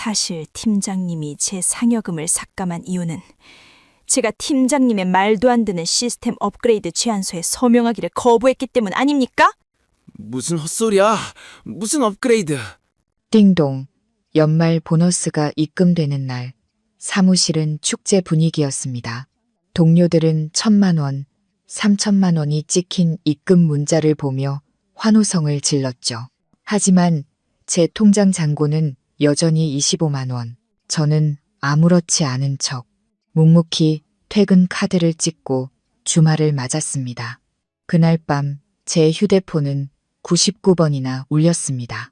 사실 팀장님이 제 상여금을 삭감한 이유는 제가 팀장님의 말도 안 되는 시스템 업그레이드 제안서에 서명하기를 거부했기 때문 아닙니까? 무슨 헛소리야? 무슨 업그레이드? 띵동. 연말 보너스가 입금되는 날, 사무실은 축제 분위기였습니다. 동료들은 1,000만 원, 3,000만 원이 찍힌 입금 문자를 보며 환호성을 질렀죠. 하지만 제 통장 잔고는 여전히 25만 원. 저는 아무렇지 않은 척 묵묵히 퇴근 카드를 찍고 주말을 맞았습니다. 그날 밤 제 휴대폰은 99번이나 울렸습니다.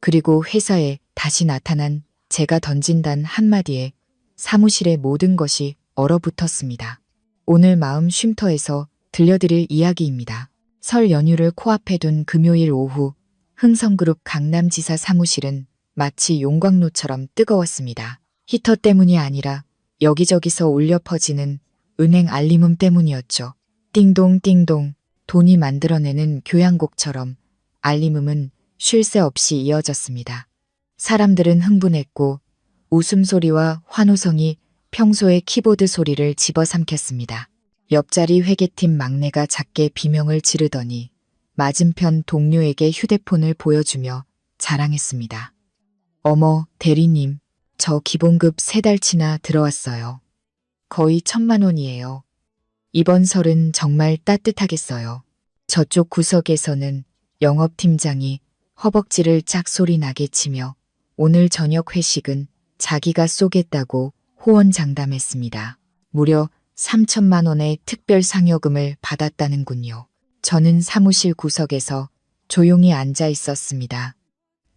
그리고 회사에 다시 나타난 제가 던진 단 한마디에 사무실의 모든 것이 얼어붙었습니다. 오늘 마음 쉼터에서 들려드릴 이야기입니다. 설 연휴를 코앞에 둔 금요일 오후, 흥성그룹 강남지사 사무실은 마치 용광로처럼 뜨거웠습니다. 히터 때문이 아니라 여기저기서 울려 퍼지는 은행 알림음 때문이었죠. 띵동 띵동, 돈이 만들어내는 교향곡처럼 알림음은 쉴 새 없이 이어졌습니다. 사람들은 흥분했고 웃음소리와 환호성이 평소의 키보드 소리를 집어삼켰습니다. 옆자리 회계팀 막내가 작게 비명을 지르더니 맞은편 동료에게 휴대폰을 보여주며 자랑했습니다. 어머, 대리님, 저 기본급 3달치나 들어왔어요. 거의 1,000만 원이에요. 이번 설은 정말 따뜻하겠어요. 저쪽 구석에서는 영업팀장이 허벅지를 짝소리 나게 치며 오늘 저녁 회식은 자기가 쏘겠다고 호언장담했습니다. 무려 3,000만 원의 특별 상여금을 받았다는군요. 저는 사무실 구석에서 조용히 앉아 있었습니다.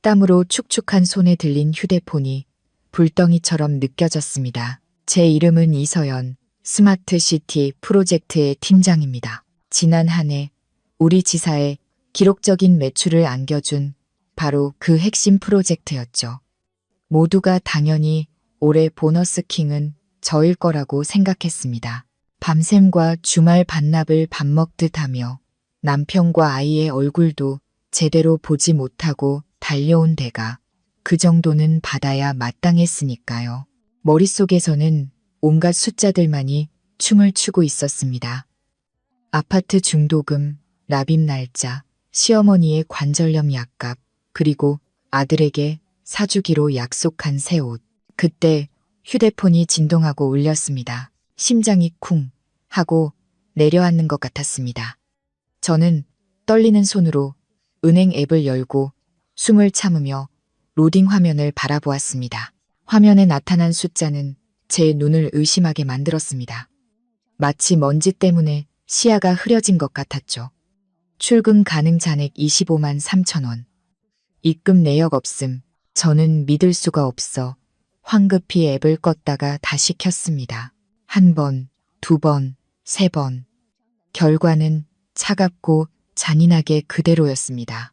땀으로 축축한 손에 들린 휴대폰이 불덩이처럼 느껴졌습니다. 제 이름은 이서연, 스마트시티 프로젝트의 팀장입니다. 지난 한 해 우리 지사에 기록적인 매출을 안겨준 바로 그 핵심 프로젝트였죠. 모두가 당연히 올해 보너스 킹은 저일 거라고 생각했습니다. 밤샘과 주말 반납을 밥 먹듯 하며 남편과 아이의 얼굴도 제대로 보지 못하고 달려온 대가 그 정도는 받아야 마땅했으니까요. 머릿속에서는 온갖 숫자들만이 춤을 추고 있었습니다. 아파트 중도금, 납입 날짜, 시어머니의 관절염 약값, 그리고 아들에게 사주기로 약속한 새 옷. 그때 휴대폰이 진동하고 울렸습니다. 심장이 쿵 하고 내려앉는 것 같았습니다. 저는 떨리는 손으로 은행 앱을 열고 숨을 참으며 로딩 화면을 바라보았습니다. 화면에 나타난 숫자는 제 눈을 의심하게 만들었습니다. 마치 먼지 때문에 시야가 흐려진 것 같았죠. 출금 가능 잔액 25만 3천 원. 입금 내역 없음. 저는 믿을 수가 없어 황급히 앱을 껐다가 다시 켰습니다. 1번, 2번, 3번. 결과는 차갑고 잔인하게 그대로였습니다.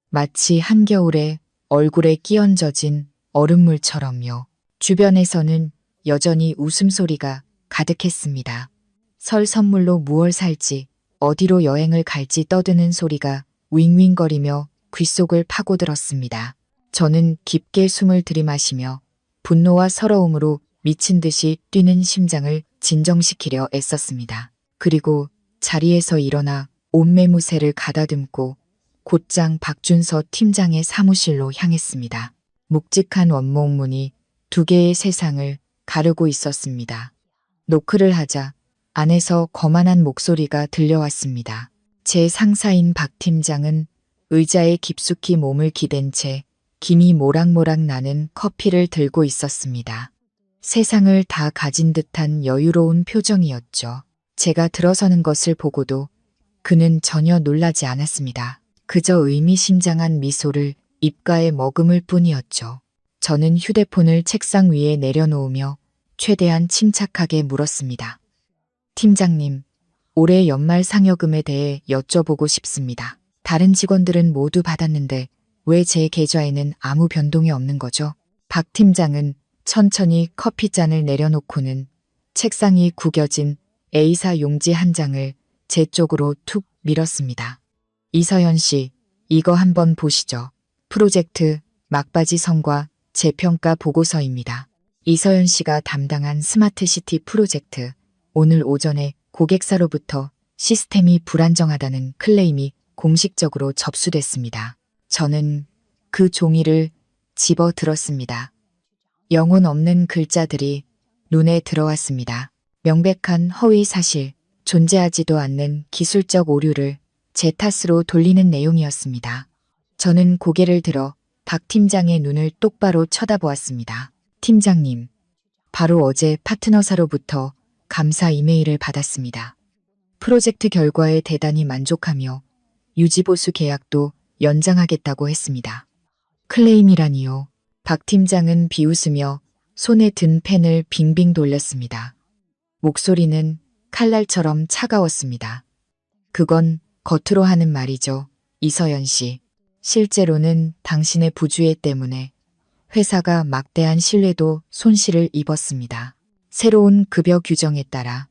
마치 한겨울에 얼굴에 끼얹어진 얼음물처럼요. 주변에서는 여전히 웃음소리가 가득했습니다. 설 선물로 무얼 살지, 어디로 여행을 갈지 떠드는 소리가 윙윙거리며 귓속을 파고들었습니다. 저는 깊게 숨을 들이마시며 분노와 서러움으로 미친 듯이 뛰는 심장을 진정시키려 애썼습니다. 그리고 자리에서 일어나 옷매무새를 가다듬고 곧장 박준서 팀장의 사무실로 향했습니다. 묵직한 원목문이 2개의 세상을 가르고 있었습니다. 노크를 하자 안에서 거만한 목소리가 들려왔습니다. 제 상사인 박 팀장은 의자에 깊숙이 몸을 기댄 채 김이 모락모락 나는 커피를 들고 있었습니다. 세상을 다 가진 듯한 여유로운 표정이었죠. 제가 들어서는 것을 보고도 그는 전혀 놀라지 않았습니다. 그저 의미심장한 미소를 입가에 머금을 뿐이었죠. 저는 휴대폰을 책상 위에 내려놓으며 최대한 침착하게 물었습니다. 팀장님, 올해 연말 상여금에 대해 여쭤보고 싶습니다. 다른 직원들은 모두 받았는데 왜 제 계좌에는 아무 변동이 없는 거죠? 박 팀장은 천천히 커피잔을 내려놓고는 책상이 구겨진 A사 용지 한 장을 제 쪽으로 툭 밀었습니다. 이서연 씨, 이거 한번 보시죠. 프로젝트 막바지 선과 재평가 보고서입니다. 이서연 씨가 담당한 스마트시티 프로젝트. 오늘 오전에 고객사로부터 시스템이 불안정하다는 클레임이 공식적으로 접수됐습니다. 저는 그 종이를 집어 들었습니다. 영혼 없는 글자들이 눈에 들어왔습니다. 명백한 허위 사실, 존재하지도 않는 기술적 오류를 제 탓으로 돌리는 내용이었습니다. 저는 고개를 들어 박 팀장의 눈을 똑바로 쳐다보았습니다. 팀장님, 바로 어제 파트너사로부터 감사 이메일을 받았습니다. 프로젝트 결과에 대단히 만족하며 유지보수 계약도 연장하겠다고 했습니다. 클레임이라니요. 박 팀장은 비웃으며 손에 든 펜을 빙빙 돌렸습니다. 목소리는 칼날처럼 차가웠습니다. 그건 겉으로 하는 말이죠, 이서연 씨. 실제로는 당신의 부주의 때문에 회사가 막대한 신뢰도 손실을 입었습니다. 새로운 급여 규정에 따라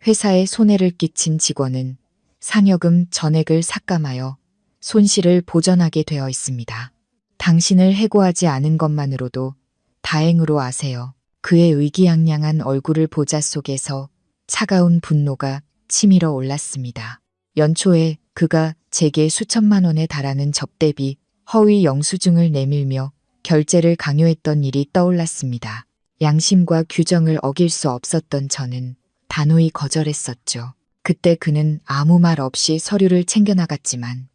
회사에 손해를 끼친 직원은 상여금 전액을 삭감하여 손실을 보전하게 되어 있습니다. 당신을 해고하지 않은 것만으로도 다행으로 아세요. 그의 의기양양한 얼굴을 보자 속에서 차가운 분노가 치밀어 올랐습니다. 연초에 그가 제게 수천만 원에 달하는 접대비 허위 영수증을 내밀며 결제를 강요했던 일이 떠올랐습니다. 양심과 규정을 어길 수 없었던 저는 단호히 거절했었죠. 그때 그는 아무 말 없이 서류를 챙겨나갔지만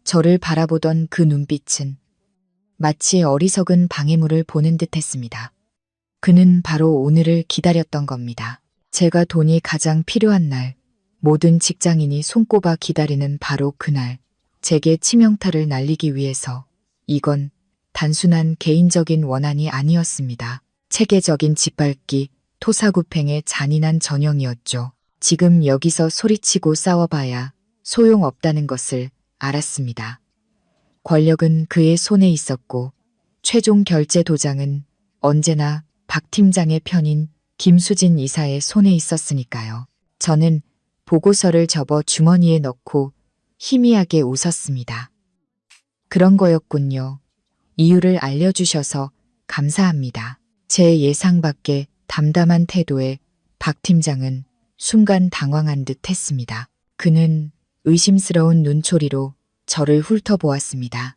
저를 바라보던 그 눈빛은 마치 어리석은 방해물을 보는 듯했습니다. 그는 바로 오늘을 기다렸던 겁니다. 제가 돈이 가장 필요한 날, 모든 직장인이 손꼽아 기다리는 바로 그날, 제게 치명타를 날리기 위해서. 이건 단순한 개인적인 원한이 아니었습니다. 체계적인 짓밟기, 토사구팽의 잔인한 전형이었죠. 지금 여기서 소리치고 싸워봐야 소용없다는 것을 알았습니다. 권력은 그의 손에 있었고 최종 결제 도장은 언제나 박 팀장의 편인 김수진 이사의 손에 있었으니까요. 저는 보고서를 접어 주머니에 넣고 희미하게 웃었습니다. 그런 거였군요. 이유를 알려주셔서 감사합니다. 제 예상 밖의 담담한 태도에 박 팀장은 순간 당황한 듯 했습니다. 그는 의심스러운 눈초리로 저를 훑어보았습니다.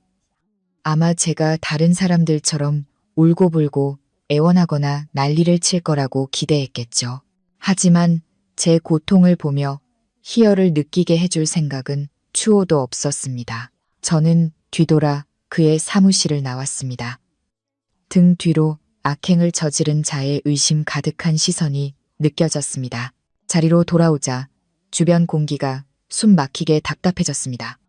아마 제가 다른 사람들처럼 울고불고 애원하거나 난리를 칠 거라고 기대했겠죠. 하지만 제 고통을 보며 희열을 느끼게 해줄 생각은 추호도 없었습니다. 저는 뒤돌아 그의 사무실을 나왔습니다. 등 뒤로 악행을 저지른 자의 의심 가득한 시선이 느껴졌습니다. 자리로 돌아오자 주변 공기가 숨 막히게 답답해졌습니다.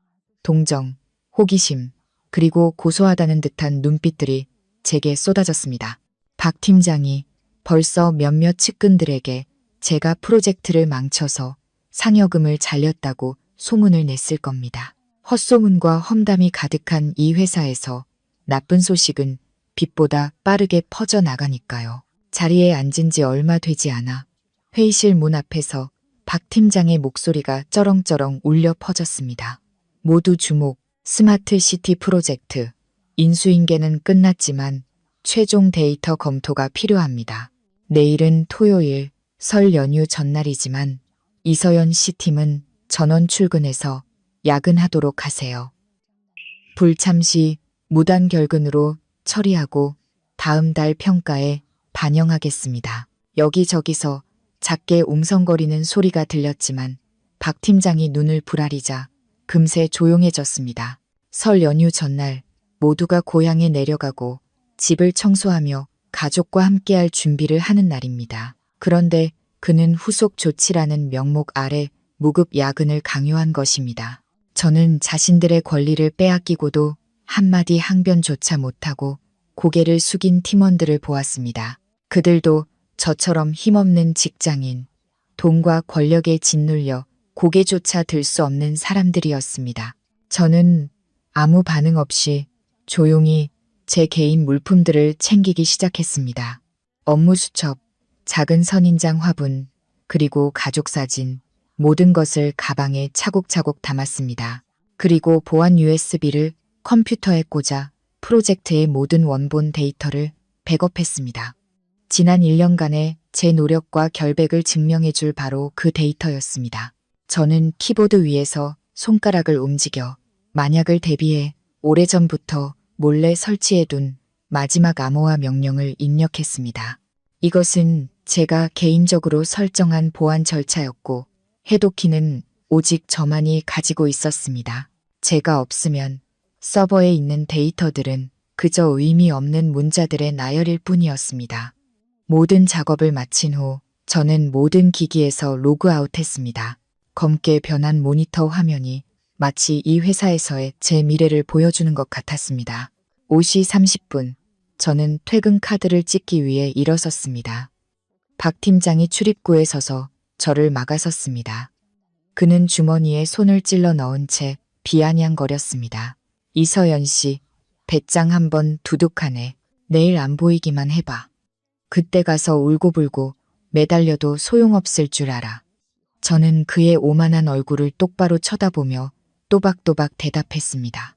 동정, 호기심, 그리고 고소하다는 듯한 눈빛들이 제게 쏟아졌습니다. 박 팀장이 벌써 몇몇 측근들에게 제가 프로젝트를 망쳐서 상여금을 잘렸다고 소문을 냈을 겁니다. 헛소문과 험담이 가득한 이 회사에서 나쁜 소식은 빛보다 빠르게 퍼져나가니까요. 자리에 앉은 지 얼마 되지 않아 회의실 문 앞에서 박 팀장의 목소리가 쩌렁쩌렁 울려 퍼졌습니다. 모두 주목, 스마트 시티 프로젝트. 인수인계는 끝났지만 최종 데이터 검토가 필요합니다. 내일은 토요일, 설 연휴 전날이지만 이서연 씨팀은 전원 출근해서 야근하도록 하세요. 불참 시 무단 결근으로 처리하고 다음 달 평가에 반영하겠습니다. 여기저기서 작게 웅성거리는 소리가 들렸지만 박 팀장이 눈을 부라리자 금세 조용해졌습니다. 설 연휴 전날 모두가 고향에 내려가고 집을 청소하며 가족과 함께할 준비를 하는 날입니다. 그런데 그는 후속 조치라는 명목 아래 무급 야근을 강요한 것입니다. 저는 자신들의 권리를 빼앗기고도 한마디 항변조차 못하고 고개를 숙인 팀원들을 보았습니다. 그들도 저처럼 힘없는 직장인, 돈과 권력에 짓눌려 고개조차 들 수 없는 사람들이었습니다. 저는 아무 반응 없이 조용히 제 개인 물품들을 챙기기 시작했습니다. 업무 수첩, 작은 선인장 화분, 그리고 가족 사진, 모든 것을 가방에 차곡차곡 담았습니다. 그리고 보안 USB를 컴퓨터에 꽂아 프로젝트의 모든 원본 데이터를 백업했습니다. 지난 1년간의 제 노력과 결백을 증명해줄 바로 그 데이터였습니다. 저는 키보드 위에서 손가락을 움직여 만약을 대비해 오래전부터 몰래 설치해둔 마지막 암호화 명령을 입력했습니다. 이것은 제가 개인적으로 설정한 보안 절차였고 해독키는 오직 저만이 가지고 있었습니다. 제가 없으면 서버에 있는 데이터들은 그저 의미 없는 문자들의 나열일 뿐이었습니다. 모든 작업을 마친 후 저는 모든 기기에서 로그아웃했습니다. 검게 변한 모니터 화면이 마치 이 회사에서의 제 미래를 보여주는 것 같았습니다. 5시 30분, 저는 퇴근 카드를 찍기 위해 일어섰습니다. 박 팀장이 출입구에 서서 저를 막아섰습니다. 그는 주머니에 손을 찔러 넣은 채 비아냥거렸습니다. 이서연 씨, 배짱 한번 두둑하네. 내일 안 보이기만 해봐. 그때 가서 울고불고 매달려도 소용없을 줄 알아. 저는 그의 오만한 얼굴을 똑바로 쳐다보며 또박또박 대답했습니다.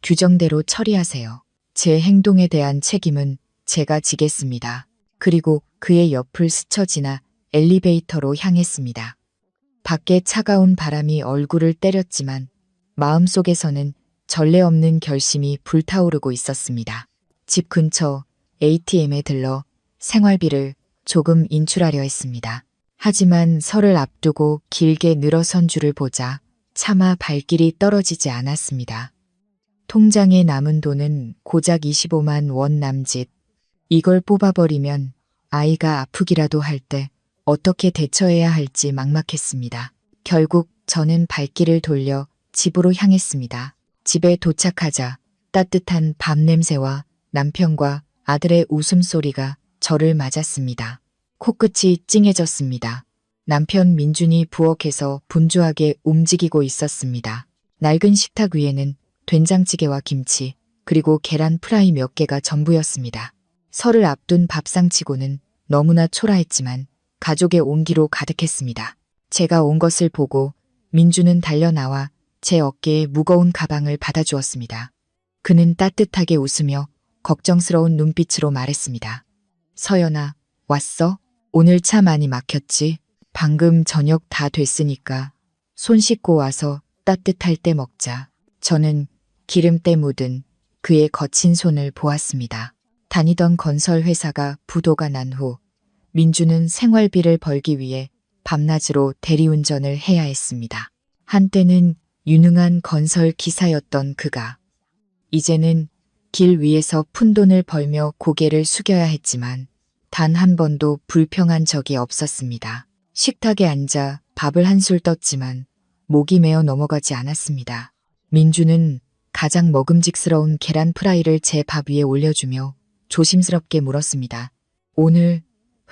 규정대로 처리하세요. 제 행동에 대한 책임은 제가 지겠습니다. 그리고 그의 옆을 스쳐 지나 엘리베이터로 향했습니다. 밖에 차가운 바람이 얼굴을 때렸지만 마음속에서는 전례 없는 결심이 불타오르고 있었습니다. 집 근처 ATM에 들러 생활비를 조금 인출하려 했습니다. 하지만 설을 앞두고 길게 늘어선 줄을 보자 차마 발길이 떨어지지 않았습니다. 통장에 남은 돈은 고작 25만 원 남짓. 이걸 뽑아버리면 아이가 아프기라도 할 때 어떻게 대처해야 할지 막막했습니다. 결국 저는 발길을 돌려 집으로 향했습니다. 집에 도착하자 따뜻한 밥 냄새와 남편과 아들의 웃음소리가 저를 맞았습니다. 코끝이 찡해졌습니다. 남편 민준이 부엌에서 분주하게 움직이고 있었습니다. 낡은 식탁 위에는 된장찌개와 김치, 그리고 계란 프라이 몇 개가 전부였습니다. 설을 앞둔 밥상치고는 너무나 초라했지만 가족의 온기로 가득했습니다. 제가 온 것을 보고 민준은 달려나와 제 어깨에 무거운 가방을 받아주었습니다. 그는 따뜻하게 웃으며 걱정스러운 눈빛으로 말했습니다. 서연아, 왔어? 오늘 차 많이 막혔지? 방금 저녁 다 됐으니까 손 씻고 와서 따뜻할 때 먹자. 저는 기름때 묻은 그의 거친 손을 보았습니다. 다니던 건설 회사가 부도가 난 후 민주는 생활비를 벌기 위해 밤낮으로 대리운전을 해야 했습니다. 한때는 유능한 건설 기사였던 그가 이제는 길 위에서 푼돈을 벌며 고개를 숙여야 했지만 단 한 번도 불평한 적이 없었습니다. 식탁에 앉아 밥을 한술 떴지만 목이 메어 넘어가지 않았습니다. 민주는 가장 먹음직스러운 계란 프라이를 제 밥 위에 올려주며 조심스럽게 물었습니다. 오늘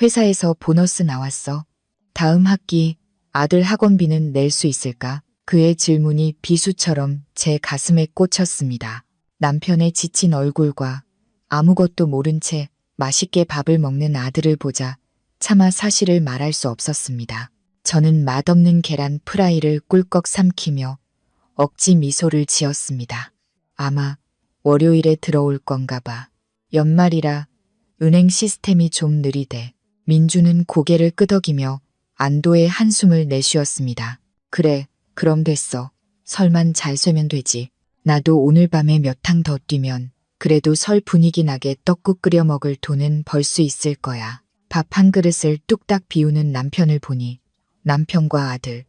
회사에서 보너스 나왔어. 다음 학기 아들 학원비는 낼 수 있을까? 그의 질문이 비수처럼 제 가슴에 꽂혔습니다. 남편의 지친 얼굴과 아무것도 모른 채 맛있게 밥을 먹는 아들을 보자 차마 사실을 말할 수 없었습니다. 저는 맛없는 계란 프라이를 꿀꺽 삼키며 억지 미소를 지었습니다. 아마 월요일에 들어올 건가 봐. 연말이라 은행 시스템이 좀 느리대. 민주는 고개를 끄덕이며 안도의 한숨을 내쉬었습니다. 그래, 그럼 됐어. 설만 잘 쇠면 되지. 나도 오늘 밤에 몇 탕 더 뛰면 그래도 설 분위기 나게 떡국 끓여 먹을 돈은 벌 수 있을 거야. 밥 한 그릇을 뚝딱 비우는 남편을 보니 남편과 아들,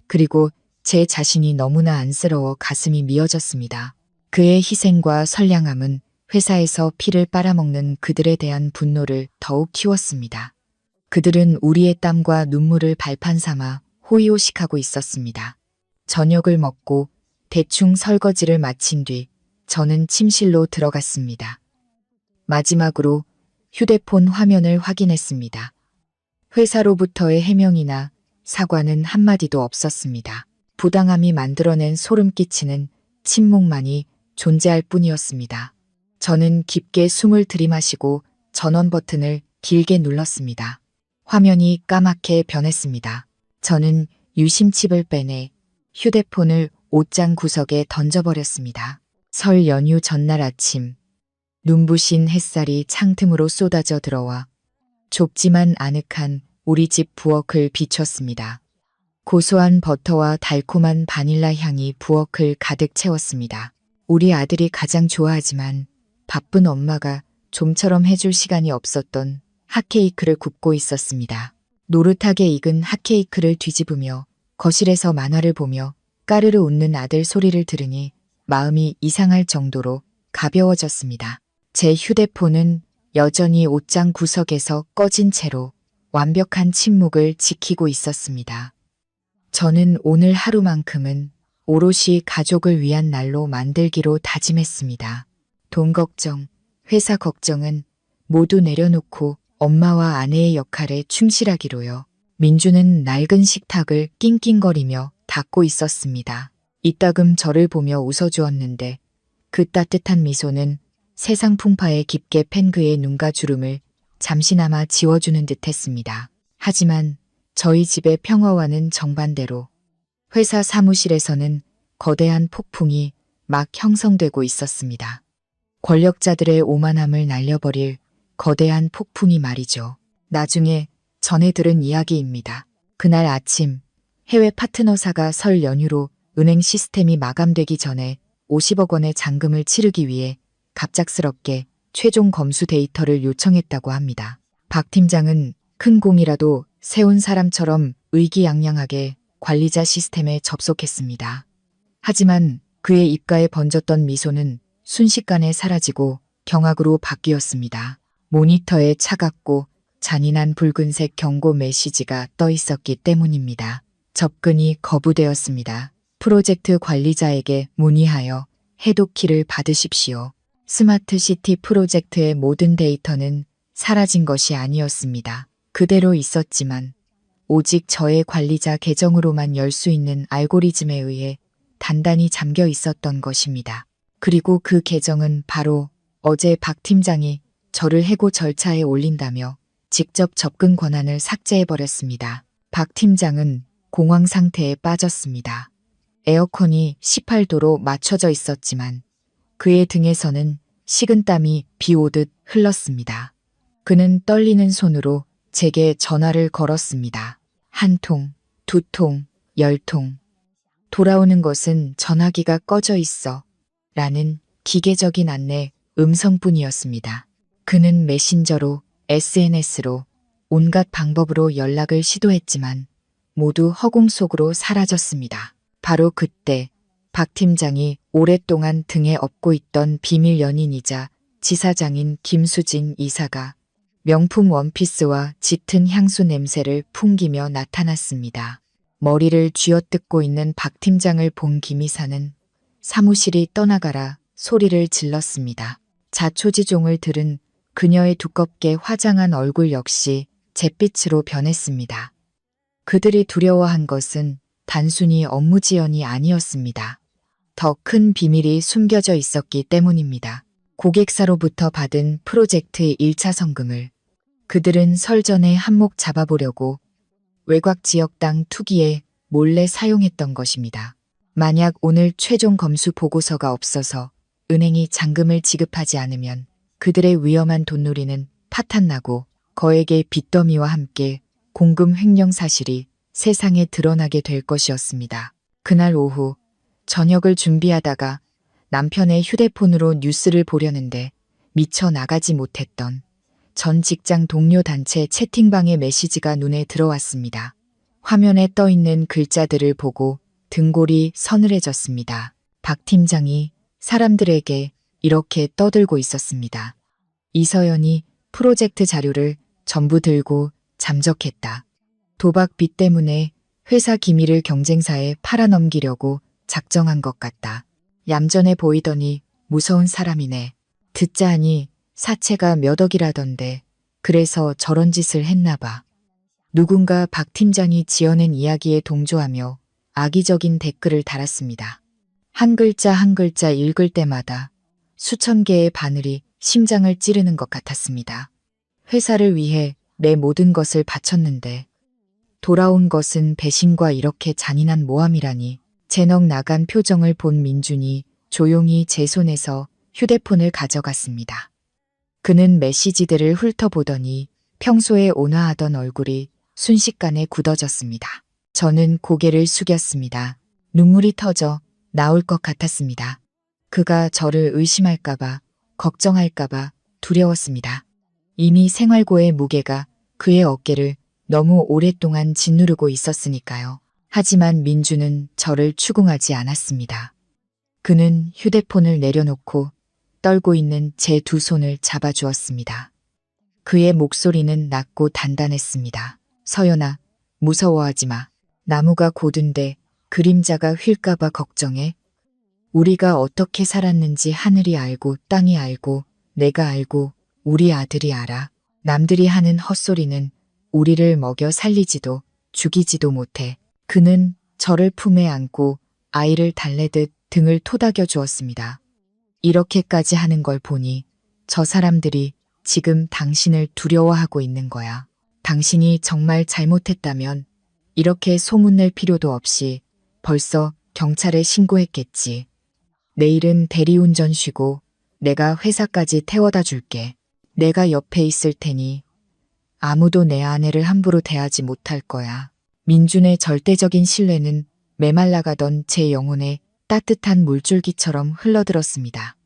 그리고 제 자신이 너무나 안쓰러워 가슴이 미어졌습니다. 그의 희생과 선량함은 회사에서 피를 빨아먹는 그들에 대한 분노를 더욱 키웠습니다. 그들은 우리의 땀과 눈물을 발판 삼아 호의호식하고 있었습니다. 저녁을 먹고 대충 설거지를 마친 뒤 저는 침실로 들어갔습니다. 마지막으로 휴대폰 화면을 확인했습니다. 회사로부터의 해명이나 사과는 한마디도 없었습니다. 부당함이 만들어낸 소름 끼치는 침묵만이 존재할 뿐이었습니다. 저는 깊게 숨을 들이마시고 전원 버튼을 길게 눌렀습니다. 화면이 까맣게 변했습니다. 저는 유심칩을 빼내 휴대폰을 옷장 구석에 던져버렸습니다. 설 연휴 전날 아침 눈부신 햇살이 창틈으로 쏟아져 들어와 좁지만 아늑한 우리 집 부엌을 비췄습니다. 고소한 버터와 달콤한 바닐라 향이 부엌을 가득 채웠습니다. 우리 아들이 가장 좋아하지만 바쁜 엄마가 좀처럼 해줄 시간이 없었던 핫케이크를 굽고 있었습니다. 노릇하게 익은 핫케이크를 뒤집으며 거실에서 만화를 보며 까르르 웃는 아들 소리를 들으니 마음이 이상할 정도로 가벼워졌습니다. 제 휴대폰은 여전히 옷장 구석에서 꺼진 채로 완벽한 침묵을 지키고 있었습니다. 저는 오늘 하루만큼은 오롯이 가족을 위한 날로 만들기로 다짐했습니다. 돈 걱정, 회사 걱정은 모두 내려놓고 엄마와 아내의 역할에 충실하기로요. 민주는 낡은 식탁을 낑낑거리며 닦고 있었습니다. 이따금 저를 보며 웃어주었는데 그 따뜻한 미소는 세상 풍파에 깊게 팬 그의 눈가 주름을 잠시나마 지워주는 듯했습니다. 하지만 저희 집의 평화와는 정반대로 회사 사무실에서는 거대한 폭풍이 막 형성되고 있었습니다. 권력자들의 오만함을 날려버릴 거대한 폭풍이 말이죠. 나중에 전해 들은 이야기입니다. 그날 아침 해외 파트너사가 설 연휴로 은행 시스템이 마감되기 전에 50억 원의 잔금을 치르기 위해 갑작스럽게 최종 검수 데이터를 요청했다고 합니다. 박 팀장은 큰 공이라도 세운 사람처럼 의기양양하게 관리자 시스템에 접속했습니다. 하지만 그의 입가에 번졌던 미소는 순식간에 사라지고 경악으로 바뀌었습니다. 모니터에 차갑고 잔인한 붉은색 경고 메시지가 떠 있었기 때문입니다. 접근이 거부되었습니다. 프로젝트 관리자에게 문의하여 해독키를 받으십시오. 스마트 시티 프로젝트의 모든 데이터는 사라진 것이 아니었습니다. 그대로 있었지만 오직 저의 관리자 계정으로만 열 수 있는 알고리즘에 의해 단단히 잠겨 있었던 것입니다. 그리고 그 계정은 바로 어제 박 팀장이 저를 해고 절차에 올린다며 직접 접근 권한을 삭제해버렸습니다. 박 팀장은 공황 상태에 빠졌습니다. 에어컨이 18도로 맞춰져 있었지만 그의 등에서는 식은땀이 비 오듯 흘렀습니다. 그는 떨리는 손으로 제게 전화를 걸었습니다. 한 통, 두 통, 10통. 돌아오는 것은 전화기가 꺼져 있어. 라는 기계적인 안내 음성뿐이었습니다. 그는 메신저로, SNS로, 온갖 방법으로 연락을 시도했지만 모두 허공 속으로 사라졌습니다. 바로 그때 박 팀장이 오랫동안 등에 업고 있던 비밀 연인이자 지사장인 김수진 이사가 명품 원피스와 짙은 향수 냄새를 풍기며 나타났습니다. 머리를 쥐어뜯고 있는 박 팀장을 본 김 이사는 사무실이 떠나가라 소리를 질렀습니다. 자초지종을 들은 그녀의 두껍게 화장한 얼굴 역시 잿빛으로 변했습니다. 그들이 두려워한 것은 단순히 업무 지연이 아니었습니다. 더 큰 비밀이 숨겨져 있었기 때문입니다. 고객사로부터 받은 프로젝트 1차 성금을 그들은 설 전에 한몫 잡아보려고 외곽 지역당 투기에 몰래 사용했던 것입니다. 만약 오늘 최종 검수 보고서가 없어서 은행이 잔금을 지급하지 않으면 그들의 위험한 돈놀이는 파탄나고 거액의 빚더미와 함께 공금 횡령 사실이 세상에 드러나게 될 것이었습니다. 그날 오후 저녁을 준비하다가 남편의 휴대폰으로 뉴스를 보려는데 미처 나가지 못했던 전 직장 동료 단체 채팅방의 메시지가 눈에 들어왔습니다. 화면에 떠 있는 글자들을 보고 등골이 서늘해졌습니다. 박 팀장이 사람들에게 이렇게 떠들고 있었습니다. 이서연이 프로젝트 자료를 전부 들고 잠적했다. 도박 빚 때문에 회사 기밀을 경쟁사에 팔아넘기려고 작정한 것 같다. 얌전해 보이더니 무서운 사람이네. 듣자 하니 사채가 몇 억이라던데 그래서 저런 짓을 했나 봐. 누군가 박 팀장이 지어낸 이야기에 동조하며 악의적인 댓글을 달았습니다. 한 글자 한 글자 읽을 때마다 수천 개의 바늘이 심장을 찌르는 것 같았습니다. 회사를 위해 내 모든 것을 바쳤는데 돌아온 것은 배신과 이렇게 잔인한 모함이라니. 제넋 나간 표정을 본 민준이 조용히 제 손에서 휴대폰을 가져갔습니다. 그는 메시지들을 훑어보더니 평소에 온화하던 얼굴이 순식간에 굳어졌습니다. 저는 고개를 숙였습니다. 눈물이 터져 나올 것 같았습니다. 그가 저를 의심할까봐, 걱정할까봐 두려웠습니다. 이미 생활고의 무게가 그의 어깨를 너무 오랫동안 짓누르고 있었으니까요. 하지만 민주는 저를 추궁하지 않았습니다. 그는 휴대폰을 내려놓고 떨고 있는 제 두 손을 잡아주었습니다. 그의 목소리는 낮고 단단했습니다. 서연아, 무서워하지 마. 나무가 고든데 그림자가 휠까봐 걱정해. 우리가 어떻게 살았는지 하늘이 알고 땅이 알고 내가 알고 우리 아들이 알아. 남들이 하는 헛소리는 우리를 먹여 살리지도 죽이지도 못해. 그는 저를 품에 안고 아이를 달래듯 등을 토닥여 주었습니다. 이렇게까지 하는 걸 보니 저 사람들이 지금 당신을 두려워하고 있는 거야. 당신이 정말 잘못했다면 이렇게 소문낼 필요도 없이 벌써 경찰에 신고했겠지. 내일은 대리운전 쉬고 내가 회사까지 태워다 줄게. 내가 옆에 있을 테니 아무도 내 아내를 함부로 대하지 못할 거야. 민준의 절대적인 신뢰는 메말라가던 제 영혼에 따뜻한 물줄기처럼 흘러들었습니다.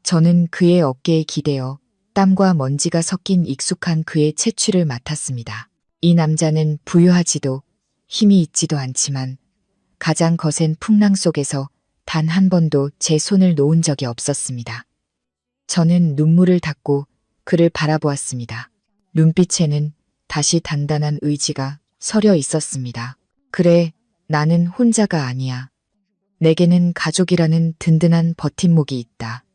저는 그의 어깨에 기대어 땀과 먼지가 섞인 익숙한 그의 채취를 맡았습니다. 이 남자는 부유하지도 힘이 있지도 않지만 가장 거센 풍랑 속에서 단 한 번도 제 손을 놓은 적이 없었습니다. 저는 눈물을 닦고 그를 바라보았습니다. 눈빛에는 다시 단단한 의지가 서려 있었습니다. 그래, 나는 혼자가 아니야. 내게는 가족이라는 든든한 버팀목이 있다.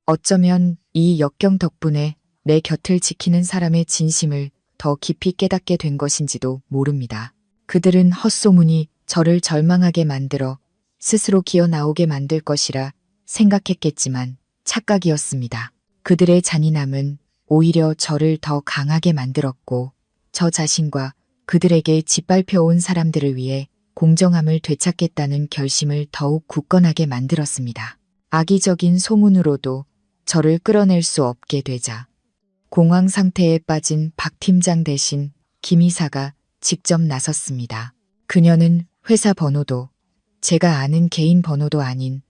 어쩌면 이 역경 덕분에 내 곁을 지키는 사람의 진심을 더 깊이 깨닫게 된 것인지도 모릅니다. 그들은 헛소문이 저를 절망하게 만들어 스스로 기어 나오게 만들 것이라 생각했겠지만 착각이었습니다. 그들의 잔인함은 오히려 저를 더 강하게 만들었고 저 자신과 그들에게 짓밟혀온 사람들을 위해 공정함을 되찾겠다는 결심을 더욱 굳건하게 만들었습니다. 악의적인 소문으로도 저를 끌어낼 수 없게 되자 공황 상태에 빠진 박 팀장 대신 김 이사가 직접 나섰습니다. 그녀는 회사 번호도 제가 아는 개인 번호도 아닌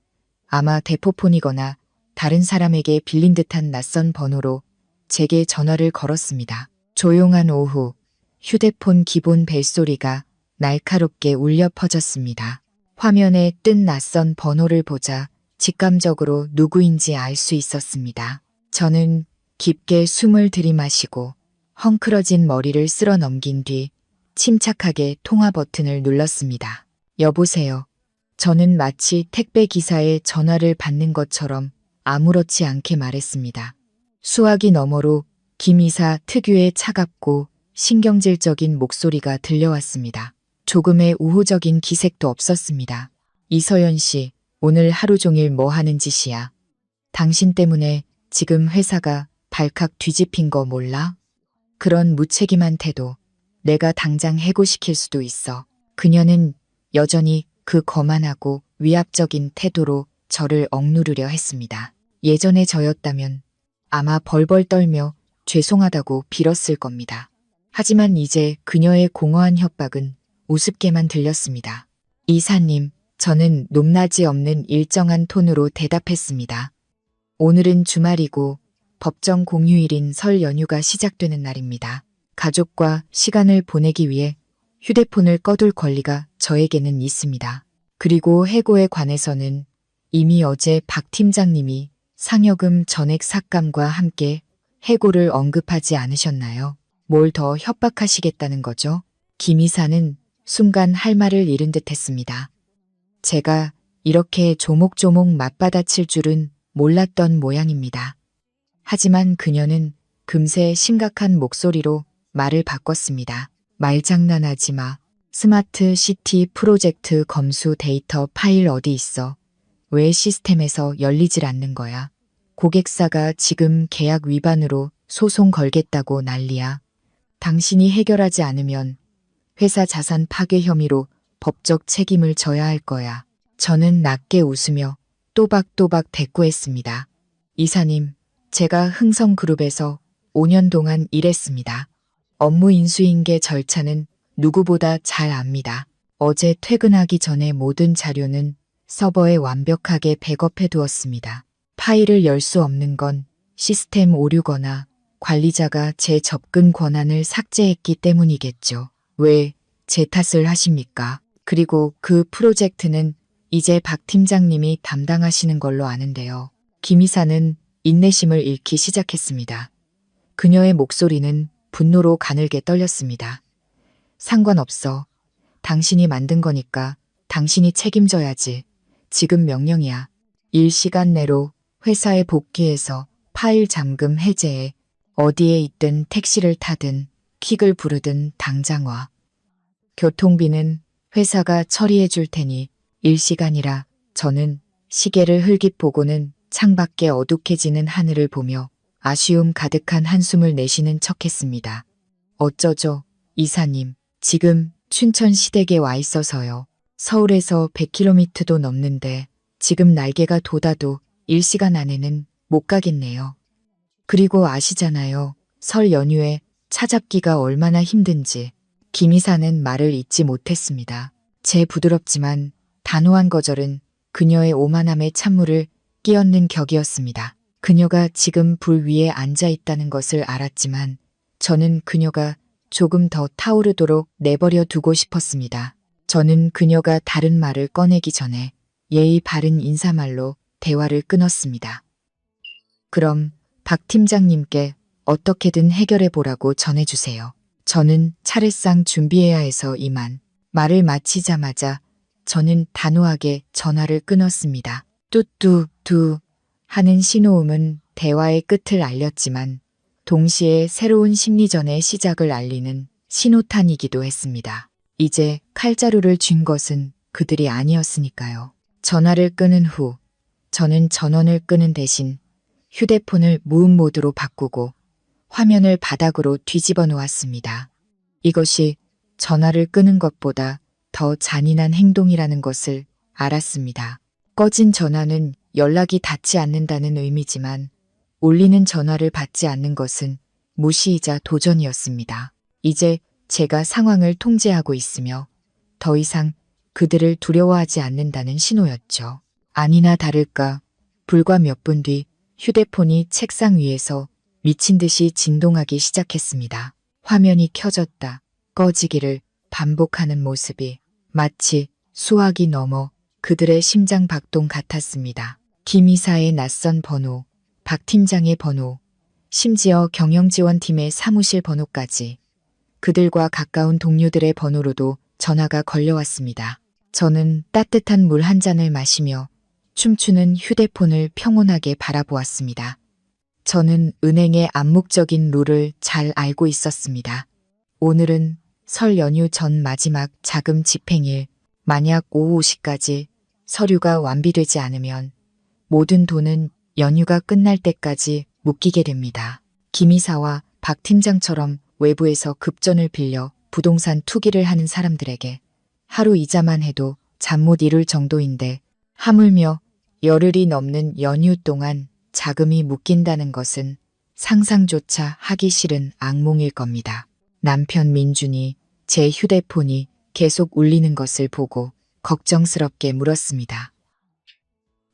아마 대포폰이거나 다른 사람에게 빌린 듯한 낯선 번호로 제게 전화를 걸었습니다. 조용한 오후 휴대폰 기본 벨소리가 날카롭게 울려 퍼졌습니다. 화면에 뜬 낯선 번호를 보자 직감적으로 누구인지 알 수 있었습니다. 저는 깊게 숨을 들이마시고 헝클어진 머리를 쓸어 넘긴 뒤 침착하게 통화 버튼을 눌렀습니다. 여보세요. 저는 마치 택배 기사의 전화를 받는 것처럼 아무렇지 않게 말했습니다. 수화기 너머로 김 이사 특유의 차갑고 신경질적인 목소리가 들려왔습니다. 조금의 우호적인 기색도 없었습니다. 이서연 씨, 오늘 하루 종일 뭐 하는 짓이야? 당신 때문에 지금 회사가 발칵 뒤집힌 거 몰라? 그런 무책임한 태도, 내가 당장 해고시킬 수도 있어. 그녀는 여전히 그 거만하고 위압적인 태도로 저를 억누르려 했습니다. 예전의 저였다면 아마 벌벌 떨며 죄송하다고 빌었을 겁니다. 하지만 이제 그녀의 공허한 협박은 우습게만 들렸습니다. 이사님, 저는 높낮이 없는 일정한 톤으로 대답했습니다. 오늘은 주말이고 법정 공휴일인 설 연휴가 시작되는 날입니다. 가족과 시간을 보내기 위해 휴대폰을 꺼둘 권리가 저에게는 있습니다. 그리고 해고에 관해서는 이미 어제 박 팀장님이 상여금 전액 삭감과 함께 해고를 언급하지 않으셨나요? 뭘 더 협박하시겠다는 거죠? 김 이사는 순간 할 말을 잃은 듯 했습니다. 제가 이렇게 조목조목 맞받아칠 줄은 몰랐던 모양입니다. 하지만 그녀는 금세 심각한 목소리로 말을 바꿨습니다. 말장난하지 마. 스마트 시티 프로젝트 검수 데이터 파일 어디 있어? 왜 시스템에서 열리질 않는 거야? 고객사가 지금 계약 위반으로 소송 걸겠다고 난리야. 당신이 해결하지 않으면 회사 자산 파괴 혐의로 법적 책임을 져야 할 거야. 저는 낮게 웃으며 또박또박 대꾸했습니다. 이사님, 제가 흥성그룹에서 5년 동안 일했습니다. 업무 인수인계 절차는 누구보다 잘 압니다. 어제 퇴근하기 전에 모든 자료는 서버에 완벽하게 백업해 두었습니다. 파일을 열 수 없는 건 시스템 오류거나 관리자가 제 접근 권한을 삭제했기 때문이겠죠. 왜 제 탓을 하십니까? 그리고 그 프로젝트는 이제 박 팀장님이 담당하시는 걸로 아는데요. 김 이사는 인내심을 잃기 시작했습니다. 그녀의 목소리는 분노로 가늘게 떨렸습니다. 상관없어. 당신이 만든 거니까 당신이 책임져야지. 지금 명령이야. 일 시간 내로 회사에 복귀해서 파일 잠금 해제해. 어디에 있든 택시를 타든 퀵을 부르든 당장 와. 교통비는 회사가 처리해 줄 테니 1시간이라. 저는 시계를 흘깃 보고는 창밖에 어둑해지는 하늘을 보며 아쉬움 가득한 한숨을 내쉬는 척했습니다. 어쩌죠, 이사님. 지금 춘천 시댁에 와 있어서요. 서울에서 100km도 넘는데 지금 날개가 돋아도 1시간 안에는 못 가겠네요. 그리고 아시잖아요. 설 연휴에 차 잡기가 얼마나 힘든지. 김 이사는 말을 잇지 못했습니다. 제 부드럽지만 단호한 거절은 그녀의 오만함에 찬물을 끼얹는 격이었습니다. 그녀가 지금 불 위에 앉아 있다는 것을 알았지만 저는 그녀가 조금 더 타오르도록 내버려 두고 싶었습니다. 저는 그녀가 다른 말을 꺼내기 전에 예의 바른 인사말로 대화를 끊었습니다. 그럼 박 팀장님께 어떻게든 해결해 보라고 전해주세요. 저는 차례상 준비해야 해서 이만. 말을 마치자마자 저는 단호하게 전화를 끊었습니다. 뚜뚜뚜 하는 신호음은 대화의 끝을 알렸지만 동시에 새로운 심리전의 시작을 알리는 신호탄이기도 했습니다. 이제 칼자루를 쥔 것은 그들이 아니었으니까요. 전화를 끊은 후 저는 전원을 끄는 대신 휴대폰을 무음 모드로 바꾸고 화면을 바닥으로 뒤집어 놓았습니다. 이것이 전화를 끄는 것보다 더 잔인한 행동이라는 것을 알았습니다. 꺼진 전화는 연락이 닿지 않는다는 의미지만 울리는 전화를 받지 않는 것은 무시이자 도전이었습니다. 이제 제가 상황을 통제하고 있으며 더 이상 그들을 두려워하지 않는다는 신호였죠. 아니나 다를까 불과 몇 분 뒤 휴대폰이 책상 위에서 미친 듯이 진동하기 시작했습니다. 화면이 켜졌다, 꺼지기를 반복하는 모습이 마치 수화기 넘어 그들의 심장 박동 같았습니다. 김 이사의 낯선 번호, 박 팀장의 번호, 심지어 경영지원팀의 사무실 번호까지 그들과 가까운 동료들의 번호로도 전화가 걸려왔습니다. 저는 따뜻한 물 한 잔을 마시며 춤추는 휴대폰을 평온하게 바라보았습니다. 저는 은행의 암묵적인 룰을 잘 알고 있었습니다. 오늘은 설 연휴 전 마지막 자금 집행일, 만약 오후 5시까지 서류가 완비되지 않으면 모든 돈은 연휴가 끝날 때까지 묶이게 됩니다. 김 이사와 박 팀장처럼 외부에서 급전을 빌려 부동산 투기를 하는 사람들에게 하루 이자만 해도 잠 못 이룰 정도인데 하물며 열흘이 넘는 연휴 동안 자금이 묶인다는 것은 상상조차 하기 싫은 악몽일 겁니다. 남편 민준이 제 휴대폰이 계속 울리는 것을 보고 걱정스럽게 물었습니다.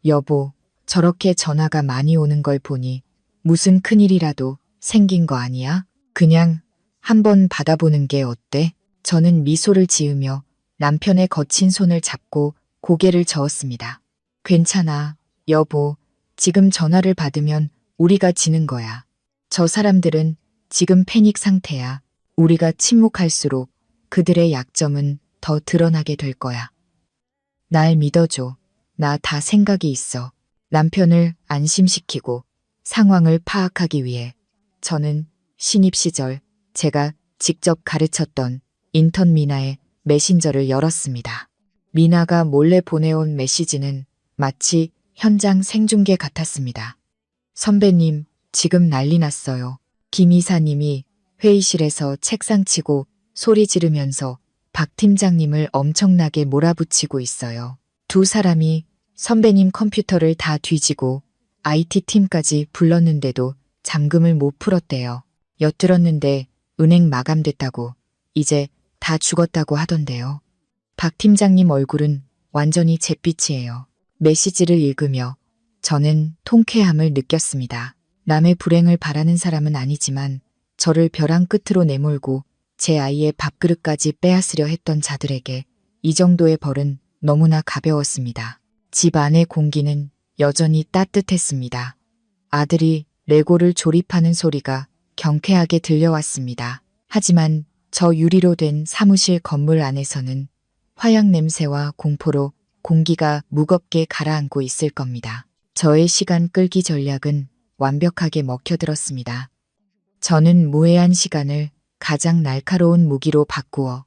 여보, 저렇게 전화가 많이 오는 걸 보니 무슨 큰일이라도 생긴 거 아니야? 그냥 한번 받아보는 게 어때? 저는 미소를 지으며 남편의 거친 손을 잡고 고개를 저었습니다. 괜찮아, 여보. 지금 전화를 받으면 우리가 지는 거야. 저 사람들은 지금 패닉 상태야. 우리가 침묵할수록 그들의 약점은 더 드러나게 될 거야. 날 믿어줘. 나 다 생각이 있어. 남편을 안심시키고 상황을 파악하기 위해 저는 신입 시절 제가 직접 가르쳤던 인턴 미나의 메신저를 열었습니다. 미나가 몰래 보내온 메시지는 마치 현장 생중계 같았습니다. 선배님, 지금 난리 났어요. 김 이사님이 회의실에서 책상 치고 소리 지르면서 박 팀장님을 엄청나게 몰아붙이고 있어요. 두 사람이 선배님 컴퓨터를 다 뒤지고 IT팀까지 불렀는데도 잠금을 못 풀었대요. 엿들었는데 은행 마감됐다고, 이제 다 죽었다고 하던데요. 박 팀장님 얼굴은 완전히 잿빛이에요. 메시지를 읽으며 저는 통쾌함을 느꼈습니다. 남의 불행을 바라는 사람은 아니지만 저를 벼랑 끝으로 내몰고 제 아이의 밥그릇까지 빼앗으려 했던 자들에게 이 정도의 벌은 너무나 가벼웠습니다. 집 안의 공기는 여전히 따뜻했습니다. 아들이 레고를 조립하는 소리가 경쾌하게 들려왔습니다. 하지만 저 유리로 된 사무실 건물 안에서는 화약 냄새와 공포로 공기가 무겁게 가라앉고 있을 겁니다. 저의 시간 끌기 전략은 완벽하게 먹혀들었습니다. 저는 무해한 시간을 가장 날카로운 무기로 바꾸어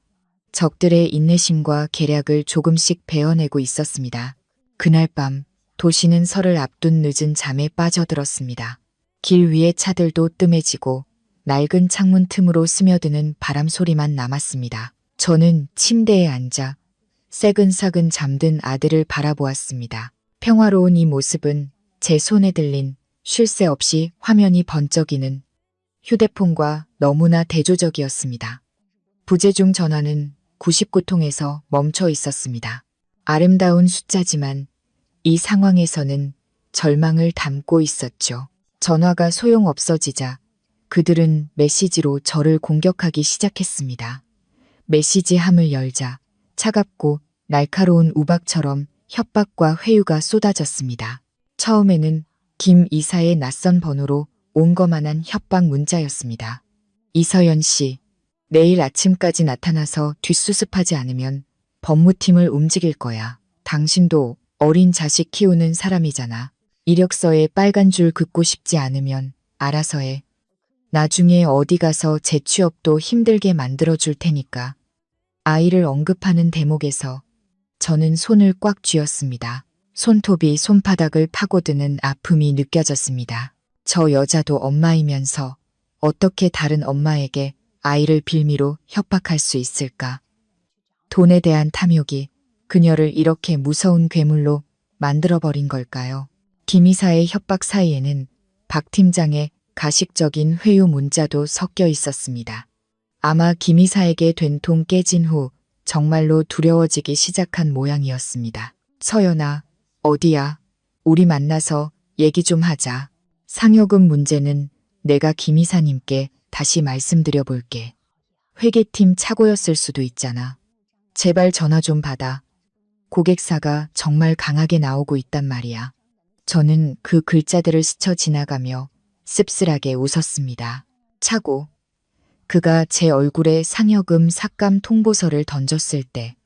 적들의 인내심과 계략을 조금씩 베어내고 있었습니다. 그날 밤 도시는 설을 앞둔 늦은 잠에 빠져들었습니다. 길 위의 차들도 뜸해지고 낡은 창문 틈으로 스며드는 바람 소리만 남았습니다. 저는 침대에 앉아 새근사근 잠든 아들을 바라보았습니다. 평화로운 이 모습은 제 손에 들린 쉴 새 없이 화면이 번쩍이는 휴대폰과 너무나 대조적이었습니다. 부재중 전화는 99통에서 멈춰 있었습니다. 아름다운 숫자지만 이 상황에서는 절망을 담고 있었죠. 전화가 소용없어지자 그들은 메시지로 저를 공격하기 시작했습니다. 메시지 함을 열자 차갑고 날카로운 우박처럼 협박과 회유가 쏟아졌습니다. 처음에는 김 이사의 낯선 번호로 온 거만한 협박 문자였습니다. 이서연 씨, 내일 아침까지 나타나서 뒷수습하지 않으면 법무팀을 움직일 거야. 당신도 어린 자식 키우는 사람이잖아. 이력서에 빨간 줄 긋고 싶지 않으면 알아서 해. 나중에 어디 가서 재취업도 힘들게 만들어줄 테니까. 아이를 언급하는 대목에서 저는 손을 꽉 쥐었습니다. 손톱이 손바닥을 파고드는 아픔이 느껴졌습니다. 저 여자도 엄마이면서 어떻게 다른 엄마에게 아이를 빌미로 협박할 수 있을까? 돈에 대한 탐욕이 그녀를 이렇게 무서운 괴물로 만들어버린 걸까요? 김 이사의 협박 사이에는 박 팀장의 가식적인 회유 문자도 섞여 있었습니다. 아마 김 이사에게 된통 깨진 후 정말로 두려워지기 시작한 모양이었습니다. 서연아, 어디야? 우리 만나서 얘기 좀 하자. 상여금 문제는 내가 김 이사님께 다시 말씀드려 볼게. 회계팀 착오였을 수도 있잖아. 제발 전화 좀 받아. 고객사가 정말 강하게 나오고 있단 말이야. 저는 그 글자들을 스쳐 지나가며 씁쓸하게 웃었습니다. 착오. 그가 제 얼굴에 상여금 삭감 통보서를 던졌을 때,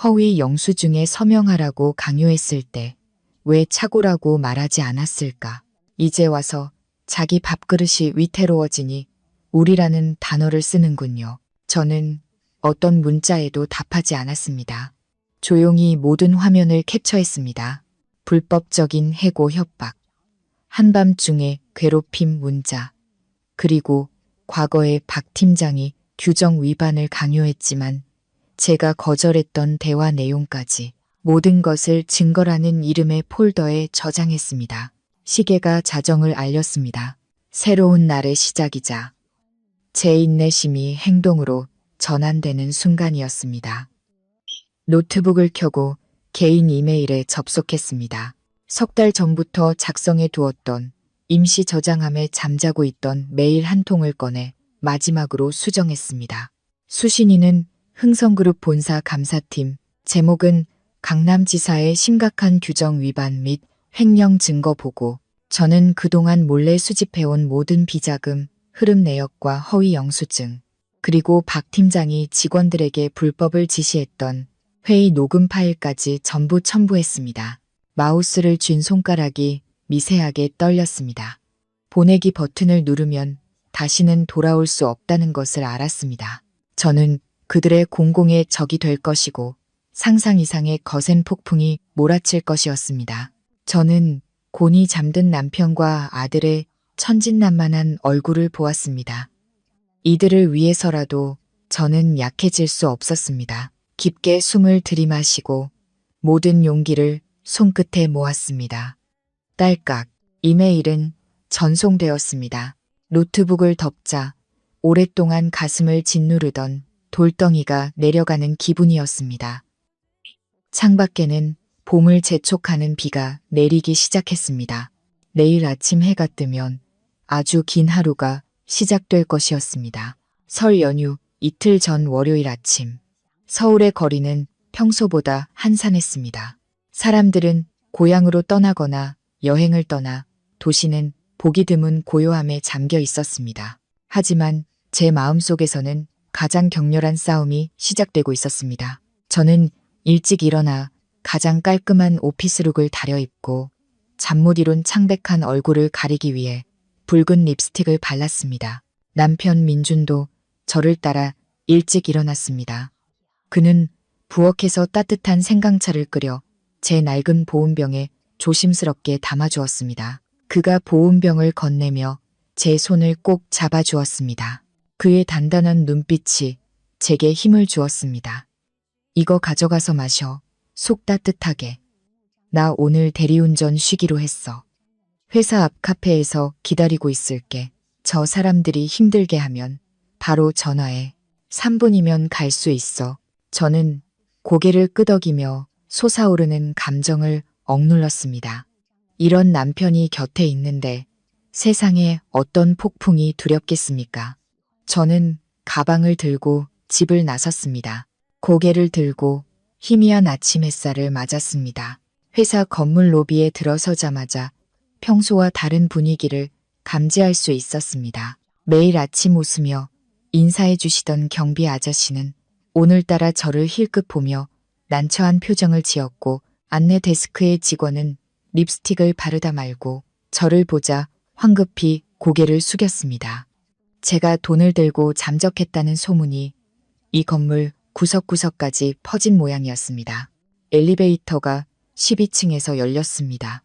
허위 영수증에 서명하라고 강요했을 때, 왜 착오라고 말하지 않았을까? 이제 와서 자기 밥그릇이 위태로워지니 우리라는 단어를 쓰는군요. 저는 어떤 문자에도 답하지 않았습니다. 조용히 모든 화면을 캡처했습니다. 불법적인 해고 협박, 한밤중에 괴롭힘 문자, 그리고 과거에 박 팀장이 규정 위반을 강요했지만 제가 거절했던 대화 내용까지 모든 것을 증거라는 이름의 폴더에 저장했습니다. 시계가 자정을 알렸습니다. 새로운 날의 시작이자 제 인내심이 행동으로 전환되는 순간이었습니다. 노트북을 켜고 개인 이메일에 접속했습니다. 석 달 전부터 작성해 두었던 임시 저장함에 잠자고 있던 메일 한 통을 꺼내 마지막으로 수정했습니다. 수신인은 흥성그룹 본사 감사팀, 제목은 강남지사의 심각한 규정 위반 및 횡령 증거 보고. 저는 그동안 몰래 수집해온 모든 비자금, 흐름 내역과 허위 영수증, 그리고 박 팀장이 직원들에게 불법을 지시했던 회의 녹음 파일까지 전부 첨부했습니다. 마우스를 쥔 손가락이 미세하게 떨렸습니다. 보내기 버튼을 누르면 다시는 돌아올 수 없다는 것을 알았습니다. 저는 그들의 공공의 적이 될 것이고 상상 이상의 거센 폭풍이 몰아칠 것이었습니다. 저는 곤히 잠든 남편과 아들의 천진난만한 얼굴을 보았습니다. 이들을 위해서라도 저는 약해질 수 없었습니다. 깊게 숨을 들이마시고 모든 용기를 손끝에 모았습니다. 딸깍. 이메일은 전송되었습니다. 노트북을 덮자 오랫동안 가슴을 짓누르던 돌덩이가 내려가는 기분이었습니다. 창밖에는 봄을 재촉하는 비가 내리기 시작했습니다. 내일 아침 해가 뜨면 아주 긴 하루가 시작될 것이었습니다. 설 연휴 이틀 전 월요일 아침, 서울의 거리는 평소보다 한산했습니다. 사람들은 고향으로 떠나거나 여행을 떠나 도시는 보기 드문 고요함에 잠겨 있었습니다. 하지만 제 마음속에서는 가장 격렬한 싸움이 시작되고 있었습니다. 저는 일찍 일어나 가장 깔끔한 오피스룩을 다려입고 잠 못 이룬 창백한 얼굴을 가리기 위해 붉은 립스틱을 발랐습니다. 남편 민준도 저를 따라 일찍 일어났습니다. 그는 부엌에서 따뜻한 생강차를 끓여 제 낡은 보온병에 조심스럽게 담아주었습니다. 그가 보온병을 건네며 제 손을 꼭 잡아주었습니다. 그의 단단한 눈빛이 제게 힘을 주었습니다. 이거 가져가서 마셔. 속 따뜻하게. 나 오늘 대리운전 쉬기로 했어. 회사 앞 카페에서 기다리고 있을게. 저 사람들이 힘들게 하면 바로 전화해. 3분이면 갈 수 있어. 저는 고개를 끄덕이며 솟아오르는 감정을 억눌렀습니다. 이런 남편이 곁에 있는데 세상에 어떤 폭풍이 두렵겠습니까? 저는 가방을 들고 집을 나섰습니다. 고개를 들고 희미한 아침 햇살을 맞았습니다. 회사 건물 로비에 들어서자마자 평소와 다른 분위기를 감지할 수 있었습니다. 매일 아침 웃으며 인사해 주시던 경비 아저씨는 오늘따라 저를 힐끗 보며 난처한 표정을 지었고 안내 데스크의 직원은 립스틱을 바르다 말고 저를 보자 황급히 고개를 숙였습니다. 제가 돈을 들고 잠적했다는 소문이 이 건물 구석구석까지 퍼진 모양이었습니다. 엘리베이터가 12층에서 열렸습니다.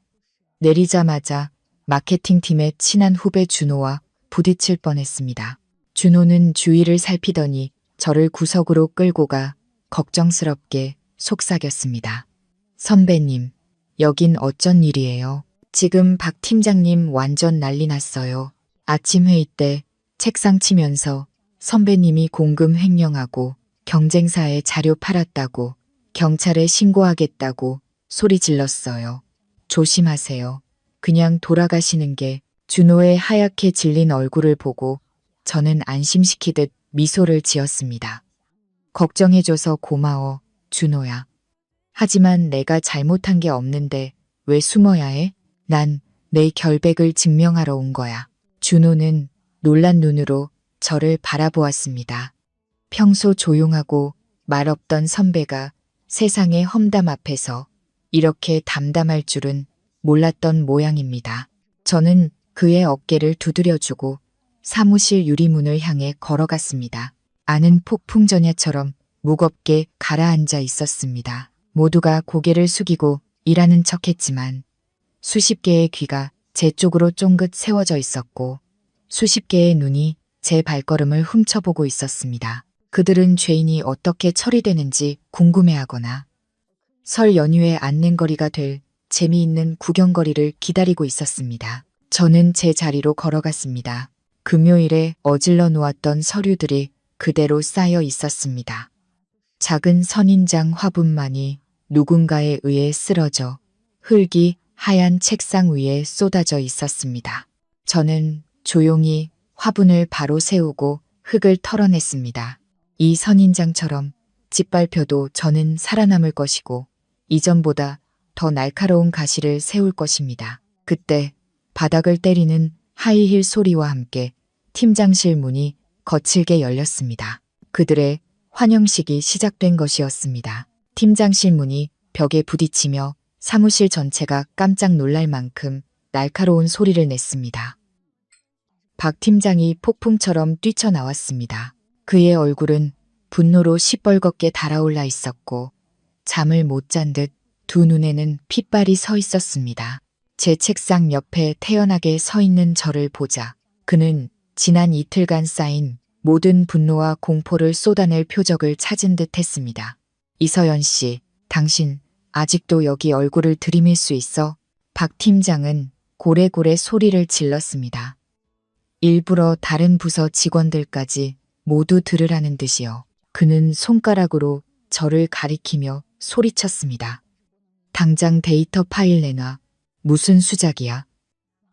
내리자마자 마케팅팀의 친한 후배 준호와 부딪힐 뻔했습니다. 준호는 주위를 살피더니 저를 구석으로 끌고 가 걱정스럽게 속삭였습니다. 선배님, 여긴 어쩐 일이에요? 지금 박 팀장님 완전 난리 났어요. 아침 회의 때 책상 치면서 선배님이 공금 횡령하고 경쟁사에 자료 팔았다고 경찰에 신고하겠다고 소리 질렀어요. 조심하세요. 그냥 돌아가시는 게 준호의 하얗게 질린 얼굴을 보고 저는 안심시키듯 미소를 지었습니다. 걱정해줘서 고마워, 준호야. 하지만 내가 잘못한 게 없는데 왜 숨어야 해? 난 내 결백을 증명하러 온 거야. 준호는 놀란 눈으로 저를 바라보았습니다. 평소 조용하고 말없던 선배가 세상의 험담 앞에서 이렇게 담담할 줄은 몰랐던 모양입니다. 저는 그의 어깨를 두드려주고 사무실 유리문을 향해 걸어갔습니다. 안은 폭풍전야처럼 무겁게 가라앉아 있었습니다. 모두가 고개를 숙이고 일하는 척했지만 수십 개의 귀가 제 쪽으로 쫑긋 세워져 있었고 수십 개의 눈이 제 발걸음을 훔쳐보고 있었습니다. 그들은 죄인이 어떻게 처리되는지 궁금해하거나 설 연휴의 안냉거리가 될 재미있는 구경거리를 기다리고 있었습니다. 저는 제 자리로 걸어갔습니다. 금요일에 어질러 놓았던 서류들이 그대로 쌓여 있었습니다. 작은 선인장 화분만이 누군가에 의해 쓰러져 흙이 하얀 책상 위에 쏟아져 있었습니다. 저는 조용히 화분을 바로 세우고 흙을 털어냈습니다. 이 선인장처럼 짓밟혀도 저는 살아남을 것이고 이전보다 더 날카로운 가시를 세울 것입니다. 그때 바닥을 때리는 하이힐 소리와 함께 팀장실 문이 거칠게 열렸습니다. 그들의 환영식이 시작된 것이었습니다. 팀장실 문이 벽에 부딪히며 사무실 전체가 깜짝 놀랄 만큼 날카로운 소리를 냈습니다. 박 팀장이 폭풍처럼 뛰쳐나왔습니다. 그의 얼굴은 분노로 시뻘겋게 달아올라 있었고 잠을 못 잔 듯 두 눈에는 핏발이 서 있었습니다. 제 책상 옆에 태연하게 서 있는 저를 보자 그는 지난 이틀간 쌓인 모든 분노와 공포를 쏟아낼 표적을 찾은 듯 했습니다. 이서연 씨, 당신 아직도 여기 얼굴을 들이밀 수 있어? 박 팀장은 고래고래 소리를 질렀습니다. 일부러 다른 부서 직원들까지 모두 들으라는 듯이요. 그는 손가락으로 저를 가리키며 소리쳤습니다. 당장 데이터 파일 내놔. 무슨 수작이야.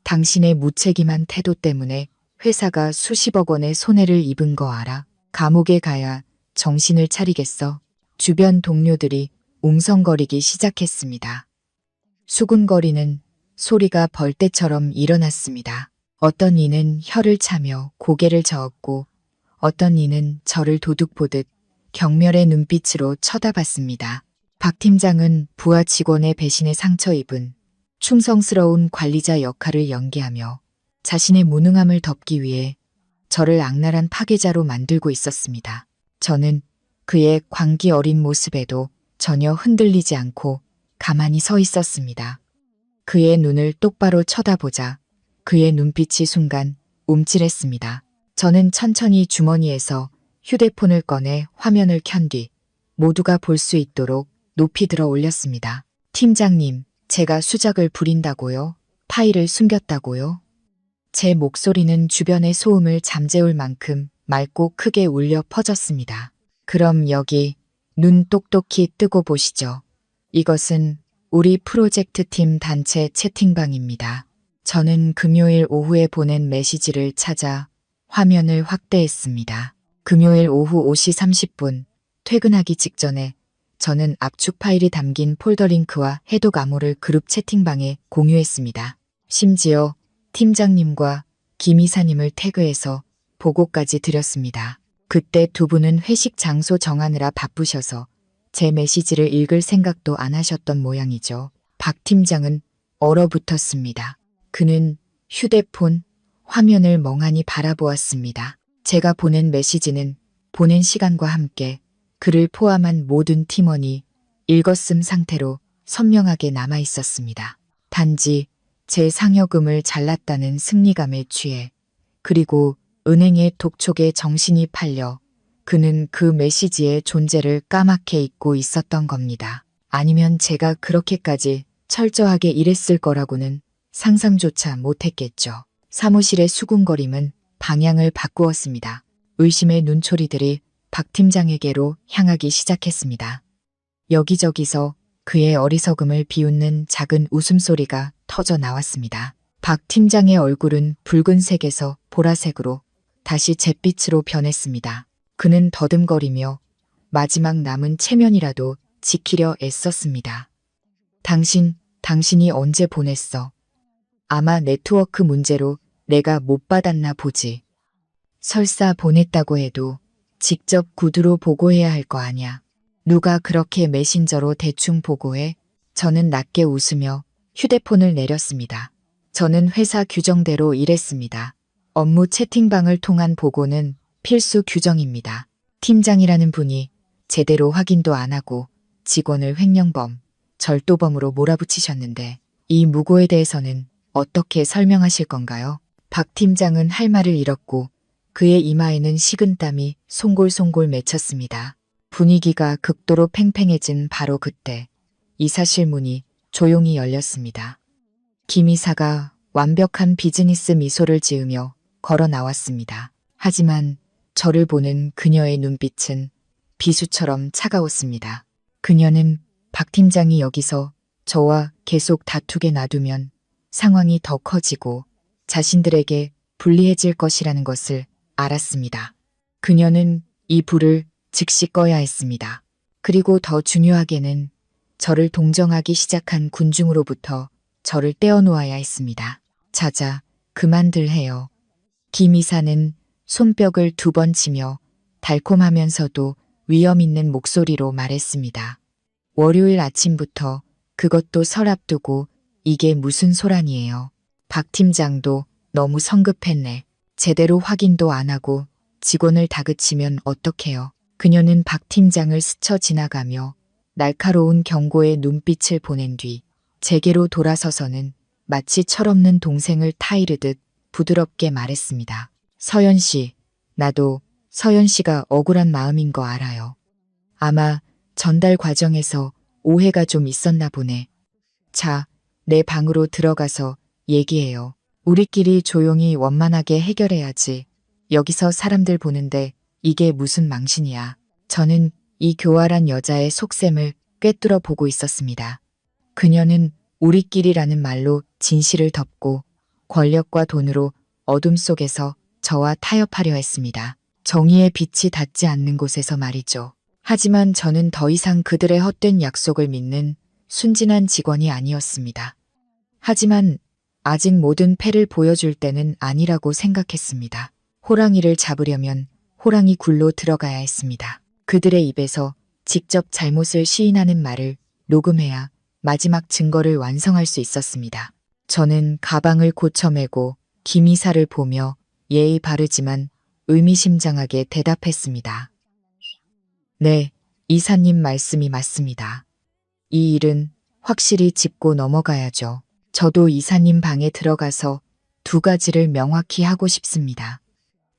당신의 무책임한 태도 때문에 회사가 수십억 원의 손해를 입은 거 알아? 감옥에 가야 정신을 차리겠어. 주변 동료들이 웅성거리기 시작했습니다. 수군거리는 소리가 벌떼처럼 일어났습니다. 어떤 이는 혀를 차며 고개를 저었고 어떤 이는 저를 도둑보듯 경멸의 눈빛으로 쳐다봤습니다. 박 팀장은 부하 직원의 배신에 상처 입은 충성스러운 관리자 역할을 연기하며 자신의 무능함을 덮기 위해 저를 악랄한 파괴자로 만들고 있었습니다. 저는 그의 광기 어린 모습에도 전혀 흔들리지 않고 가만히 서 있었습니다. 그의 눈을 똑바로 쳐다보자 그의 눈빛이 순간 움찔했습니다. 저는 천천히 주머니에서 휴대폰을 꺼내 화면을 켠 뒤 모두가 볼 수 있도록 높이 들어 올렸습니다. 팀장님, 제가 수작을 부린다고요? 파일을 숨겼다고요? 제 목소리는 주변의 소음을 잠재울 만큼 맑고 크게 울려 퍼졌습니다. 그럼 여기 눈 똑똑히 뜨고 보시죠. 이것은 우리 프로젝트 팀 단체 채팅방입니다. 저는 금요일 오후에 보낸 메시지를 찾아 화면을 확대했습니다. 금요일 오후 5시 30분 퇴근하기 직전에 저는 압축 파일이 담긴 폴더 링크와 해독 암호를 그룹 채팅방에 공유했습니다. 심지어 팀장님과 김 이사님을 태그해서 보고까지 드렸습니다. 그때 두 분은 회식 장소 정하느라 바쁘셔서 제 메시지를 읽을 생각도 안 하셨던 모양이죠. 박 팀장은 얼어붙었습니다. 그는 휴대폰 화면을 멍하니 바라보았습니다. 제가 보낸 메시지는 보낸 시간과 함께 그를 포함한 모든 팀원이 읽었음 상태로 선명하게 남아 있었습니다. 단지 제 상여금을 잘랐다는 승리감에 취해 그리고 은행의 독촉에 정신이 팔려 그는 그 메시지의 존재를 까맣게 잊고 있었던 겁니다. 아니면 제가 그렇게까지 철저하게 일했을 거라고는 상상조차 못했겠죠. 사무실의 수군거림은 방향을 바꾸었습니다. 의심의 눈초리들이 박 팀장에게로 향하기 시작했습니다. 여기저기서 그의 어리석음을 비웃는 작은 웃음소리가 터져 나왔습니다. 박 팀장의 얼굴은 붉은색에서 보라색으로 다시 잿빛으로 변했습니다. 그는 더듬거리며 마지막 남은 체면이라도 지키려 애썼습니다. 당신이 언제 보냈어? 아마 네트워크 문제로 내가 못 받았나 보지. 설사 보냈다고 해도 직접 구두로 보고해야 할 거 아냐. 누가 그렇게 메신저로 대충 보고해? 저는 낮게 웃으며 휴대폰을 내렸습니다. 저는 회사 규정대로 일했습니다. 업무 채팅방을 통한 보고는 필수 규정입니다. 팀장이라는 분이 제대로 확인도 안 하고 직원을 횡령범, 절도범으로 몰아붙이셨는데 이 무고에 대해서는 어떻게 설명하실 건가요? 박 팀장은 할 말을 잃었고 그의 이마에는 식은땀이 송골송골 맺혔습니다. 분위기가 극도로 팽팽해진 바로 그때 이사실 문이 조용히 열렸습니다. 김 이사가 완벽한 비즈니스 미소를 지으며 걸어 나왔습니다. 하지만 저를 보는 그녀의 눈빛은 비수처럼 차가웠습니다. 그녀는 박 팀장이 여기서 저와 계속 다투게 놔두면 상황이 더 커지고 자신들에게 불리해질 것이라는 것을 알았습니다. 그녀는 이 불을 즉시 꺼야 했습니다. 그리고 더 중요하게는 저를 동정하기 시작한 군중으로부터 저를 떼어놓아야 했습니다. 자자, 그만들 해요. 김 이사는 손뼉을 2번 치며 달콤하면서도 위험 있는 목소리로 말했습니다. 월요일 아침부터 그것도 설 앞두고 이게 무슨 소란이에요. 박 팀장도 너무 성급했네. 제대로 확인도 안 하고 직원을 다그치면 어떡해요. 그녀는 박 팀장을 스쳐 지나가며 날카로운 경고의 눈빛을 보낸 뒤 제게로 돌아서서는 마치 철없는 동생을 타이르듯 부드럽게 말했습니다. 서연 씨, 나도 서연 씨가 억울한 마음인 거 알아요. 아마 전달 과정에서 오해가 좀 있었나 보네. 자, 내 방으로 들어가서 얘기해요. 우리끼리 조용히 원만하게 해결해야지. 여기서 사람들 보는데 이게 무슨 망신이야. 저는 이 교활한 여자의 속셈을 꿰뚫어 보고 있었습니다. 그녀는 우리끼리라는 말로 진실을 덮고 권력과 돈으로 어둠 속에서 저와 타협하려 했습니다. 정의의 빛이 닿지 않는 곳에서 말이죠. 하지만 저는 더 이상 그들의 헛된 약속을 믿는 순진한 직원이 아니었습니다. 하지만 아직 모든 패를 보여줄 때는 아니라고 생각했습니다. 호랑이를 잡으려면 호랑이 굴로 들어가야 했습니다. 그들의 입에서 직접 잘못을 시인하는 말을 녹음해야 마지막 증거를 완성할 수 있었습니다. 저는 가방을 고쳐매고 김 이사를 보며 예의 바르지만 의미심장하게 대답했습니다. 네, 이사님 말씀이 맞습니다. 이 일은 확실히 짚고 넘어가야죠. 저도 이사님 방에 들어가서 두 가지를 명확히 하고 싶습니다.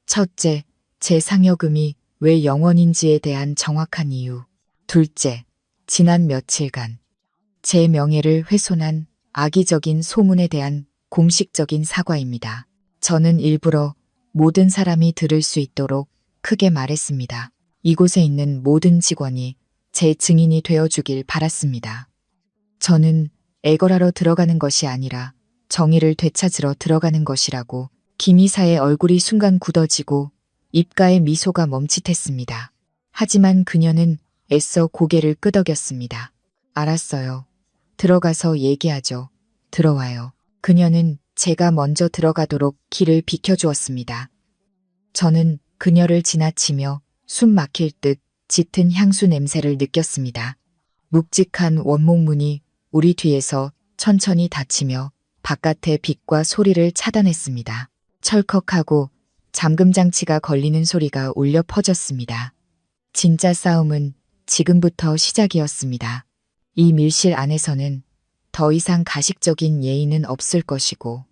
첫째, 제 상여금이 왜 0원인지에 대한 정확한 이유. 둘째, 지난 며칠간 제 명예를 훼손한 악의적인 소문에 대한 공식적인 사과입니다. 저는 일부러 모든 사람이 들을 수 있도록 크게 말했습니다. 이곳에 있는 모든 직원이 제 증인이 되어주길 바랐습니다. 저는 애걸하러 들어가는 것이 아니라 정의를 되찾으러 들어가는 것이라고. 김 이사의 얼굴이 순간 굳어지고 입가에 미소가 멈칫했습니다. 하지만 그녀는 애써 고개를 끄덕였습니다. 알았어요. 들어가서 얘기하죠. 들어와요. 그녀는 제가 먼저 들어가도록 길을 비켜주었습니다. 저는 그녀를 지나치며 숨 막힐 듯 짙은 향수 냄새를 느꼈습니다. 묵직한 원목문이 우리 뒤에서 천천히 닫히며 바깥의 빛과 소리를 차단했습니다. 철컥하고 잠금장치가 걸리는 소리가 울려 퍼졌습니다. 진짜 싸움은 지금부터 시작이었습니다. 이 밀실 안에서는 더 이상 가식적인 예의는 없을 것이고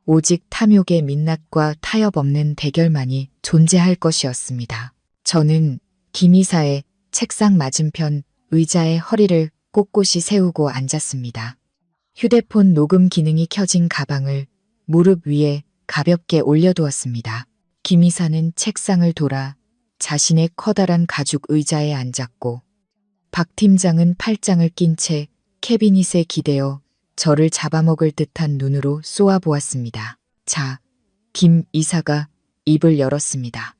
오직 탐욕의 민낯과 타협 없는 대결만이 존재할 것이었습니다. 저는 김 이사의 책상 맞은편 의자에 허리를 꼿꼿이 세우고 앉았습니다. 휴대폰 녹음 기능이 켜진 가방을 무릎 위에 가볍게 올려두었습니다. 김 이사는 책상을 돌아 자신의 커다란 가죽 의자에 앉았고 박 팀장은 팔짱을 낀 채 캐비닛에 기대어 저를 잡아먹을 듯한 눈으로 쏘아보았습니다. 자, 김 이사가 입을 열었습니다.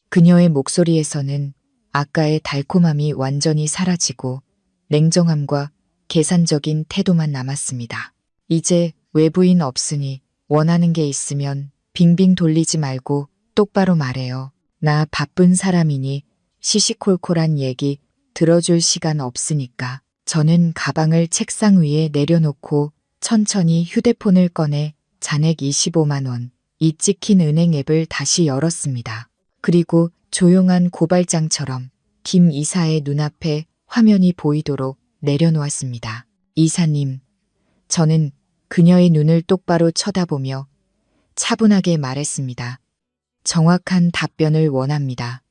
그녀의 목소리에서는 아까의 달콤함이 완전히 사라지고 냉정함과 계산적인 태도만 남았습니다. 이제 외부인 없으니 원하는 게 있으면 빙빙 돌리지 말고 똑바로 말해요. 나 바쁜 사람이니 시시콜콜한 얘기 들어줄 시간 없으니까. 저는 가방을 책상 위에 내려놓고 천천히 휴대폰을 꺼내 잔액 25만 원, 이 찍힌 은행 앱을 다시 열었습니다. 그리고 조용한 고발장처럼 김 이사의 눈앞에 화면이 보이도록 내려놓았습니다. 이사님, 저는 그녀의 눈을 똑바로 쳐다보며 차분하게 말했습니다. 정확한 답변을 원합니다.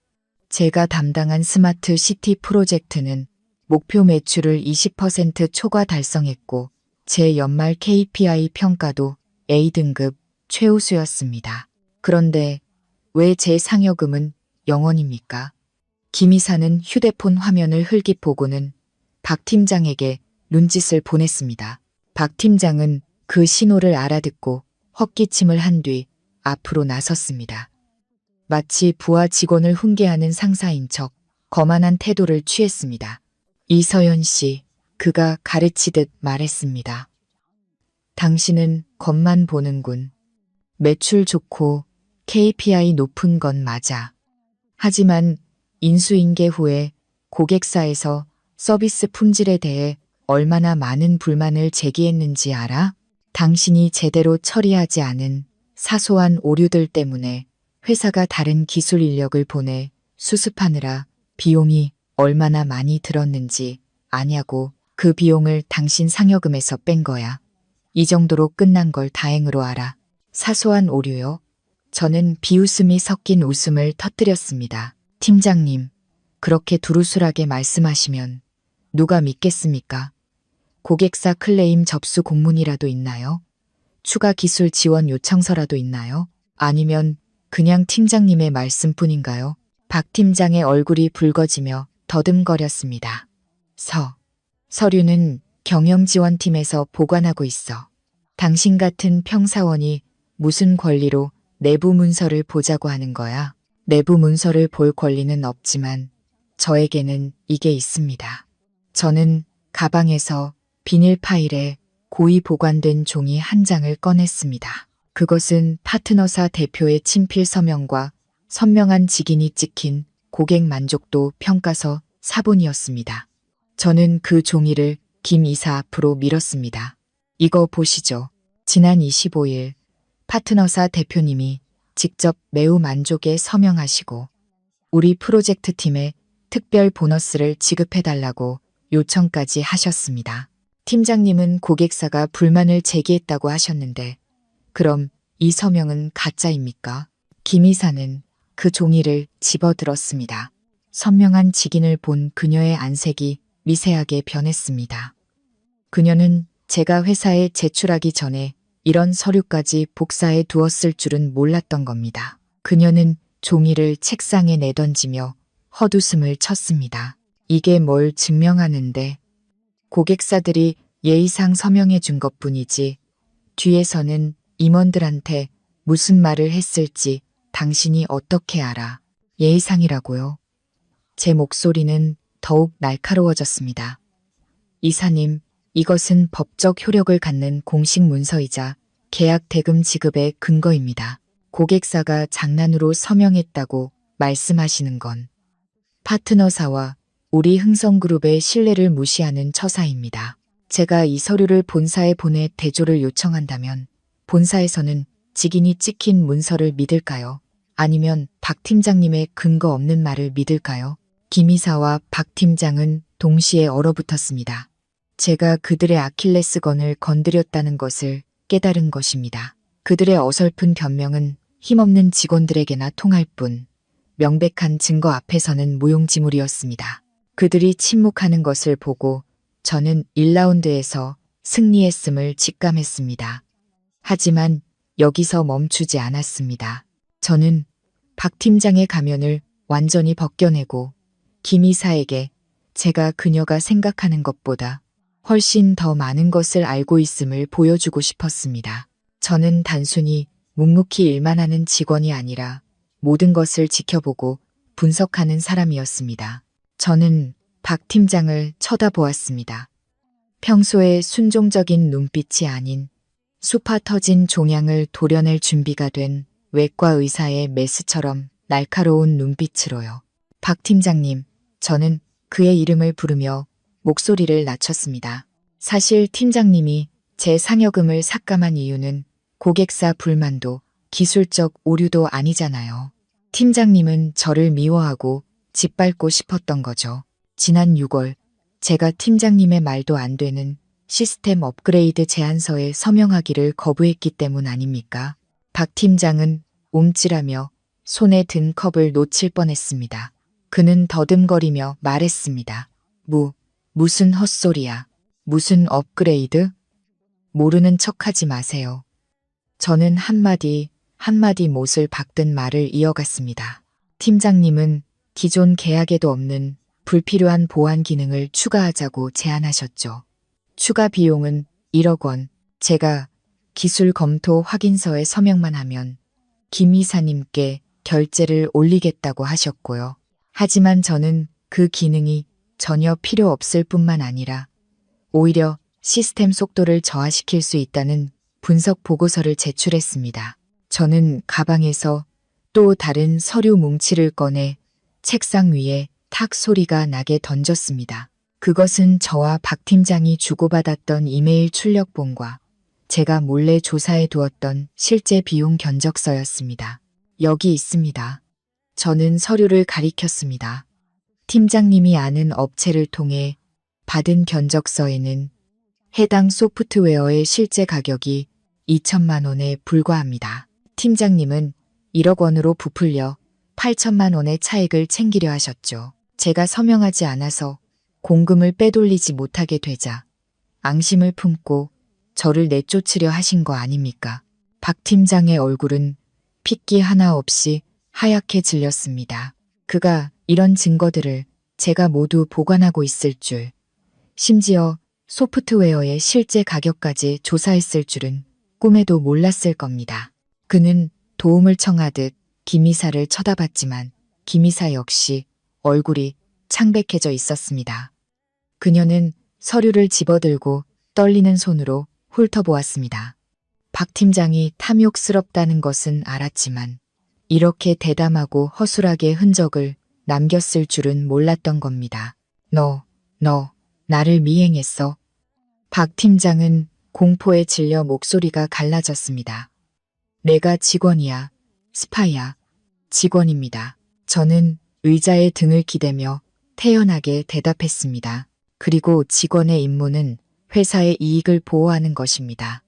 제가 담당한 스마트 시티 프로젝트는 목표 매출을 20% 초과 달성했고 제 연말 KPI 평가도 A등급 최우수였습니다. 그런데 왜 제 상여금은 0원입니까? 김 이사는 휴대폰 화면을 흘깃 보고는 박 팀장에게 눈짓을 보냈습니다. 박 팀장은 그 신호를 알아듣고 헛기침을 한 뒤 앞으로 나섰습니다. 마치 부하 직원을 훈계하는 상사인 척 거만한 태도를 취했습니다. 이서연 씨, 그가 가르치듯 말했습니다. 당신은 겉만 보는군. 매출 좋고 KPI 높은 건 맞아. 하지만 인수인계 후에 고객사에서 서비스 품질에 대해 얼마나 많은 불만을 제기했는지 알아? 당신이 제대로 처리하지 않은 사소한 오류들 때문에 회사가 다른 기술 인력을 보내 수습하느라 비용이 얼마나 많이 들었는지 아냐고. 그 비용을 당신 상여금에서 뺀 거야. 이 정도로 끝난 걸 다행으로 알아. 사소한 오류요? 저는 비웃음이 섞인 웃음을 터뜨렸습니다. 팀장님, 그렇게 두루술하게 말씀하시면 누가 믿겠습니까? 고객사 클레임 접수 공문이라도 있나요? 추가 기술 지원 요청서라도 있나요? 아니면 그냥 팀장님의 말씀뿐인가요? 박 팀장의 얼굴이 붉어지며 더듬거렸습니다. 서류는 경영지원팀에서 보관하고 있어. 당신 같은 평사원이 무슨 권리로 내부 문서를 보자고 하는 거야? 내부 문서를 볼 권리는 없지만 저에게는 이게 있습니다. 저는 가방에서 비닐 파일에 고이 보관된 종이 한 장을 꺼냈습니다. 그것은 파트너사 대표의 친필 서명과 선명한 직인이 찍힌 고객 만족도 평가서 사본이었습니다. 저는 그 종이를 김 이사 앞으로 밀었습니다. 이거 보시죠. 지난 25일 파트너사 대표님이 직접 매우 만족에 서명하시고 우리 프로젝트 팀에 특별 보너스를 지급해달라고 요청까지 하셨습니다. 팀장님은 고객사가 불만을 제기했다고 하셨는데 그럼 이 서명은 가짜입니까? 김 이사는 그 종이를 집어들었습니다. 선명한 직인을 본 그녀의 안색이 미세하게 변했습니다. 그녀는 제가 회사에 제출하기 전에 이런 서류까지 복사해 두었을 줄은 몰랐던 겁니다. 그녀는 종이를 책상에 내던지며 헛웃음을 쳤습니다. 이게 뭘 증명하는데? 고객사들이 예의상 서명해 준 것뿐이지 뒤에서는 임원들한테 무슨 말을 했을지 당신이 어떻게 알아? 예의상이라고요? 제 목소리는 더욱 날카로워졌습니다. 이사님, 이것은 법적 효력을 갖는 공식 문서이자 계약 대금 지급의 근거입니다. 고객사가 장난으로 서명했다고 말씀하시는 건 파트너사와 우리 흥성그룹의 신뢰를 무시하는 처사입니다. 제가 이 서류를 본사에 보내 대조를 요청한다면 본사에서는 직인이 찍힌 문서를 믿을까요? 아니면 박 팀장님의 근거 없는 말을 믿을까요? 김 이사와 박 팀장은 동시에 얼어붙었습니다. 제가 그들의 아킬레스건을 건드렸다는 것을 깨달은 것입니다. 그들의 어설픈 변명은 힘없는 직원들에게나 통할 뿐 명백한 증거 앞에서는 무용지물이었습니다. 그들이 침묵하는 것을 보고 저는 1라운드에서 승리했음을 직감했습니다. 하지만 여기서 멈추지 않았습니다. 저는 박 팀장의 가면을 완전히 벗겨내고 김 이사에게 제가 그녀가 생각하는 것보다 훨씬 더 많은 것을 알고 있음을 보여주고 싶었습니다. 저는 단순히 묵묵히 일만 하는 직원이 아니라 모든 것을 지켜보고 분석하는 사람이었습니다. 저는 박 팀장을 쳐다보았습니다. 평소에 순종적인 눈빛이 아닌 수파 터진 종양을 도려낼 준비가 된 외과 의사의 메스처럼 날카로운 눈빛으로요. 박 팀장님, 저는 그의 이름을 부르며 목소리를 낮췄습니다. 사실 팀장님이 제 상여금을 삭감한 이유는 고객사 불만도 기술적 오류도 아니잖아요. 팀장님은 저를 미워하고 짓밟고 싶었던 거죠. 지난 6월 제가 팀장님의 말도 안 되는 시스템 업그레이드 제안서에 서명하기를 거부했기 때문 아닙니까? 박 팀장은 움찔하며 손에 든 컵을 놓칠 뻔했습니다. 그는 더듬거리며 말했습니다. 무슨 헛소리야. 무슨 업그레이드? 모르는 척하지 마세요. 저는 한마디 못을 박든 말을 이어갔습니다. 팀장님은 기존 계약에도 없는 불필요한 보안 기능을 추가하자고 제안하셨죠. 추가 비용은 1억 원. 제가 기술 검토 확인서에 서명만 하면 김 이사님께 결제를 올리겠다고 하셨고요. 하지만 저는 그 기능이 전혀 필요 없을 뿐만 아니라 오히려 시스템 속도를 저하시킬 수 있다는 분석 보고서를 제출했습니다. 저는 가방에서 또 다른 서류 뭉치를 꺼내 책상 위에 탁 소리가 나게 던졌습니다. 그것은 저와 박 팀장이 주고받았던 이메일 출력본과 제가 몰래 조사해 두었던 실제 비용 견적서였습니다. 여기 있습니다. 저는 서류를 가리켰습니다. 팀장님이 아는 업체를 통해 받은 견적서에는 해당 소프트웨어의 실제 가격이 2천만 원에 불과합니다. 팀장님은 1억 원으로 부풀려 8천만 원의 차익을 챙기려 하셨죠. 제가 서명하지 않아서 공금을 빼돌리지 못하게 되자 앙심을 품고 저를 내쫓으려 하신 거 아닙니까? 박 팀장의 얼굴은 핏기 하나 없이 하얗게 질렸습니다. 그가 이런 증거들을 제가 모두 보관하고 있을 줄, 심지어 소프트웨어의 실제 가격까지 조사했을 줄은 꿈에도 몰랐을 겁니다. 그는 도움을 청하듯 김이사를 쳐다봤지만 김이사 역시 얼굴이 창백해져 있었습니다. 그녀는 서류를 집어들고 떨리는 손으로 훑어보았습니다. 박 팀장이 탐욕스럽다는 것은 알았지만 이렇게 대담하고 허술하게 흔적을 남겼을 줄은 몰랐던 겁니다. 너 나를 미행했어. 박 팀장은 공포에 질려 목소리가 갈라졌습니다. 내가 직원이야. 스파이야. 직원입니다. 저는 의자에 등을 기대며 태연하게 대답했습니다. 그리고 직원의 임무는 회사의 이익을 보호하는 것입니다.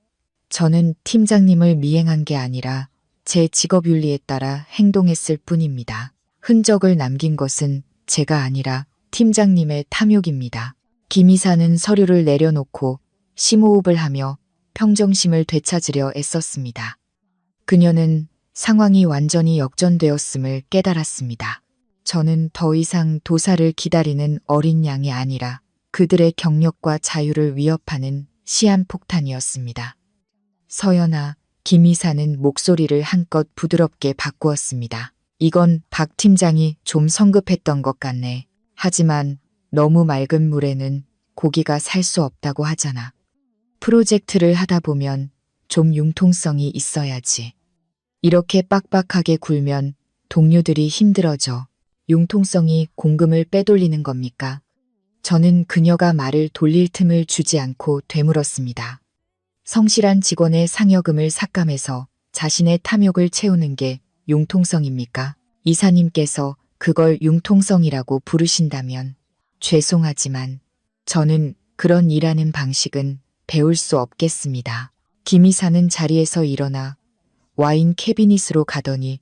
저는 팀장님을 미행한 게 아니라 제 직업윤리에 따라 행동했을 뿐입니다. 흔적을 남긴 것은 제가 아니라 팀장님의 탐욕입니다. 김 이사는 서류를 내려놓고 심호흡을 하며 평정심을 되찾으려 애썼습니다. 그녀는 상황이 완전히 역전되었음을 깨달았습니다. 저는 더 이상 도사를 기다리는 어린 양이 아니라 그들의 경력과 자유를 위협하는 시한폭탄이었습니다. 서연아, 김 이사는 목소리를 한껏 부드럽게 바꾸었습니다. 이건 박 팀장이 좀 성급했던 것 같네. 하지만 너무 맑은 물에는 고기가 살 수 없다고 하잖아. 프로젝트를 하다 보면 좀 융통성이 있어야지. 이렇게 빡빡하게 굴면 동료들이 힘들어져. 융통성이 공금을 빼돌리는 겁니까? 저는 그녀가 말을 돌릴 틈을 주지 않고 되물었습니다. 성실한 직원의 상여금을 삭감해서 자신의 탐욕을 채우는 게 융통성입니까? 이사님께서 그걸 융통성이라고 부르신다면 죄송하지만 저는 그런 일하는 방식은 배울 수 없겠습니다. 김 이사는 자리에서 일어나 와인 캐비닛으로 가더니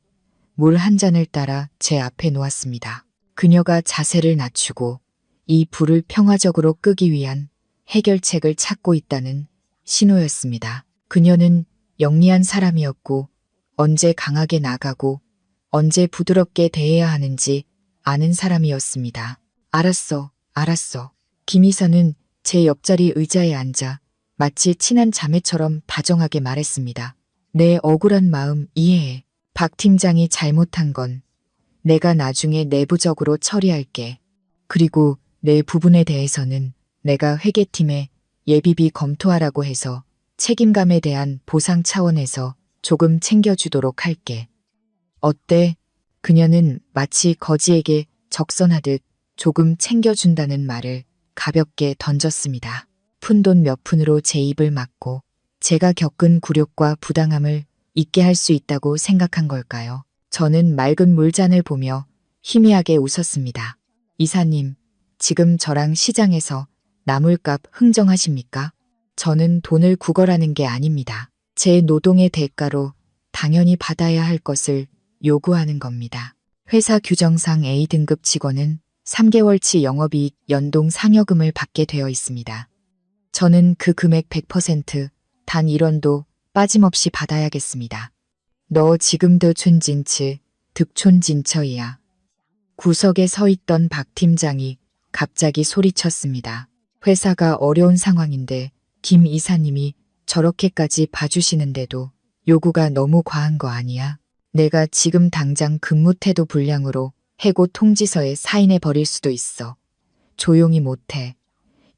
물 한 잔을 따라 제 앞에 놓았습니다. 그녀가 자세를 낮추고 이 불을 평화적으로 끄기 위한 해결책을 찾고 있다는 신호였습니다. 그녀는 영리한 사람이었고 언제 강하게 나가고 언제 부드럽게 대해야 하는지 아는 사람이었습니다. 알았어. 김 이사는 제 옆자리 의자에 앉아 마치 친한 자매처럼 다정하게 말했습니다. 내 억울한 마음 이해해. 박 팀장이 잘못한 건 내가 나중에 내부적으로 처리할게. 그리고 내 부분에 대해서는 내가 회계팀에 예비비 검토하라고 해서 책임감에 대한 보상 차원에서 조금 챙겨주도록 할게. 어때? 그녀는 마치 거지에게 적선하듯 조금 챙겨준다는 말을 가볍게 던졌습니다. 푼돈 몇 푼으로 제 입을 막고 제가 겪은 굴욕과 부당함을 잊게 할 수 있다고 생각한 걸까요? 저는 맑은 물잔을 보며 희미하게 웃었습니다. 이사님, 지금 저랑 시장에서 나물값 흥정하십니까? 저는 돈을 구걸하는 게 아닙니다. 제 노동의 대가로 당연히 받아야 할 것을 요구하는 겁니다. 회사 규정상 A등급 직원은 3개월치 영업이익 연동 상여금을 받게 되어 있습니다. 저는 그 금액 100% 단 1원도 빠짐없이 받아야겠습니다. 너 지금도 촌진츠, 득촌진처이야. 구석에 서 있던 박 팀장이 갑자기 소리쳤습니다. 회사가 어려운 상황인데 김 이사님이 저렇게까지 봐주시는데도 요구가 너무 과한 거 아니야? 내가 지금 당장 근무 태도 불량으로 해고 통지서에 사인해 버릴 수도 있어. 조용히 못해.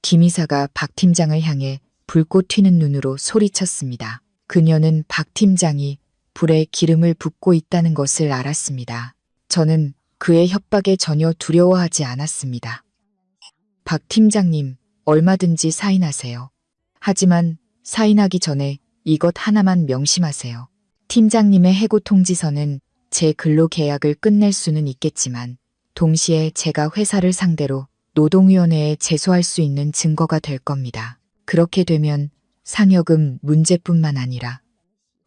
김 이사가 박 팀장을 향해 불꽃 튀는 눈으로 소리쳤습니다. 그녀는 박 팀장이 불에 기름을 붓고 있다는 것을 알았습니다. 저는 그의 협박에 전혀 두려워하지 않았습니다. 박 팀장님, 얼마든지 사인하세요. 하지만 사인하기 전에 이것 하나만 명심하세요. 팀장님의 해고 통지서는 제 근로계약을 끝낼 수는 있겠지만 동시에 제가 회사를 상대로 노동위원회에 제소할 수 있는 증거가 될 겁니다. 그렇게 되면 상여금 문제뿐만 아니라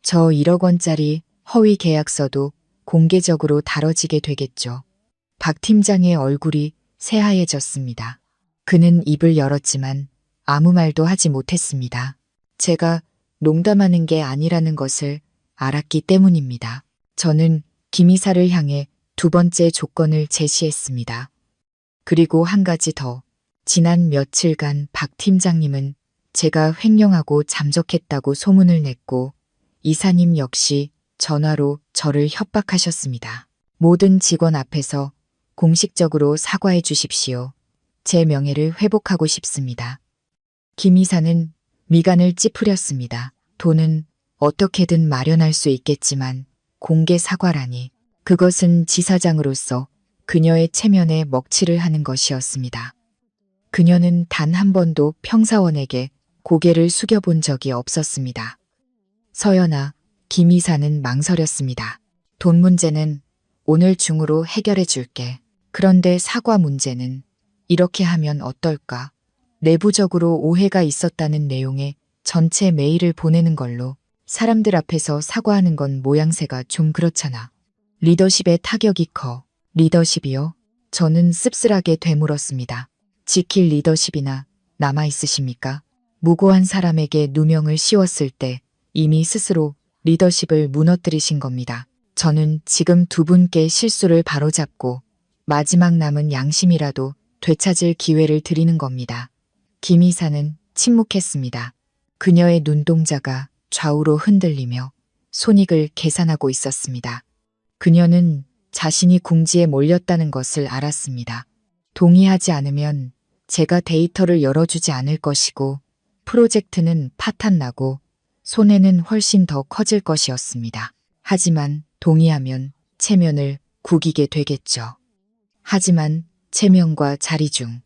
저 1억 원짜리 허위 계약서도 공개적으로 다뤄지게 되겠죠. 박 팀장의 얼굴이 새하얘졌습니다. 그는 입을 열었지만 아무 말도 하지 못했습니다. 제가 농담하는 게 아니라는 것을 알았기 때문입니다. 저는 김 이사를 향해 두 번째 조건을 제시했습니다. 그리고 한 가지 더. 지난 며칠간 박 팀장님은 제가 횡령하고 잠적했다고 소문을 냈고 이사님 역시 전화로 저를 협박하셨습니다. 모든 직원 앞에서 공식적으로 사과해 주십시오. 제 명예를 회복하고 싶습니다. 김 이사는 미간을 찌푸렸습니다. 돈은 어떻게든 마련할 수 있겠지만 공개 사과라니. 그것은 지사장으로서 그녀의 체면에 먹칠을 하는 것이었습니다. 그녀는 단 한 번도 평사원에게 고개를 숙여본 적이 없었습니다. 서연아, 김 이사는 망설였습니다. 돈 문제는 오늘 중으로 해결해 줄게. 그런데 사과 문제는 이렇게 하면 어떨까? 내부적으로 오해가 있었다는 내용의 전체 메일을 보내는 걸로. 사람들 앞에서 사과하는 건 모양새가 좀 그렇잖아. 리더십의 타격이 커. 리더십이요? 저는 씁쓸하게 되물었습니다. 지킬 리더십이나 남아있으십니까? 무고한 사람에게 누명을 씌웠을 때 이미 스스로 리더십을 무너뜨리신 겁니다. 저는 지금 두 분께 실수를 바로잡고 마지막 남은 양심이라도 되찾을 기회를 드리는 겁니다. 김 이사는 침묵했습니다. 그녀의 눈동자가 좌우로 흔들리며 손익을 계산하고 있었습니다. 그녀는 자신이 궁지에 몰렸다는 것을 알았습니다. 동의하지 않으면 제가 데이터를 열어주지 않을 것이고 프로젝트는 파탄나고 손해는 훨씬 더 커질 것이었습니다. 하지만 동의하면 체면을 구기게 되겠죠. 하지만 체면과 자리 중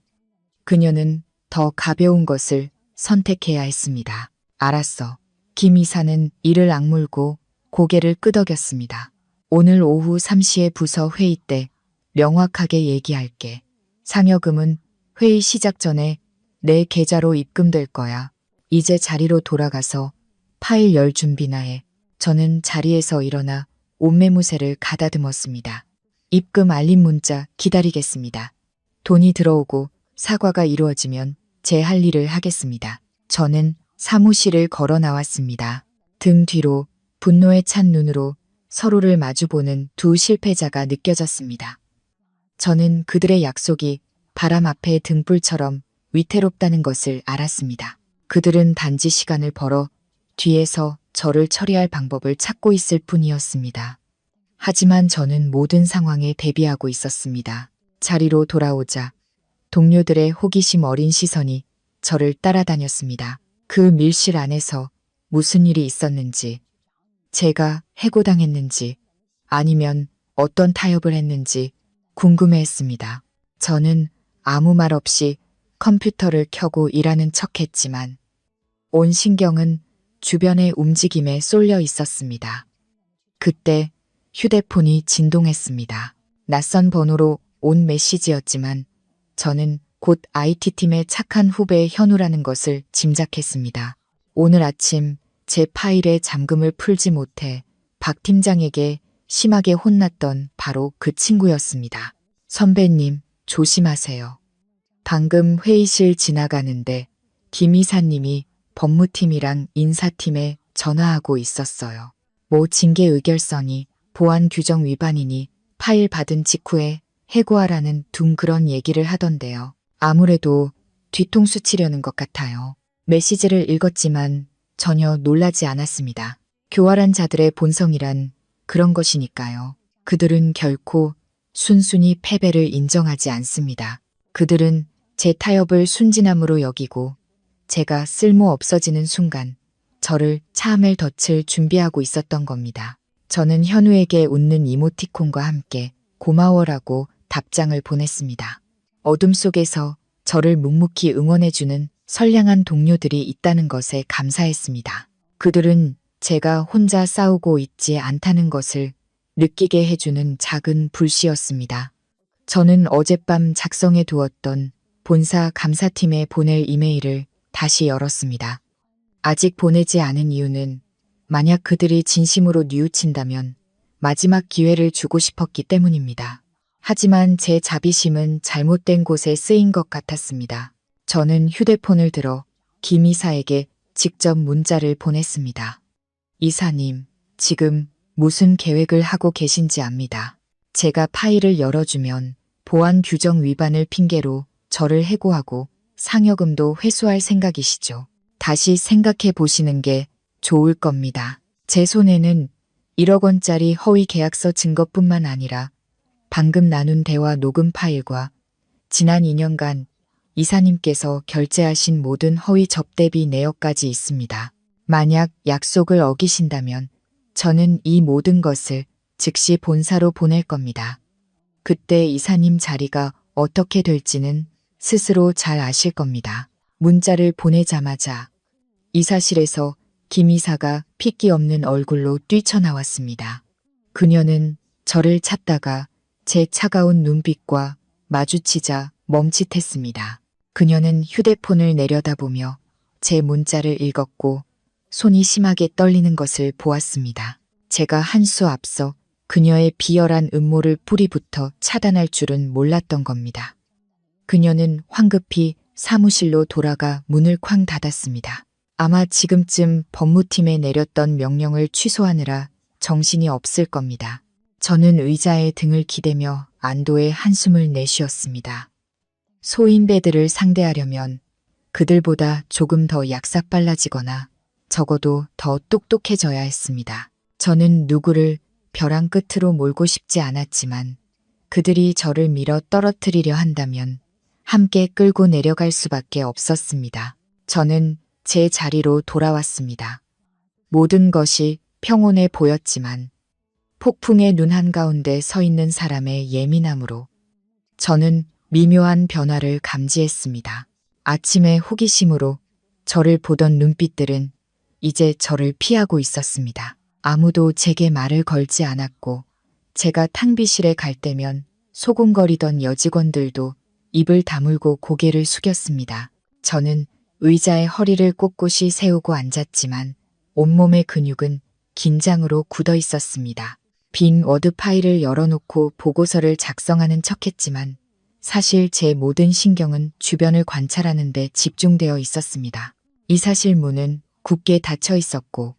그녀는 더 가벼운 것을 선택해야 했습니다. 알았어. 김 이사는 이를 악물고 고개를 끄덕였습니다. 오늘 오후 3시에 부서 회의 때 명확하게 얘기할게. 상여금은 회의 시작 전에 내 계좌로 입금될 거야. 이제 자리로 돌아가서 파일 열 준비나 해. 저는 자리에서 일어나 옷매무새를 가다듬었습니다. 입금 알림 문자 기다리겠습니다. 돈이 들어오고 사과가 이루어지면 제 할 일을 하겠습니다. 저는 사무실을 걸어 나왔습니다. 등 뒤로 분노에 찬 눈으로 서로를 마주보는 두 실패자가 느껴졌습니다. 저는 그들의 약속이 바람 앞의 등불처럼 위태롭다는 것을 알았습니다. 그들은 단지 시간을 벌어 뒤에서 저를 처리할 방법을 찾고 있을 뿐이었습니다. 하지만 저는 모든 상황에 대비하고 있었습니다. 자리로 돌아오자 동료들의 호기심 어린 시선이 저를 따라다녔습니다. 그 밀실 안에서 무슨 일이 있었는지, 제가 해고당했는지, 아니면 어떤 타협을 했는지 궁금해했습니다. 저는 아무 말 없이 컴퓨터를 켜고 일하는 척했지만 온 신경은 주변의 움직임에 쏠려 있었습니다. 그때 휴대폰이 진동했습니다. 낯선 번호로 온 메시지였지만 저는 곧 IT팀의 착한 후배 현우라는 것을 짐작했습니다. 오늘 아침 제 파일에 잠금을 풀지 못해 박 팀장에게 심하게 혼났던 바로 그 친구였습니다. 선배님, 조심하세요. 방금 회의실 지나가는데 김 이사님이 법무팀이랑 인사팀에 전화하고 있었어요. 뭐 징계 의결서니 보안 규정 위반이니 파일 받은 직후에 해고하라는 둥 그런 얘기를 하던데요. 아무래도 뒤통수 치려는 것 같아요. 메시지를 읽었지만 전혀 놀라지 않았습니다. 교활한 자들의 본성이란 그런 것이니까요. 그들은 결코 순순히 패배를 인정하지 않습니다. 그들은 제 타협을 순진함으로 여기고 제가 쓸모 없어지는 순간 저를 차함을 덫을 준비하고 있었던 겁니다. 저는 현우에게 웃는 이모티콘과 함께 고마워라고 답장을 보냈습니다. 어둠 속에서 저를 묵묵히 응원해주는 선량한 동료들이 있다는 것에 감사했습니다. 그들은 제가 혼자 싸우고 있지 않다는 것을 느끼게 해주는 작은 불씨였습니다. 저는 어젯밤 작성해 두었던 본사 감사팀에 보낼 이메일을 다시 열었습니다. 아직 보내지 않은 이유는 만약 그들이 진심으로 뉘우친다면 마지막 기회를 주고 싶었기 때문입니다. 하지만 제 자비심은 잘못된 곳에 쓰인 것 같았습니다. 저는 휴대폰을 들어 김 이사에게 직접 문자를 보냈습니다. 이사님, 지금 무슨 계획을 하고 계신지 압니다. 제가 파일을 열어주면 보안 규정 위반을 핑계로 저를 해고하고 상여금도 회수할 생각이시죠. 다시 생각해 보시는 게 좋을 겁니다. 제 손에는 1억 원짜리 허위 계약서 증거뿐만 아니라 방금 나눈 대화 녹음 파일과 지난 2년간 이사님께서 결제하신 모든 허위 접대비 내역까지 있습니다. 만약 약속을 어기신다면 저는 이 모든 것을 즉시 본사로 보낼 겁니다. 그때 이사님 자리가 어떻게 될지는 스스로 잘 아실 겁니다. 문자를 보내자마자 이사실에서 김 이사가 핏기 없는 얼굴로 뛰쳐나왔습니다. 그녀는 저를 찾다가 제 차가운 눈빛과 마주치자 멈칫했습니다. 그녀는 휴대폰을 내려다보며 제 문자를 읽었고 손이 심하게 떨리는 것을 보았습니다. 제가 한 수 앞서 그녀의 비열한 음모를 뿌리부터 차단할 줄은 몰랐던 겁니다. 그녀는 황급히 사무실로 돌아가 문을 쾅 닫았습니다. 아마 지금쯤 법무팀에 내렸던 명령을 취소하느라 정신이 없을 겁니다. 저는 의자에 등을 기대며 안도의 한숨을 내쉬었습니다. 소인배들을 상대하려면 그들보다 조금 더 약삭빨라지거나 적어도 더 똑똑해져야 했습니다. 저는 누구를 벼랑 끝으로 몰고 싶지 않았지만 그들이 저를 밀어 떨어뜨리려 한다면 함께 끌고 내려갈 수밖에 없었습니다. 저는 제 자리로 돌아왔습니다. 모든 것이 평온해 보였지만 폭풍의 눈 한가운데 서 있는 사람의 예민함으로 저는 미묘한 변화를 감지했습니다. 아침의 호기심으로 저를 보던 눈빛들은 이제 저를 피하고 있었습니다. 아무도 제게 말을 걸지 않았고 제가 탕비실에 갈 때면 소곤거리던 여직원들도 입을 다물고 고개를 숙였습니다. 저는 의자에 허리를 꼿꼿이 세우고 앉았지만 온몸의 근육은 긴장으로 굳어 있었습니다. 빈 워드 파일을 열어놓고 보고서를 작성하는 척했지만 사실 제 모든 신경은 주변을 관찰하는 데 집중되어 있었습니다. 이사실 문은 굳게 닫혀 있었고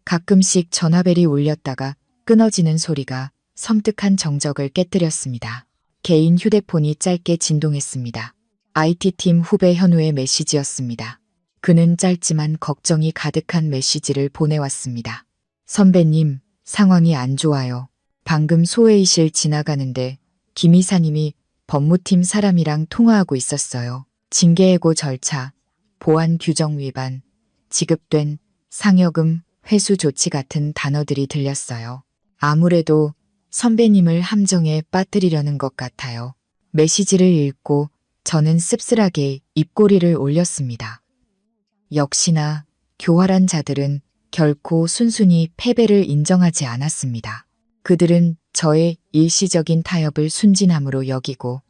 가끔씩 전화벨이 울렸다가 끊어지는 소리가 섬뜩한 정적을 깨뜨렸습니다. 개인 휴대폰이 짧게 진동했습니다. IT팀 후배 현우의 메시지였습니다. 그는 짧지만 걱정이 가득한 메시지를 보내왔습니다. 선배님, 상황이 안 좋아요. 방금 소회의실 지나가는데 김 이사님이 법무팀 사람이랑 통화하고 있었어요. 징계해고 절차, 보안 규정 위반, 지급된 상여금 회수 조치 같은 단어들이 들렸어요. 아무래도 선배님을 함정에 빠뜨리려는 것 같아요. 메시지를 읽고 저는 씁쓸하게 입꼬리를 올렸습니다. 역시나 교활한 자들은 결코 순순히 패배를 인정하지 않았습니다. 그들은 저의 일시적인 타협을 순진함으로 여기고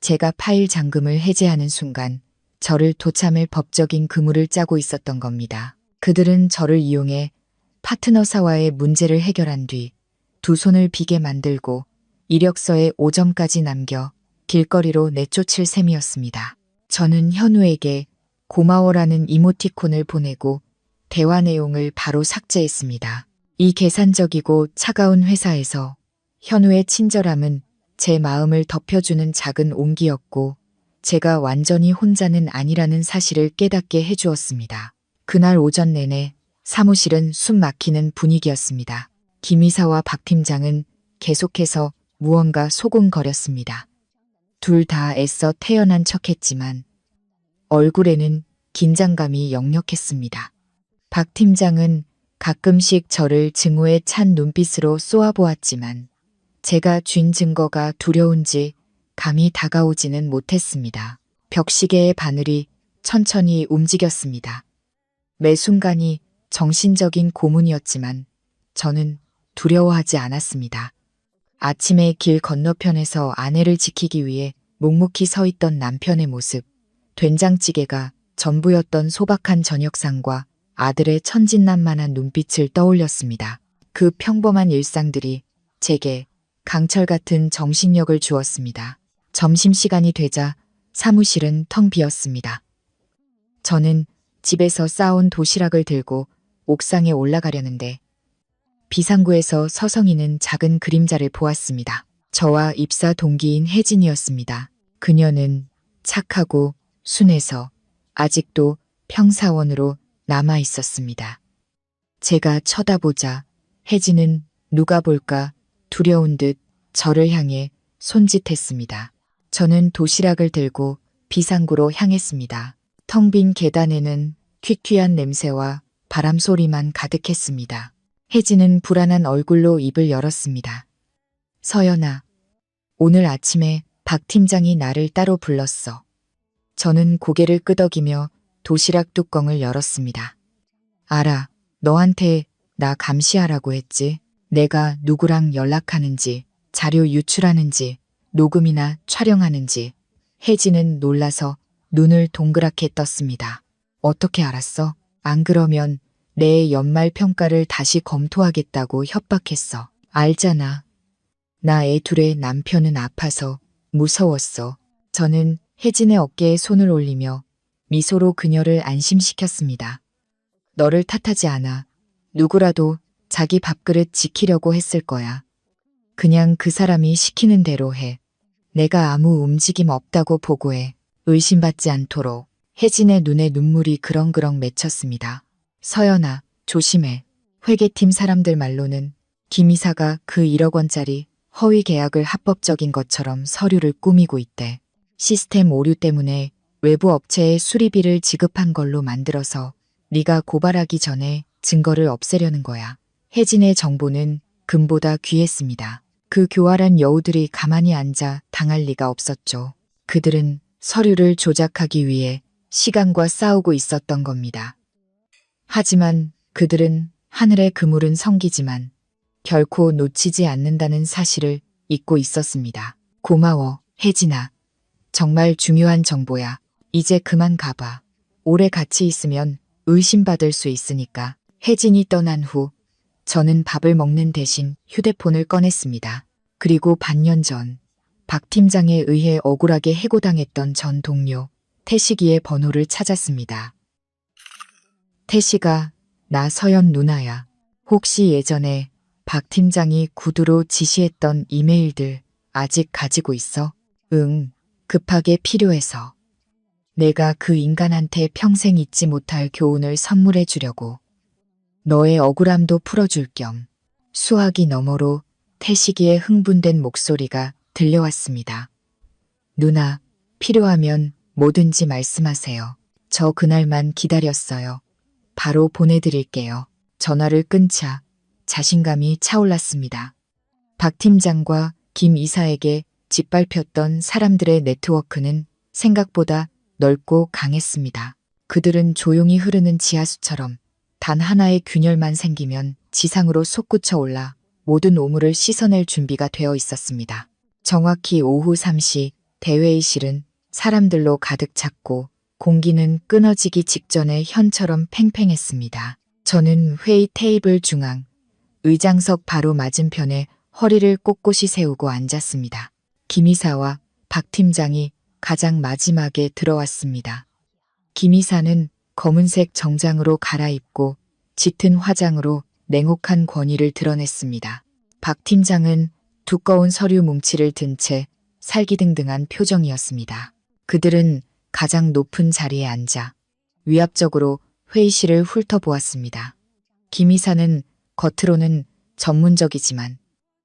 제가 파일 잠금을 해제하는 순간 저를 도참을 법적인 그물을 짜고 있었던 겁니다. 그들은 저를 이용해 파트너사와의 문제를 해결한 뒤 두 손을 비게 만들고 이력서에 5점까지 남겨 길거리로 내쫓을 셈이었습니다. 저는 현우에게 고마워라는 이모티콘을 보내고 대화 내용을 바로 삭제했습니다. 이 계산적이고 차가운 회사에서 현우의 친절함은 제 마음을 덮여주는 작은 온기였고 제가 완전히 혼자는 아니라는 사실을 깨닫게 해주었습니다. 그날 오전 내내 사무실은 숨 막히는 분위기였습니다. 김 이사와 박 팀장은 계속해서 무언가 소곤거렸습니다. 둘 다 애써 태연한 척했지만 얼굴에는 긴장감이 역력했습니다. 박 팀장은 가끔씩 저를 증오에 찬 눈빛으로 쏘아보았지만 제가 쥔 증거가 두려운지 감히 다가오지는 못했습니다. 벽시계의 바늘이 천천히 움직였습니다. 매 순간이 정신적인 고문이었지만 저는 두려워하지 않았습니다. 아침에 길 건너편에서 아내를 지키기 위해 묵묵히 서 있던 남편의 모습, 된장찌개가 전부였던 소박한 저녁상과 아들의 천진난만한 눈빛을 떠올렸습니다. 그 평범한 일상들이 제게 강철 같은 정신력을 주었습니다. 점심시간이 되자 사무실은 텅 비었습니다. 저는 집에서 싸온 도시락을 들고 옥상에 올라가려는데 비상구에서 서성이는 작은 그림자를 보았습니다. 저와 입사 동기인 혜진이었습니다. 그녀는 착하고 순해서 아직도 평사원으로 남아 있었습니다. 제가 쳐다보자 혜진은 누가 볼까 두려운 듯 저를 향해 손짓했습니다. 저는 도시락을 들고 비상구로 향했습니다. 텅 빈 계단에는 퀴퀴한 냄새와 바람 소리만 가득했습니다. 혜진은 불안한 얼굴로 입을 열었습니다. 서연아, 오늘 아침에 박 팀장이 나를 따로 불렀어. 저는 고개를 끄덕이며 도시락 뚜껑을 열었습니다. 알아, 너한테 나 감시하라고 했지. 내가 누구랑 연락하는지, 자료 유출하는지, 녹음이나 촬영하는지. 혜진은 놀라서 눈을 동그랗게 떴습니다. 어떻게 알았어? 안 그러면 내 연말 평가를 다시 검토하겠다고 협박했어. 알잖아. 나 애 둘의 남편은 아파서 무서웠어. 저는 혜진의 어깨에 손을 올리며 미소로 그녀를 안심시켰습니다. 너를 탓하지 않아. 누구라도 자기 밥그릇 지키려고 했을 거야. 그냥 그 사람이 시키는 대로 해. 내가 아무 움직임 없다고 보고해. 의심받지 않도록. 혜진의 눈에 눈물이 그렁그렁 맺혔습니다. 서연아, 조심해. 회계팀 사람들 말로는 김 이사가 그 1억 원짜리 허위 계약을 합법적인 것처럼 서류를 꾸미고 있대. 시스템 오류 때문에 외부 업체에 수리비를 지급한 걸로 만들어서 네가 고발하기 전에 증거를 없애려는 거야. 혜진의 정보는 금보다 귀했습니다. 그 교활한 여우들이 가만히 앉아 당할 리가 없었죠. 그들은 서류를 조작하기 위해 시간과 싸우고 있었던 겁니다. 하지만 그들은 하늘의 그물은 성기지만 결코 놓치지 않는다는 사실을 잊고 있었습니다. 고마워, 혜진아. 정말 중요한 정보야. 이제 그만 가봐. 오래 같이 있으면 의심받을 수 있으니까. 혜진이 떠난 후 저는 밥을 먹는 대신 휴대폰을 꺼냈습니다. 그리고 반년 전 박 팀장에 의해 억울하게 해고당했던 전 동료 태식이의 번호를 찾았습니다. 태식아, 나 서연 누나야. 혹시 예전에 박 팀장이 구두로 지시했던 이메일들 아직 가지고 있어? 응, 급하게 필요해서. 내가 그 인간한테 평생 잊지 못할 교훈을 선물해 주려고. 너의 억울함도 풀어줄 겸. 수화기 너머로 태식이의 흥분된 목소리가 들려왔습니다. 누나, 필요하면 뭐든지 말씀하세요. 저 그날만 기다렸어요. 바로 보내드릴게요. 전화를 끊자 자신감이 차올랐습니다. 박 팀장과 김 이사에게 짓밟혔던 사람들의 네트워크는 생각보다 넓고 강했습니다. 그들은 조용히 흐르는 지하수처럼 단 하나의 균열만 생기면 지상으로 솟구쳐 올라 모든 오물을 씻어낼 준비가 되어 있었습니다. 정확히 오후 3시 대회의실은 사람들로 가득 찼고 공기는 끊어지기 직전에 현처럼 팽팽했습니다. 저는 회의 테이블 중앙, 의장석 바로 맞은편에 허리를 꼿꼿이 세우고 앉았습니다. 김 이사와 박 팀장이 가장 마지막에 들어왔습니다. 김 이사는 검은색 정장으로 갈아입고 짙은 화장으로 냉혹한 권위를 드러냈습니다. 박 팀장은 두꺼운 서류 뭉치를 든 채 살기등등한 표정이었습니다. 그들은 가장 높은 자리에 앉아 위압적으로 회의실을 훑어보았습니다. 김 이사는 겉으로는 전문적이지만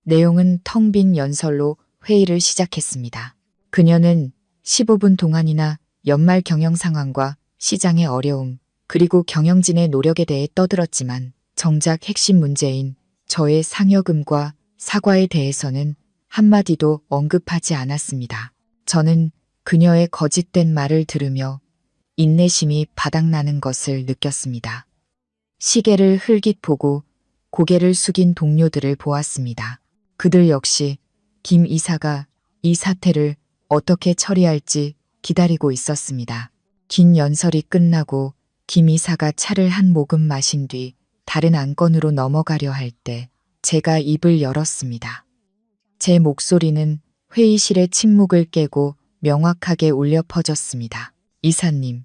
내용은 텅 빈 연설로 회의를 시작했습니다. 그녀는 15분 동안이나 연말 경영 상황과 시장의 어려움, 그리고 경영진의 노력에 대해 떠들었지만 정작 핵심 문제인 저의 상여금과 사과에 대해서는 한마디도 언급하지 않았습니다. 저는 그녀의 거짓된 말을 들으며 인내심이 바닥나는 것을 느꼈습니다. 시계를 흘깃 보고 고개를 숙인 동료들을 보았습니다. 그들 역시 김 이사가 이 사태를 어떻게 처리할지 기다리고 있었습니다. 긴 연설이 끝나고 김 이사가 차를 한 모금 마신 뒤 다른 안건으로 넘어가려 할 때 제가 입을 열었습니다. 제 목소리는 회의실의 침묵을 깨고 명확하게 울려 퍼졌습니다. 이사님,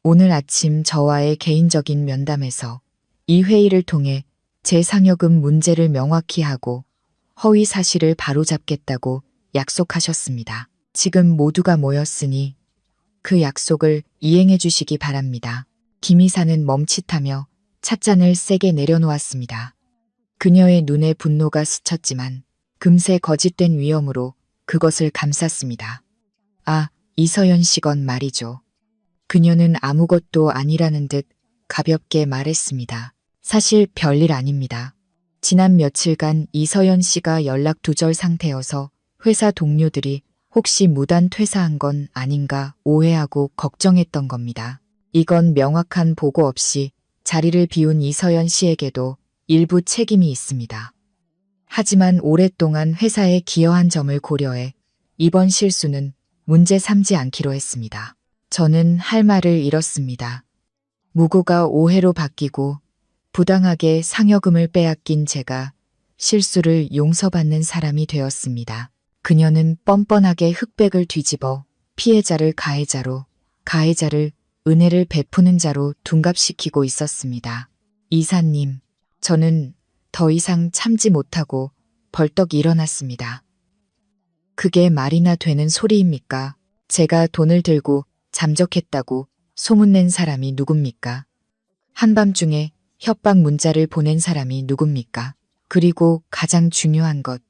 오늘 아침 저와의 개인적인 면담에서 이 회의를 통해 제 상여금 문제를 명확히 하고 허위 사실을 바로잡겠다고 약속하셨습니다. 지금 모두가 모였으니 그 약속을 이행해 주시기 바랍니다. 김 이사는 멈칫하며 찻잔을 세게 내려놓았습니다. 그녀의 눈에 분노가 스쳤지만 금세 거짓된 위엄으로 그것을 감쌌습니다. 아, 이서연 씨건 말이죠. 그녀는 아무것도 아니라는 듯 가볍게 말했습니다. 사실 별일 아닙니다. 지난 며칠간 이서연 씨가 연락 두절 상태여서 회사 동료들이 혹시 무단 퇴사한 건 아닌가 오해하고 걱정했던 겁니다. 이건 명확한 보고 없이 자리를 비운 이서연 씨에게도 일부 책임이 있습니다. 하지만 오랫동안 회사에 기여한 점을 고려해 이번 실수는 문제 삼지 않기로 했습니다. 저는 할 말을 잃었습니다. 무고가 오해로 바뀌고 부당하게 상여금을 빼앗긴 제가 실수를 용서받는 사람이 되었습니다. 그녀는 뻔뻔하게 흑백을 뒤집어 피해자를 가해자로, 가해자를 은혜를 베푸는 자로 둔갑시키고 있었습니다. 이사님, 저는 더 이상 참지 못하고 벌떡 일어났습니다. 그게 말이나 되는 소리입니까? 제가 돈을 들고 잠적했다고 소문낸 사람이 누굽니까? 한밤중에 협박 문자를 보낸 사람이 누굽니까? 그리고 가장 중요한 것,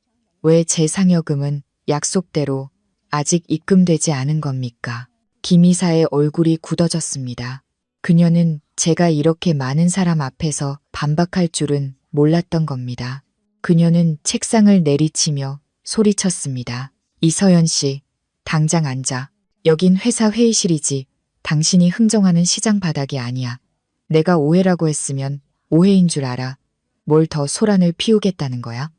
왜 제 상여금은 약속대로 아직 입금되지 않은 겁니까? 김 이사의 얼굴이 굳어졌습니다. 그녀는 제가 이렇게 많은 사람 앞에서 반박할 줄은 몰랐던 겁니다. 그녀는 책상을 내리치며 소리쳤습니다. 이서연 씨, 당장 앉아. 여긴 회사 회의실이지 당신이 흥정하는 시장 바닥이 아니야. 내가 오해라고 했으면 오해인 줄 알아. 뭘 더 소란을 피우겠다는 거야?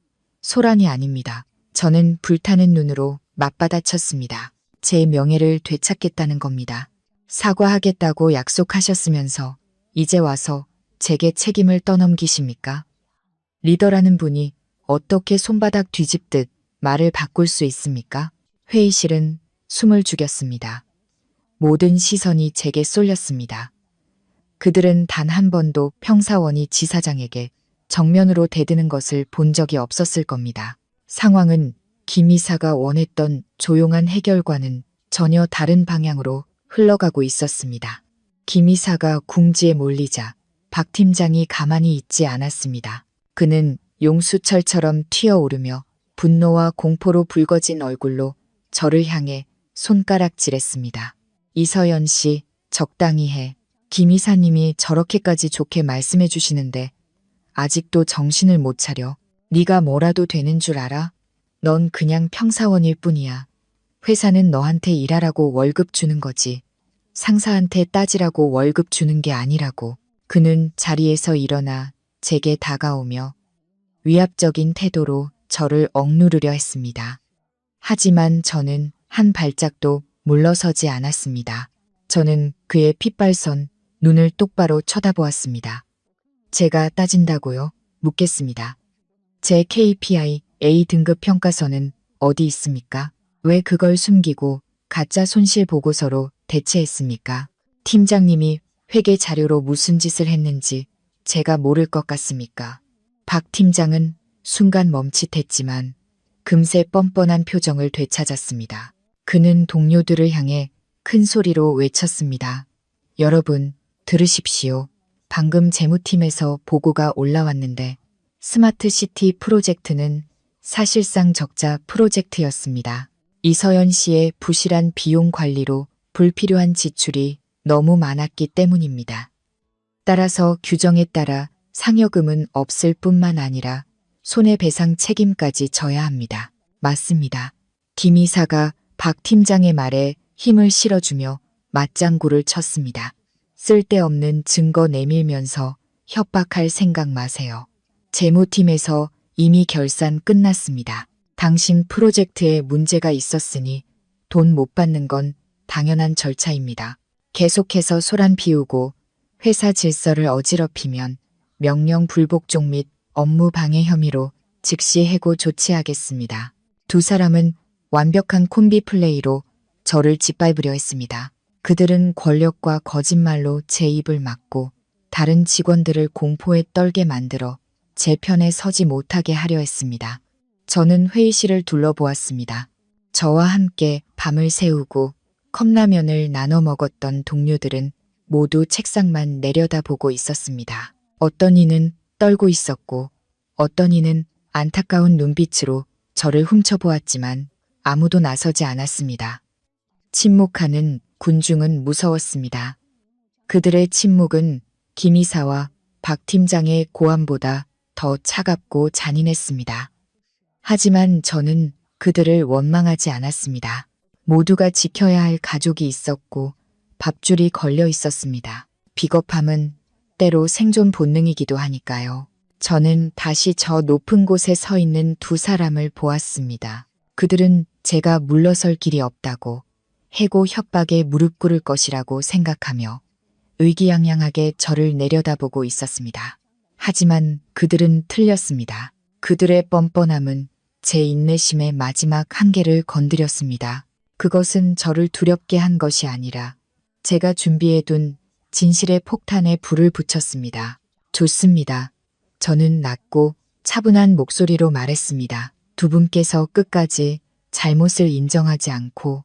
소란이 아닙니다. 저는 불타는 눈으로 맞받아쳤습니다. 제 명예를 되찾겠다는 겁니다. 사과하겠다고 약속하셨으면서 이제 와서 제게 책임을 떠넘기십니까? 리더라는 분이 어떻게 손바닥 뒤집듯 말을 바꿀 수 있습니까? 회의실은 숨을 죽였습니다. 모든 시선이 제게 쏠렸습니다. 그들은 단 한 번도 평사원이 지사장에게 정면으로 대드는 것을 본 적이 없었을 겁니다. 상황은 김 이사가 원했던 조용한 해결과는 전혀 다른 방향으로 흘러가고 있었습니다. 김 이사가 궁지에 몰리자 박 팀장이 가만히 있지 않았습니다. 그는 용수철처럼 튀어오르며 분노와 공포로 붉어진 얼굴로 저를 향해 손가락질했습니다. 이서연 씨, 적당히 해. 김 이사님이 저렇게까지 좋게 말씀해 주시는데 아직도 정신을 못 차려. 네가 뭐라도 되는 줄 알아? 넌 그냥 평사원일 뿐이야. 회사는 너한테 일하라고 월급 주는 거지. 상사한테 따지라고 월급 주는 게 아니라고. 그는 자리에서 일어나 제게 다가오며 위압적인 태도로 저를 억누르려 했습니다. 하지만 저는 한 발짝도 물러서지 않았습니다. 저는 그의 핏발선 눈을 똑바로 쳐다보았습니다. 제가 따진다고요? 묻겠습니다. 제 KPI A등급 평가서는 어디 있습니까? 왜 그걸 숨기고 가짜 손실 보고서로 대체했습니까? 팀장님이 회계 자료로 무슨 짓을 했는지 제가 모를 것 같습니까? 박 팀장은 순간 멈칫했지만 금세 뻔뻔한 표정을 되찾았습니다. 그는 동료들을 향해 큰 소리로 외쳤습니다. 여러분, 들으십시오. 방금 재무팀에서 보고가 올라왔는데 스마트시티 프로젝트는 사실상 적자 프로젝트였습니다. 이서연 씨의 부실한 비용 관리로 불필요한 지출이 너무 많았기 때문입니다. 따라서 규정에 따라 상여금은 없을 뿐만 아니라 손해배상 책임까지 져야 합니다. 맞습니다. 김 이사가 박 팀장의 말에 힘을 실어주며 맞장구를 쳤습니다. 쓸데없는 증거 내밀면서 협박할 생각 마세요. 재무팀에서 이미 결산 끝났습니다. 당신 프로젝트에 문제가 있었으니 돈 못 받는 건 당연한 절차입니다. 계속해서 소란 피우고 회사 질서를 어지럽히면 명령 불복종 및 업무 방해 혐의로 즉시 해고 조치하겠습니다. 두 사람은 완벽한 콤비 플레이로 저를 짓밟으려 했습니다. 그들은 권력과 거짓말로 제 입을 막고 다른 직원들을 공포에 떨게 만들어 제 편에 서지 못하게 하려 했습니다. 저는 회의실을 둘러보았습니다. 저와 함께 밤을 새우고 컵라면을 나눠 먹었던 동료들은 모두 책상만 내려다보고 있었습니다. 어떤 이는 떨고 있었고 어떤 이는 안타까운 눈빛으로 저를 훔쳐보았지만 아무도 나서지 않았습니다. 침묵하는 군중은 무서웠습니다. 그들의 침묵은 김 이사와 박 팀장의 고함보다 더 차갑고 잔인했습니다. 하지만 저는 그들을 원망하지 않았습니다. 모두가 지켜야 할 가족이 있었고 밥줄이 걸려 있었습니다. 비겁함은 때로 생존 본능이기도 하니까요. 저는 다시 저 높은 곳에 서 있는 두 사람을 보았습니다. 그들은 제가 물러설 길이 없다고 해고 협박에 무릎 꿇을 것이라고 생각하며 의기양양하게 저를 내려다보고 있었습니다. 하지만 그들은 틀렸습니다. 그들의 뻔뻔함은 제 인내심의 마지막 한계를 건드렸습니다. 그것은 저를 두렵게 한 것이 아니라 제가 준비해둔 진실의 폭탄에 불을 붙였습니다. 좋습니다. 저는 낮고 차분한 목소리로 말했습니다. 두 분께서 끝까지 잘못을 인정하지 않고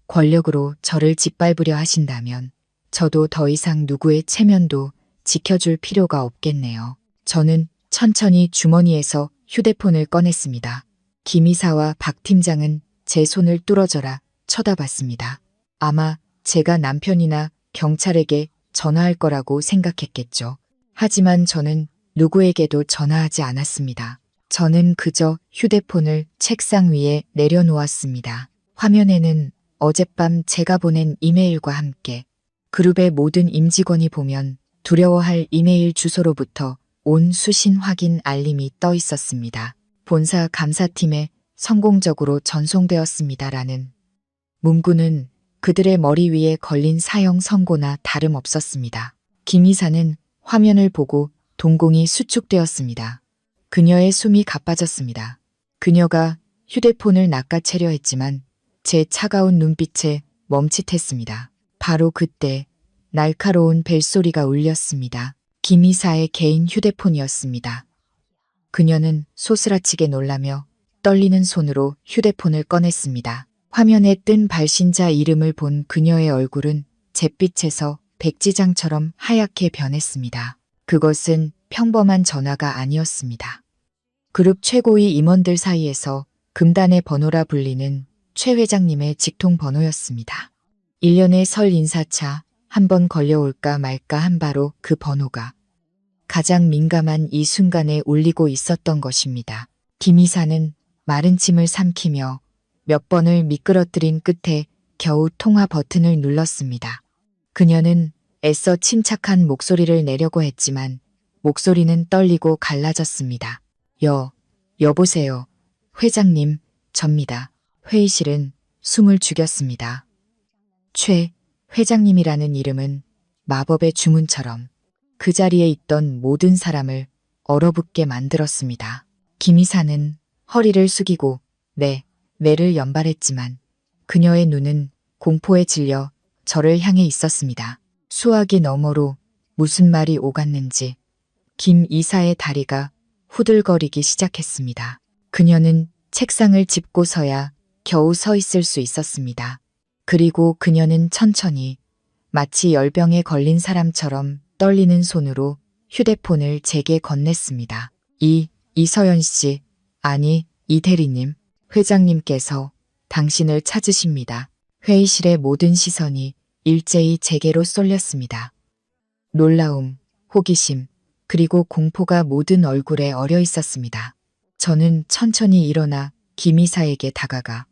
권력으로 저를 짓밟으려 하신다면 저도 더 이상 누구의 체면도 지켜줄 필요가 없겠네요. 저는 천천히 주머니에서 휴대폰을 꺼냈습니다. 김 이사와 박 팀장은 제 손을 뚫어져라 쳐다봤습니다. 아마 제가 남편이나 경찰에게 전화할 거라고 생각했겠죠. 하지만 저는 누구에게도 전화하지 않았습니다. 저는 그저 휴대폰을 책상 위에 내려놓았습니다. 화면에는 어젯밤 제가 보낸 이메일과 함께 그룹의 모든 임직원이 보면 두려워할 이메일 주소로부터 온 수신 확인 알림이 떠 있었습니다. 본사 감사팀에 성공적으로 전송되었습니다라는 문구는 그들의 머리 위에 걸린 사형 선고나 다름없었습니다. 김 이사는 화면을 보고 동공이 수축되었습니다. 그녀의 숨이 가빠졌습니다. 그녀가 휴대폰을 낚아채려 했지만 제 차가운 눈빛에 멈칫했습니다. 바로 그때 날카로운 벨소리가 울렸습니다. 김 이사의 개인 휴대폰이었습니다. 그녀는 소스라치게 놀라며 떨리는 손으로 휴대폰을 꺼냈습니다. 화면에 뜬 발신자 이름을 본 그녀의 얼굴은 잿빛에서 백지장처럼 하얗게 변했습니다. 그것은 평범한 전화가 아니었습니다. 그룹 최고위 임원들 사이에서 금단의 번호라 불리는 최 회장님의 직통 번호였습니다. 1년의 설 인사차 한 번 걸려올까 말까 한 바로 그 번호가 가장 민감한 이 순간에 울리고 있었던 것입니다. 김 이사는 마른 침을 삼키며 몇 번을 미끄러뜨린 끝에 겨우 통화 버튼을 눌렀습니다. 그녀는 애써 침착한 목소리를 내려고 했지만 목소리는 떨리고 갈라졌습니다. 여보세요. 회장님, 접니다. 회의실은 숨을 죽였습니다. 최 회장님이라는 이름은 마법의 주문처럼 그 자리에 있던 모든 사람을 얼어붙게 만들었습니다. 김 이사는 허리를 숙이고 뇌를 연발했지만 그녀의 눈은 공포에 질려 저를 향해 있었습니다. 수화기 너머로 무슨 말이 오갔는지 김 이사의 다리가 후들거리기 시작했습니다. 그녀는 책상을 짚고서야 겨우 서 있을 수 있었습니다. 그리고 그녀는 천천히 마치 열병에 걸린 사람처럼 떨리는 손으로 휴대폰을 제게 건넸습니다. 이서연 씨, 아니 이 대리님, 회장님께서 당신을 찾으십니다. 회의실의 모든 시선이 일제히 제게로 쏠렸습니다. 놀라움, 호기심, 그리고 공포가 모든 얼굴에 어려 있었습니다. 저는 천천히 일어나 김 이사에게 다가가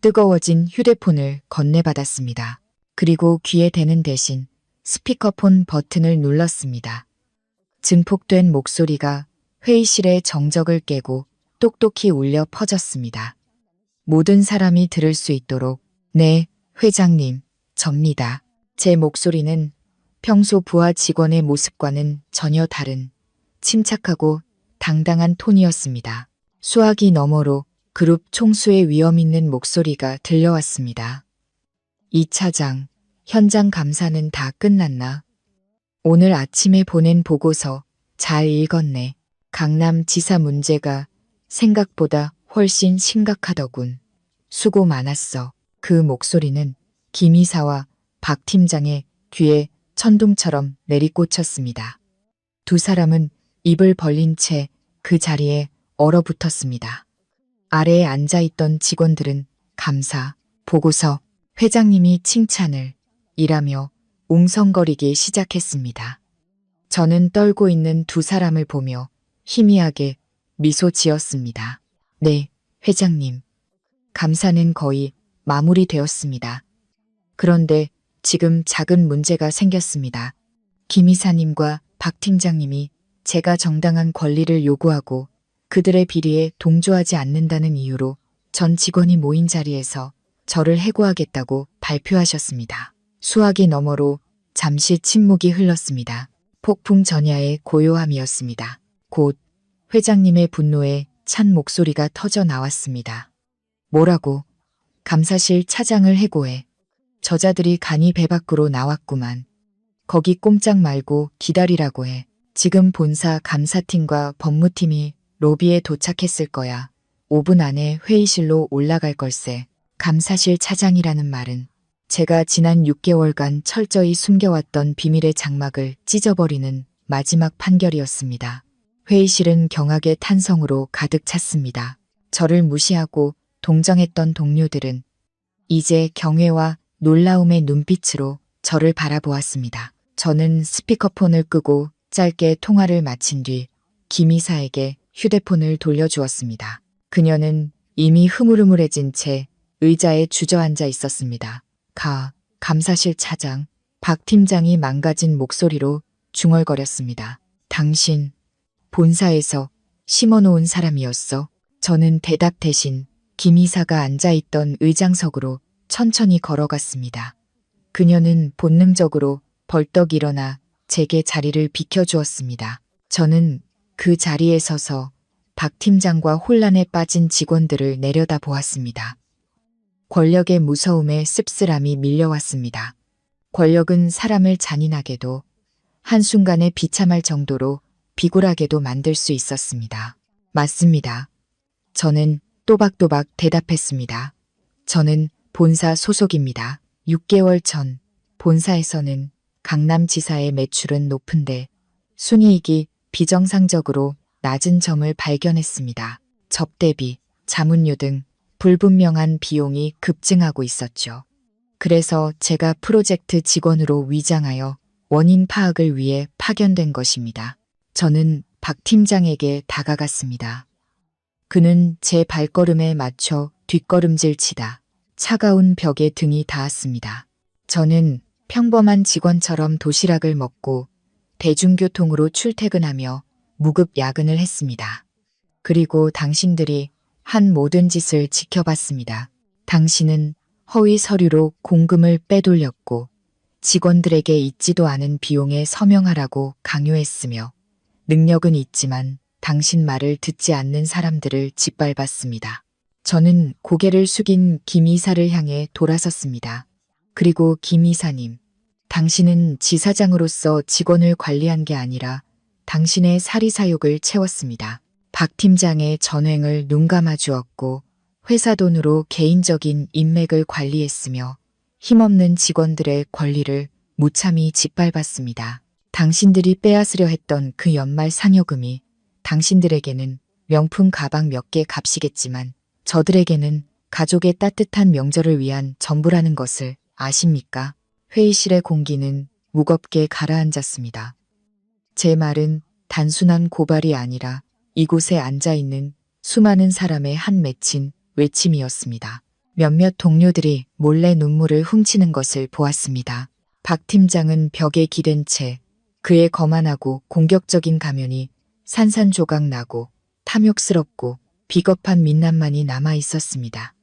뜨거워진 휴대폰을 건네받았습니다. 그리고 귀에 대는 대신 스피커폰 버튼을 눌렀습니다. 증폭된 목소리가 회의실의 정적을 깨고 똑똑히 울려 퍼졌습니다. 모든 사람이 들을 수 있도록 네, 회장님, 접니다. 제 목소리는 평소 부하 직원의 모습과는 전혀 다른 침착하고 당당한 톤이었습니다. 수화기 너머로 그룹 총수의 위험 있는 목소리가 들려왔습니다. 이 차장, 현장 감사는 다 끝났나? 오늘 아침에 보낸 보고서 잘 읽었네. 강남지사 문제가 생각보다 훨씬 심각하더군. 수고 많았어. 그 목소리는 김 이사와 박 팀장의 귀에 천둥처럼 내리꽂혔습니다. 두 사람은 입을 벌린 채 그 자리에 얼어붙었습니다. 아래에 앉아있던 직원들은 감사, 보고서, 회장님이 칭찬을 이라며 웅성거리기 시작했습니다. 저는 떨고 있는 두 사람을 보며 희미하게 미소 지었습니다. 네, 회장님. 감사는 거의 마무리되었습니다. 그런데 지금 작은 문제가 생겼습니다. 김 이사님과 박 팀장님이 제가 정당한 권리를 요구하고 그들의 비리에 동조하지 않는다는 이유로 전 직원이 모인 자리에서 저를 해고하겠다고 발표하셨습니다. 수화기 너머로 잠시 침묵이 흘렀습니다. 폭풍 전야의 고요함이었습니다. 곧 회장님의 분노에 찬 목소리가 터져 나왔습니다. 뭐라고? 감사실 차장을 해고해. 저자들이 간이 배 밖으로 나왔구만. 거기 꼼짝 말고 기다리라고 해. 지금 본사 감사팀과 법무팀이 로비에 도착했을 거야. 5분 안에 회의실로 올라갈 걸세. 감사실 차장이라는 말은 제가 지난 6개월간 철저히 숨겨왔던 비밀의 장막을 찢어버리는 마지막 판결이었습니다. 회의실은 경악의 탄성으로 가득 찼습니다. 저를 무시하고 동정했던 동료들은 이제 경외와 놀라움의 눈빛으로 저를 바라보았습니다. 저는 스피커폰을 끄고 짧게 통화를 마친 뒤 김 이사에게 휴대폰을 돌려주었습니다. 그녀는 이미 흐물흐물해진 채 의자에 주저앉아 있었습니다. 감사실 차장, 박 팀장이 망가진 목소리로 중얼거렸습니다. 당신, 본사에서 심어놓은 사람이었어. 저는 대답 대신 김 이사가 앉아있던 의장석으로 천천히 걸어갔습니다. 그녀는 본능적으로 벌떡 일어나 제게 자리를 비켜주었습니다. 저는 그 자리에 서서 박 팀장과 혼란에 빠진 직원들을 내려다 보았습니다. 권력의 무서움에 씁쓸함이 밀려왔습니다. 권력은 사람을 잔인하게도 한순간에 비참할 정도로 비굴하게도 만들 수 있었습니다. 맞습니다. 저는 또박또박 대답했습니다. 저는 본사 소속입니다. 6개월 전 본사에서는 강남지사의 매출은 높은데 순이익이 비정상적으로 낮은 점을 발견했습니다. 접대비, 자문료 등 불분명한 비용이 급증하고 있었죠. 그래서 제가 프로젝트 직원으로 위장하여 원인 파악을 위해 파견된 것입니다. 저는 박 팀장에게 다가갔습니다. 그는 제 발걸음에 맞춰 뒷걸음질 치다 차가운 벽에 등이 닿았습니다. 저는 평범한 직원처럼 도시락을 먹고 대중교통으로 출퇴근하며 무급 야근을 했습니다. 그리고 당신들이 한 모든 짓을 지켜봤습니다. 당신은 허위 서류로 공금을 빼돌렸고 직원들에게 있지도 않은 비용에 서명하라고 강요했으며 능력은 있지만 당신 말을 듣지 않는 사람들을 짓밟았습니다. 저는 고개를 숙인 김 이사를 향해 돌아섰습니다. 그리고 김 이사님, 당신은 지사장으로서 직원을 관리한 게 아니라 당신의 사리사욕을 채웠습니다. 박 팀장의 전횡을 눈감아 주었고 회사 돈으로 개인적인 인맥을 관리했으며 힘없는 직원들의 권리를 무참히 짓밟았습니다. 당신들이 빼앗으려 했던 그 연말 상여금이 당신들에게는 명품 가방 몇 개 값이겠지만 저들에게는 가족의 따뜻한 명절을 위한 전부라는 것을 아십니까? 회의실의 공기는 무겁게 가라앉았습니다. 제 말은 단순한 고발이 아니라 이곳에 앉아있는 수많은 사람의 한 맺힌 외침이었습니다. 몇몇 동료들이 몰래 눈물을 훔치는 것을 보았습니다. 박 팀장은 벽에 기댄 채 그의 거만하고 공격적인 가면이 산산조각 나고 탐욕스럽고 비겁한 민낯만이 남아 있었습니다.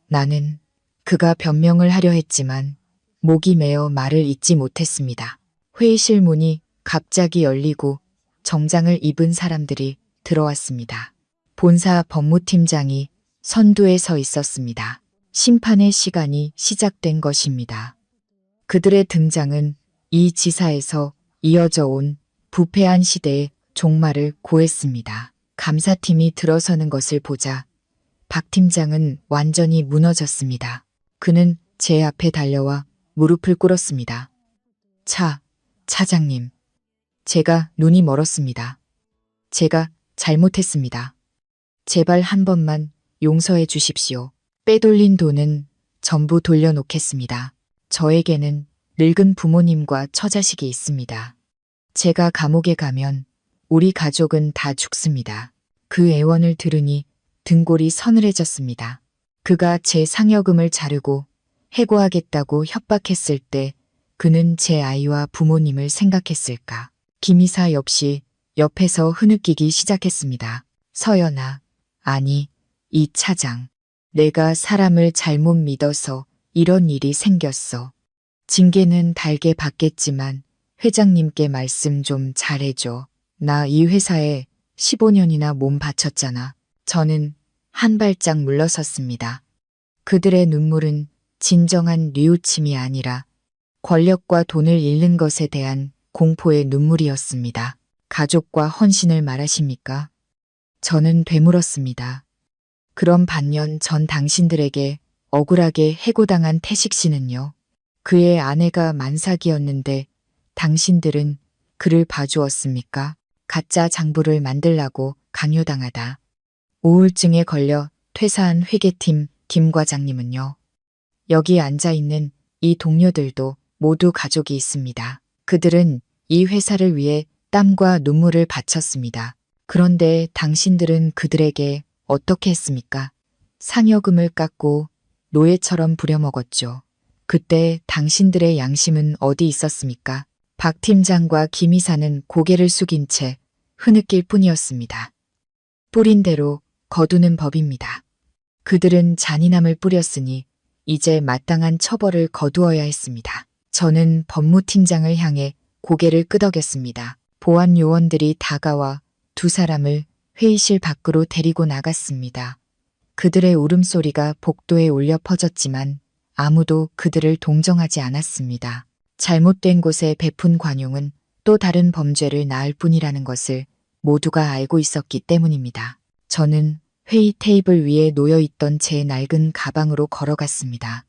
나는 그가 변명을 하려 했지만 목이 메어 말을 잇지 못했습니다. 회의실 문이 갑자기 열리고 정장을 입은 사람들이 들어왔습니다. 본사 법무팀장이 선두에 서 있었습니다. 심판의 시간이 시작된 것입니다. 그들의 등장은 이 지사에서 이어져 온 부패한 시대의 종말을 고했습니다. 감사팀이 들어서는 것을 보자 박 팀장은 완전히 무너졌습니다. 그는 제 앞에 달려와 무릎을 꿇었습니다. 차장님. 제가 눈이 멀었습니다. 제가 잘못했습니다. 제발 한 번만 용서해 주십시오. 빼돌린 돈은 전부 돌려놓겠습니다. 저에게는 늙은 부모님과 처자식이 있습니다. 제가 감옥에 가면 우리 가족은 다 죽습니다. 그 애원을 들으니 등골이 서늘해졌습니다. 그가 제 상여금을 자르고 해고하겠다고 협박했을 때 그는 제 아이와 부모님을 생각했을까? 김이사 역시 옆에서 흐느끼기 시작했습니다. 서연아, 아니, 이 차장. 내가 사람을 잘못 믿어서 이런 일이 생겼어. 징계는 달게 받겠지만 회장님께 말씀 좀 잘해줘. 나 이 회사에 15년이나 몸 바쳤잖아. 저는 한 발짝 물러섰습니다. 그들의 눈물은 진정한 뉘우침이 아니라 권력과 돈을 잃는 것에 대한 공포의 눈물이었습니다. 가족과 헌신을 말하십니까? 저는 되물었습니다. 그럼 반년 전 당신들에게 억울하게 해고당한 태식 씨는요? 그의 아내가 만삭이었는데 당신들은 그를 봐주었습니까? 가짜 장부를 만들라고 강요당하다. 우울증에 걸려 퇴사한 회계팀 김 과장님은요? 여기 앉아있는 이 동료들도 모두 가족이 있습니다. 그들은 이 회사를 위해 땀과 눈물을 바쳤습니다. 그런데 당신들은 그들에게 어떻게 했습니까? 상여금을 깎고 노예처럼 부려먹었죠. 그때 당신들의 양심은 어디 있었습니까? 박 팀장과 김 이사는 고개를 숙인 채 흐느낄 뿐이었습니다. 뿌린 대로 거두는 법입니다. 그들은 잔인함을 뿌렸으니 이제 마땅한 처벌을 거두어야 했습니다. 저는 법무팀장을 향해 고개를 끄덕였습니다. 보안 요원들이 다가와 두 사람을 회의실 밖으로 데리고 나갔습니다. 그들의 울음소리가 복도에 울려 퍼졌지만 아무도 그들을 동정하지 않았습니다. 잘못된 곳에 베푼 관용은 또 다른 범죄를 낳을 뿐이라는 것을 모두가 알고 있었기 때문입니다. 저는 회의 테이블 위에 놓여있던 제 낡은 가방으로 걸어갔습니다.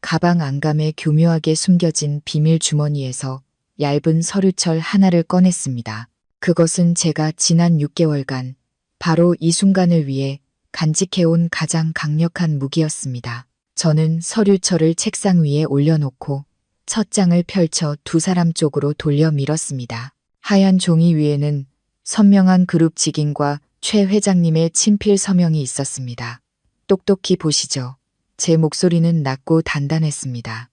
가방 안감에 교묘하게 숨겨진 비밀 주머니에서 얇은 서류철 하나를 꺼냈습니다. 그것은 제가 지난 6개월간 바로 이 순간을 위해 간직해온 가장 강력한 무기였습니다. 저는 서류철을 책상 위에 올려놓고 첫 장을 펼쳐 두 사람 쪽으로 돌려 밀었습니다. 하얀 종이 위에는 선명한 그룹 직인과 최 회장님의 친필 서명이 있었습니다. 똑똑히 보시죠. 제 목소리는 낮고 단단했습니다.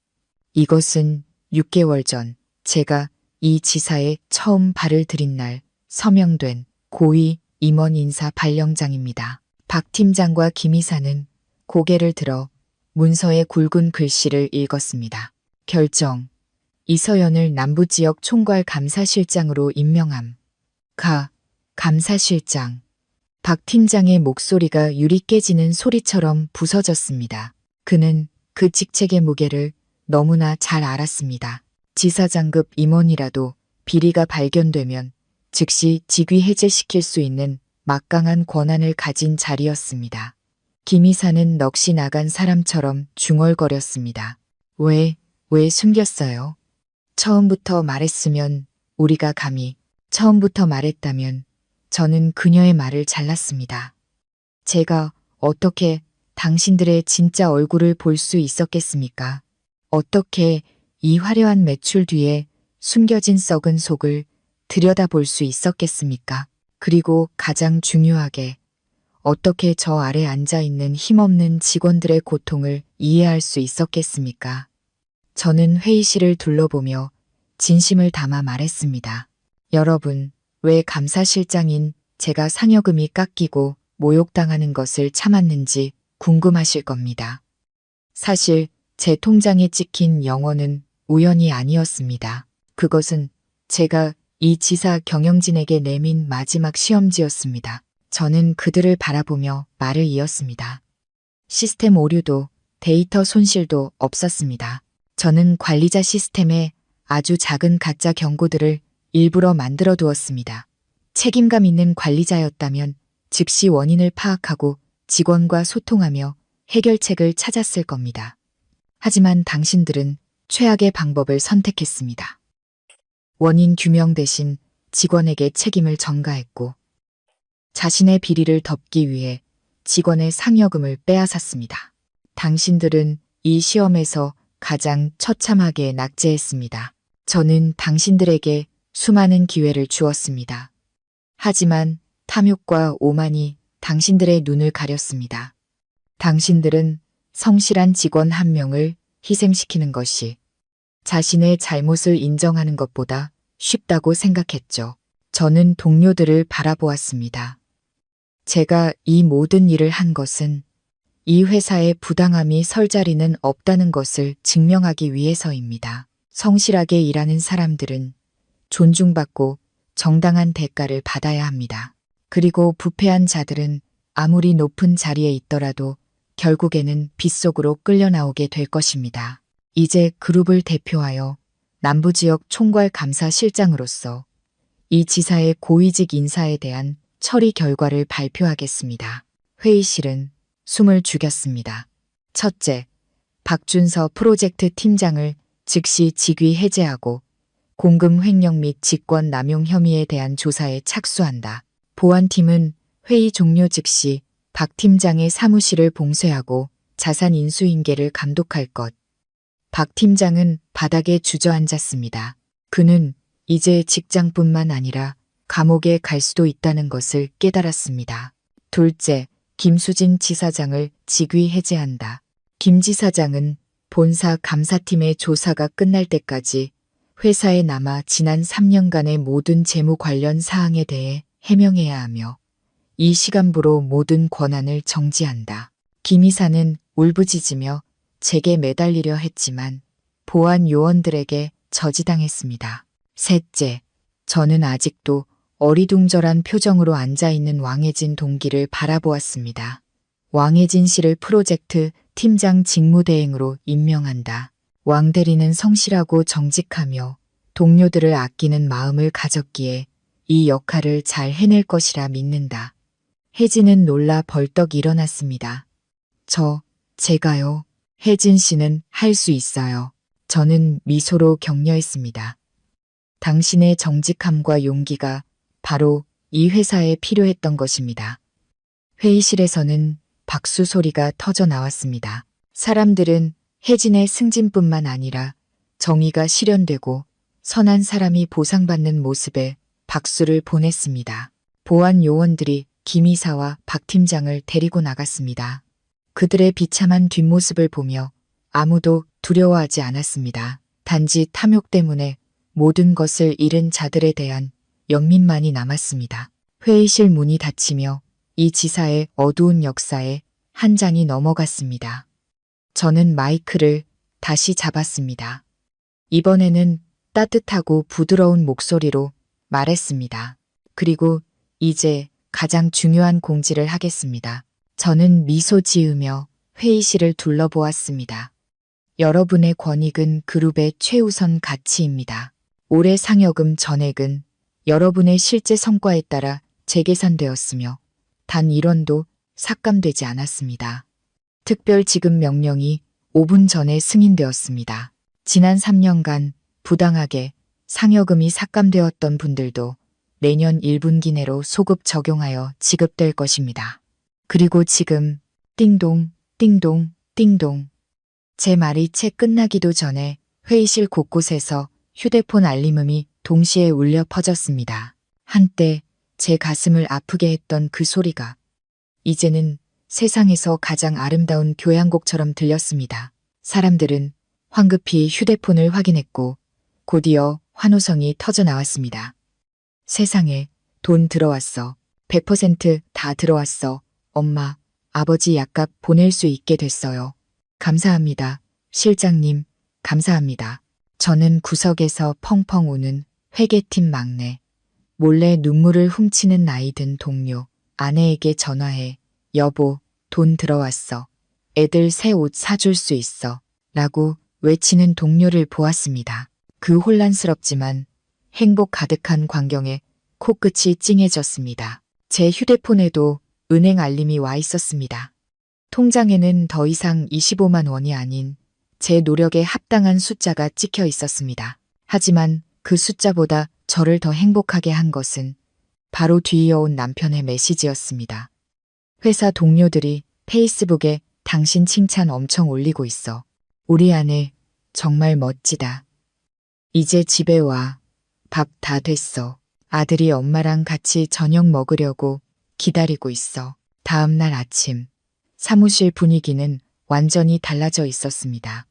이것은 6개월 전 제가 이 지사에 처음 발을 들인 날 서명된 고위 임원 인사 발령장입니다. 박 팀장과 김 이사는 고개를 들어 문서의 굵은 글씨를 읽었습니다. 결정. 이서연을 남부지역 총괄 감사실장으로 임명함. 감사실장. 박 팀장의 목소리가 유리 깨지는 소리처럼 부서졌습니다. 그는 그 직책의 무게를 너무나 잘 알았습니다. 지사장급 임원이라도 비리가 발견되면 즉시 직위 해제시킬 수 있는 막강한 권한을 가진 자리였습니다. 김 이사는 넋이 나간 사람처럼 중얼거렸습니다. 왜 숨겼어요? 처음부터 말했으면 우리가 감히 처음부터 말했다면 저는 그녀의 말을 잘랐습니다. 제가 어떻게 당신들의 진짜 얼굴을 볼 수 있었겠습니까? 어떻게 이 화려한 매출 뒤에 숨겨진 썩은 속을 들여다볼 수 있었겠습니까? 그리고 가장 중요하게 어떻게 저 아래 앉아있는 힘없는 직원들의 고통을 이해할 수 있었겠습니까? 저는 회의실을 둘러보며 진심을 담아 말했습니다. 여러분, 왜 감사실장인 제가 상여금이 깎이고 모욕당하는 것을 참았는지 궁금하실 겁니다. 사실 제 통장에 찍힌 영어는 우연이 아니었습니다. 그것은 제가 이 지사 경영진에게 내민 마지막 시험지였습니다. 저는 그들을 바라보며 말을 이었습니다. 시스템 오류도 데이터 손실도 없었습니다. 저는 관리자 시스템에 아주 작은 가짜 경고들을 일부러 만들어 두었습니다. 책임감 있는 관리자였다면 즉시 원인을 파악하고 직원과 소통하며 해결책을 찾았을 겁니다. 하지만 당신들은 최악의 방법을 선택했습니다. 원인 규명 대신 직원에게 책임을 전가했고 자신의 비리를 덮기 위해 직원의 상여금을 빼앗았습니다. 당신들은 이 시험에서 가장 처참하게 낙제했습니다. 저는 당신들에게 수많은 기회를 주었습니다. 하지만 탐욕과 오만이 당신들의 눈을 가렸습니다. 당신들은 성실한 직원 한 명을 희생시키는 것이 자신의 잘못을 인정하는 것보다 쉽다고 생각했죠. 저는 동료들을 바라보았습니다. 제가 이 모든 일을 한 것은 이 회사의 부당함이 설 자리는 없다는 것을 증명하기 위해서입니다. 성실하게 일하는 사람들은 존중받고 정당한 대가를 받아야 합니다. 그리고 부패한 자들은 아무리 높은 자리에 있더라도 결국에는 빗속으로 끌려 나오게 될 것입니다. 이제 그룹을 대표하여 남부지역 총괄감사실장으로서 이 지사의 고위직 인사에 대한 처리 결과를 발표하겠습니다. 회의실은 숨을 죽였습니다. 첫째, 박준서 프로젝트 팀장을 즉시 직위 해제하고 공금 횡령 및 직권 남용 혐의에 대한 조사에 착수한다. 보안팀은 회의 종료 즉시 박 팀장의 사무실을 봉쇄하고 자산 인수인계를 감독할 것. 박 팀장은 바닥에 주저앉았습니다. 그는 이제 직장뿐만 아니라 감옥에 갈 수도 있다는 것을 깨달았습니다. 둘째, 김수진 지사장을 직위 해제한다. 김 지사장은 본사 감사팀의 조사가 끝날 때까지 회사에 남아 지난 3년간의 모든 재무 관련 사항에 대해 해명해야 하며 이 시간부로 모든 권한을 정지한다. 김 이사는 울부짖으며 제게 매달리려 했지만 보안 요원들에게 저지당했습니다. 셋째, 저는 아직도 어리둥절한 표정으로 앉아있는 왕혜진 동기를 바라보았습니다. 왕혜진 씨를 프로젝트 팀장 직무대행으로 임명한다. 왕 대리는 성실하고 정직하며 동료들을 아끼는 마음을 가졌기에 이 역할을 잘 해낼 것이라 믿는다. 혜진은 놀라 벌떡 일어났습니다. 제가요. 혜진 씨는 할 수 있어요. 저는 미소로 격려했습니다. 당신의 정직함과 용기가 바로 이 회사에 필요했던 것입니다. 회의실에서는 박수 소리가 터져 나왔습니다. 사람들은 혜진의 승진뿐만 아니라 정의가 실현되고 선한 사람이 보상받는 모습에 박수를 보냈습니다. 보안 요원들이 김 이사와 박 팀장을 데리고 나갔습니다. 그들의 비참한 뒷모습을 보며 아무도 두려워하지 않았습니다. 단지 탐욕 때문에 모든 것을 잃은 자들에 대한 영민만이 남았습니다. 회의실 문이 닫히며 이 지사의 어두운 역사에 한 장이 넘어갔습니다. 저는 마이크를 다시 잡았습니다. 이번에는 따뜻하고 부드러운 목소리로 말했습니다. 그리고 이제 가장 중요한 공지를 하겠습니다. 저는 미소 지으며 회의실을 둘러보았습니다. 여러분의 권익은 그룹의 최우선 가치입니다. 올해 상여금 전액은 여러분의 실제 성과에 따라 재계산되었으며 단 1원도 삭감되지 않았습니다. 특별 지급 명령이 5분 전에 승인되었습니다. 지난 3년간 부당하게 상여금이 삭감되었던 분들도 내년 1분기 내로 소급 적용하여 지급될 것입니다. 그리고 지금 띵동 띵동 띵동 제 말이 채 끝나기도 전에 회의실 곳곳에서 휴대폰 알림음이 동시에 울려 퍼졌습니다. 한때 제 가슴을 아프게 했던 그 소리가 이제는 세상에서 가장 아름다운 교향곡처럼 들렸습니다. 사람들은 황급히 휴대폰을 확인했고 곧이어 환호성이 터져 나왔습니다. 세상에 돈 들어왔어. 100% 들어왔어. 엄마, 아버지 약값 보낼 수 있게 됐어요. 감사합니다. 실장님, 감사합니다. 저는 구석에서 펑펑 우는 회계팀 막내, 몰래 눈물을 훔치는 나이 든 동료, 아내에게 전화해 여보, 돈 들어왔어. 애들 새 옷 사줄 수 있어. 라고 외치는 동료를 보았습니다. 그 혼란스럽지만 행복 가득한 광경에 코끝이 찡해졌습니다. 제 휴대폰에도 은행 알림이 와 있었습니다. 통장에는 더 이상 25만 원이 아닌 제 노력에 합당한 숫자가 찍혀 있었습니다. 하지만 그 숫자보다 저를 더 행복하게 한 것은 바로 뒤이어온 남편의 메시지였습니다. 회사 동료들이 페이스북에 당신 칭찬 엄청 올리고 있어. 우리 아내 정말 멋지다. 이제 집에 와. 밥 다 됐어. 아들이 엄마랑 같이 저녁 먹으려고 기다리고 있어. 다음 날 아침 사무실 분위기는 완전히 달라져 있었습니다.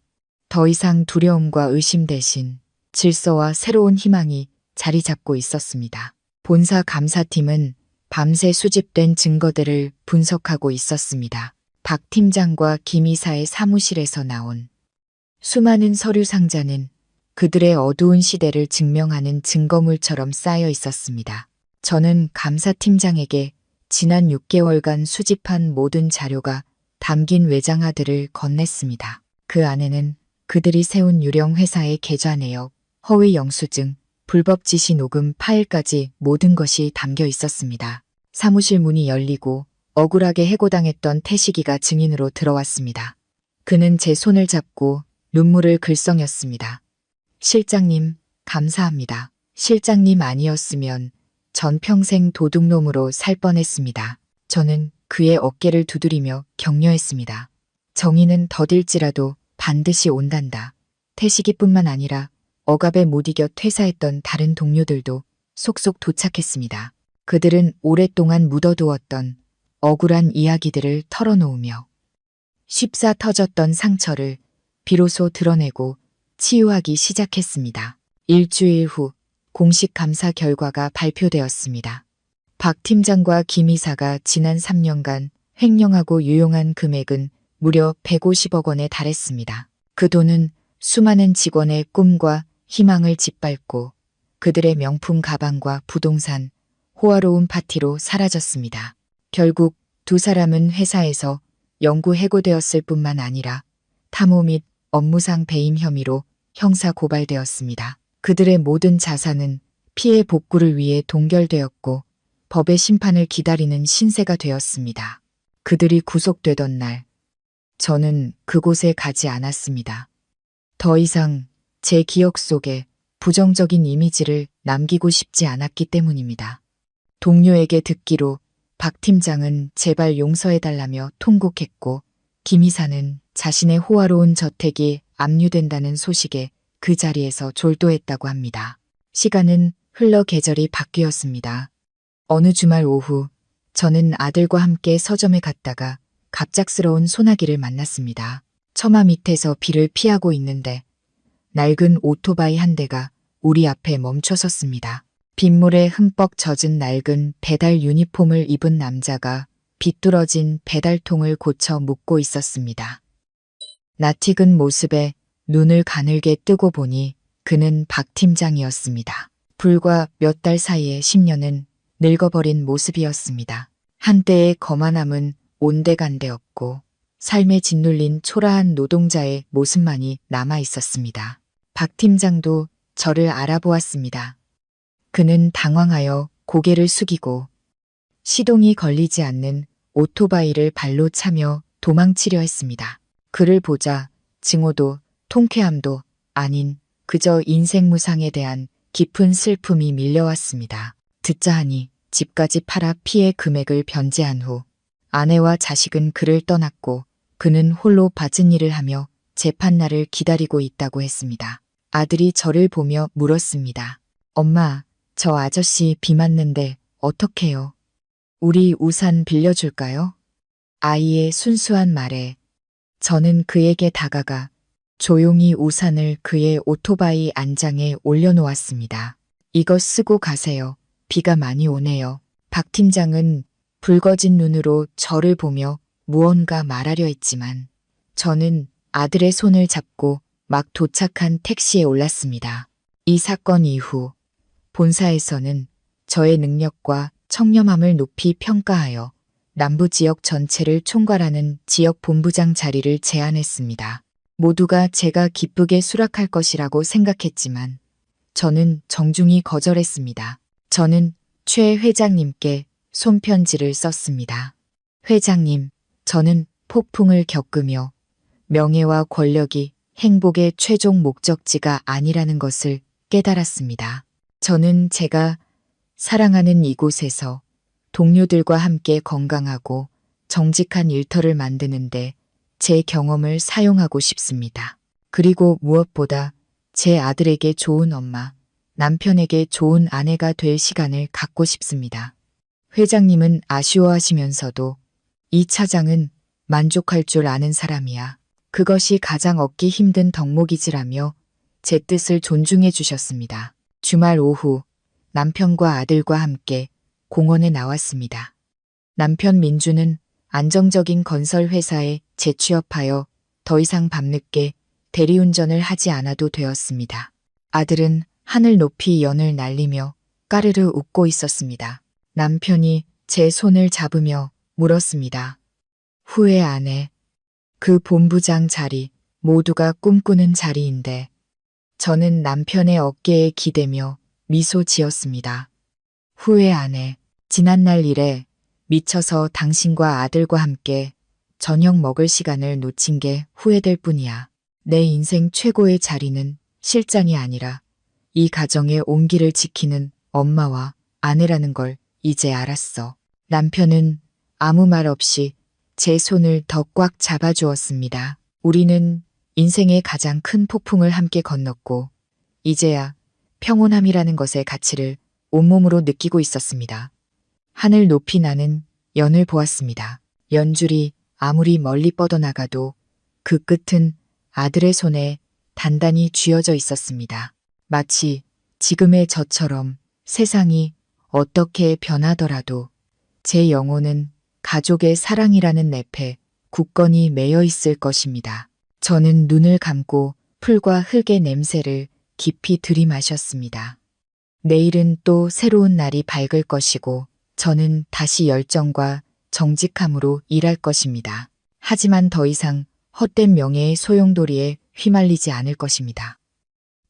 더 이상 두려움과 의심 대신 질서와 새로운 희망이 자리 잡고 있었습니다. 본사 감사팀은 밤새 수집된 증거들을 분석하고 있었습니다. 박 팀장과 김 이사의 사무실에서 나온 수많은 서류 상자는 그들의 어두운 시대를 증명하는 증거물처럼 쌓여 있었습니다. 저는 감사팀장에게 지난 6개월간 수집한 모든 자료가 담긴 외장하드를 건넸습니다. 그 안에는 그들이 세운 유령 회사의 계좌 내역, 허위 영수증, 불법 지시 녹음 파일까지 모든 것이 담겨 있었습니다. 사무실 문이 열리고 억울하게 해고당했던 태식이가 증인으로 들어왔습니다. 그는 제 손을 잡고 눈물을 글썽였습니다. 실장님, 감사합니다. 실장님 아니었으면 전 평생 도둑놈으로 살 뻔했습니다. 저는 그의 어깨를 두드리며 격려했습니다. 정의는 더딜지라도 반드시 온단다. 태식이뿐만 아니라 억압에 못 이겨 퇴사했던 다른 동료들도 속속 도착했습니다. 그들은 오랫동안 묻어두었던 억울한 이야기들을 털어놓으며 쉽사 터졌던 상처를 비로소 드러내고 치유하기 시작했습니다. 일주일 후 공식 감사 결과가 발표되었습니다. 박 팀장과 김 이사가 지난 3년간 횡령하고 유용한 금액은 무려 150억 원에 달했습니다. 그 돈은 수많은 직원의 꿈과 희망을 짓밟고 그들의 명품 가방과 부동산, 호화로운 파티로 사라졌습니다. 결국 두 사람은 회사에서 영구 해고되었을 뿐만 아니라 탐호 및 업무상 배임 혐의로 형사 고발되었습니다. 그들의 모든 자산은 피해 복구를 위해 동결되었고 법의 심판을 기다리는 신세가 되었습니다. 그들이 구속되던 날, 저는 그곳에 가지 않았습니다. 더 이상 제 기억 속에 부정적인 이미지를 남기고 싶지 않았기 때문입니다. 동료에게 듣기로 박 팀장은 제발 용서해달라며 통곡했고 김 이사는 자신의 호화로운 저택이 압류된다는 소식에 그 자리에서 졸도했다고 합니다. 시간은 흘러 계절이 바뀌었습니다. 어느 주말 오후 저는 아들과 함께 서점에 갔다가 갑작스러운 소나기를 만났습니다. 처마 밑에서 비를 피하고 있는데 낡은 오토바이 한 대가 우리 앞에 멈춰 섰습니다. 빗물에 흠뻑 젖은 낡은 배달 유니폼을 입은 남자가 비뚤어진 배달통을 고쳐 묶고 있었습니다. 낯익은 모습에 눈을 가늘게 뜨고 보니 그는 박 팀장이었습니다. 불과 몇 달 사이에 10년은 늙어버린 모습이었습니다. 한때의 거만함은 온데간데없고 삶에 짓눌린 초라한 노동자의 모습만이 남아 있었습니다. 박 팀장도 저를 알아보았습니다. 그는 당황하여 고개를 숙이고 시동이 걸리지 않는 오토바이를 발로 차며 도망치려 했습니다. 그를 보자 증오도 통쾌함도 아닌 그저 인생 무상에 대한 깊은 슬픔이 밀려왔습니다. 듣자 하니 집까지 팔아 피해 금액을 변제한 후 아내와 자식은 그를 떠났고 그는 홀로 밭은 일을 하며 재판날을 기다리고 있다고 했습니다. 아들이 저를 보며 물었습니다. 엄마, 저 아저씨 비 맞는데 어떡해요? 우리 우산 빌려줄까요? 아이의 순수한 말에 저는 그에게 다가가 조용히 우산을 그의 오토바이 안장에 올려놓았습니다. 이거 쓰고 가세요. 비가 많이 오네요. 박 팀장은 붉어진 눈으로 저를 보며 무언가 말하려 했지만 저는 아들의 손을 잡고 막 도착한 택시에 올랐습니다. 이 사건 이후 본사에서는 저의 능력과 청렴함을 높이 평가하여 남부 지역 전체를 총괄하는 지역 본부장 자리를 제안했습니다. 모두가 제가 기쁘게 수락할 것이라고 생각했지만 저는 정중히 거절했습니다. 저는 최 회장님께 손편지를 썼습니다. 회장님, 저는 폭풍을 겪으며 명예와 권력이 행복의 최종 목적지가 아니라는 것을 깨달았습니다. 저는 제가 사랑하는 이곳에서 동료들과 함께 건강하고 정직한 일터를 만드는데 제 경험을 사용하고 싶습니다. 그리고 무엇보다 제 아들에게 좋은 엄마, 남편에게 좋은 아내가 될 시간을 갖고 싶습니다. 회장님은 아쉬워하시면서도 이 차장은 만족할 줄 아는 사람이야. 그것이 가장 얻기 힘든 덕목이지라며 제 뜻을 존중해 주셨습니다. 주말 오후 남편과 아들과 함께 공원에 나왔습니다. 남편 민주는 안정적인 건설 회사에 재취업하여 더 이상 밤늦게 대리운전을 하지 않아도 되었습니다. 아들은 하늘 높이 연을 날리며 까르르 웃고 있었습니다. 남편이 제 손을 잡으며 물었습니다. 후회 안 해. 그 본부장 자리 모두가 꿈꾸는 자리인데. 저는 남편의 어깨에 기대며 미소 지었습니다. 후회 안 해. 지난날 일에 미쳐서 당신과 아들과 함께 저녁 먹을 시간을 놓친 게 후회될 뿐이야. 내 인생 최고의 자리는 실장이 아니라 이 가정의 온기를 지키는 엄마와 아내라는 걸 이제 알았어. 남편은 아무 말 없이 제 손을 더 꽉 잡아주었습니다. 우리는 인생의 가장 큰 폭풍을 함께 건넜고 이제야 평온함이라는 것의 가치를 온몸으로 느끼고 있었습니다. 하늘 높이 나는 연을 보았습니다. 연줄이 아무리 멀리 뻗어나가도 그 끝은 아들의 손에 단단히 쥐어져 있었습니다. 마치 지금의 저처럼 세상이 어떻게 변하더라도 제 영혼은 가족의 사랑이라는 늪에 굳건히 매여 있을 것입니다. 저는 눈을 감고 풀과 흙의 냄새를 깊이 들이마셨습니다. 내일은 또 새로운 날이 밝을 것이고 저는 다시 열정과 정직함으로 일할 것입니다. 하지만 더 이상 헛된 명예의 소용돌이에 휘말리지 않을 것입니다.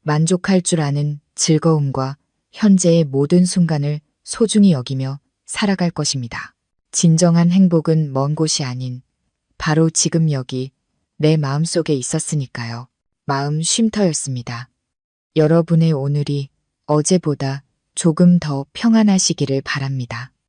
만족할 줄 아는 즐거움과 현재의 모든 순간을 소중히 여기며 살아갈 것입니다. 진정한 행복은 먼 곳이 아닌 바로 지금 여기 내 마음속에 있었으니까요. 마음 쉼터였습니다. 여러분의 오늘이 어제보다 조금 더 평안하시기를 바랍니다.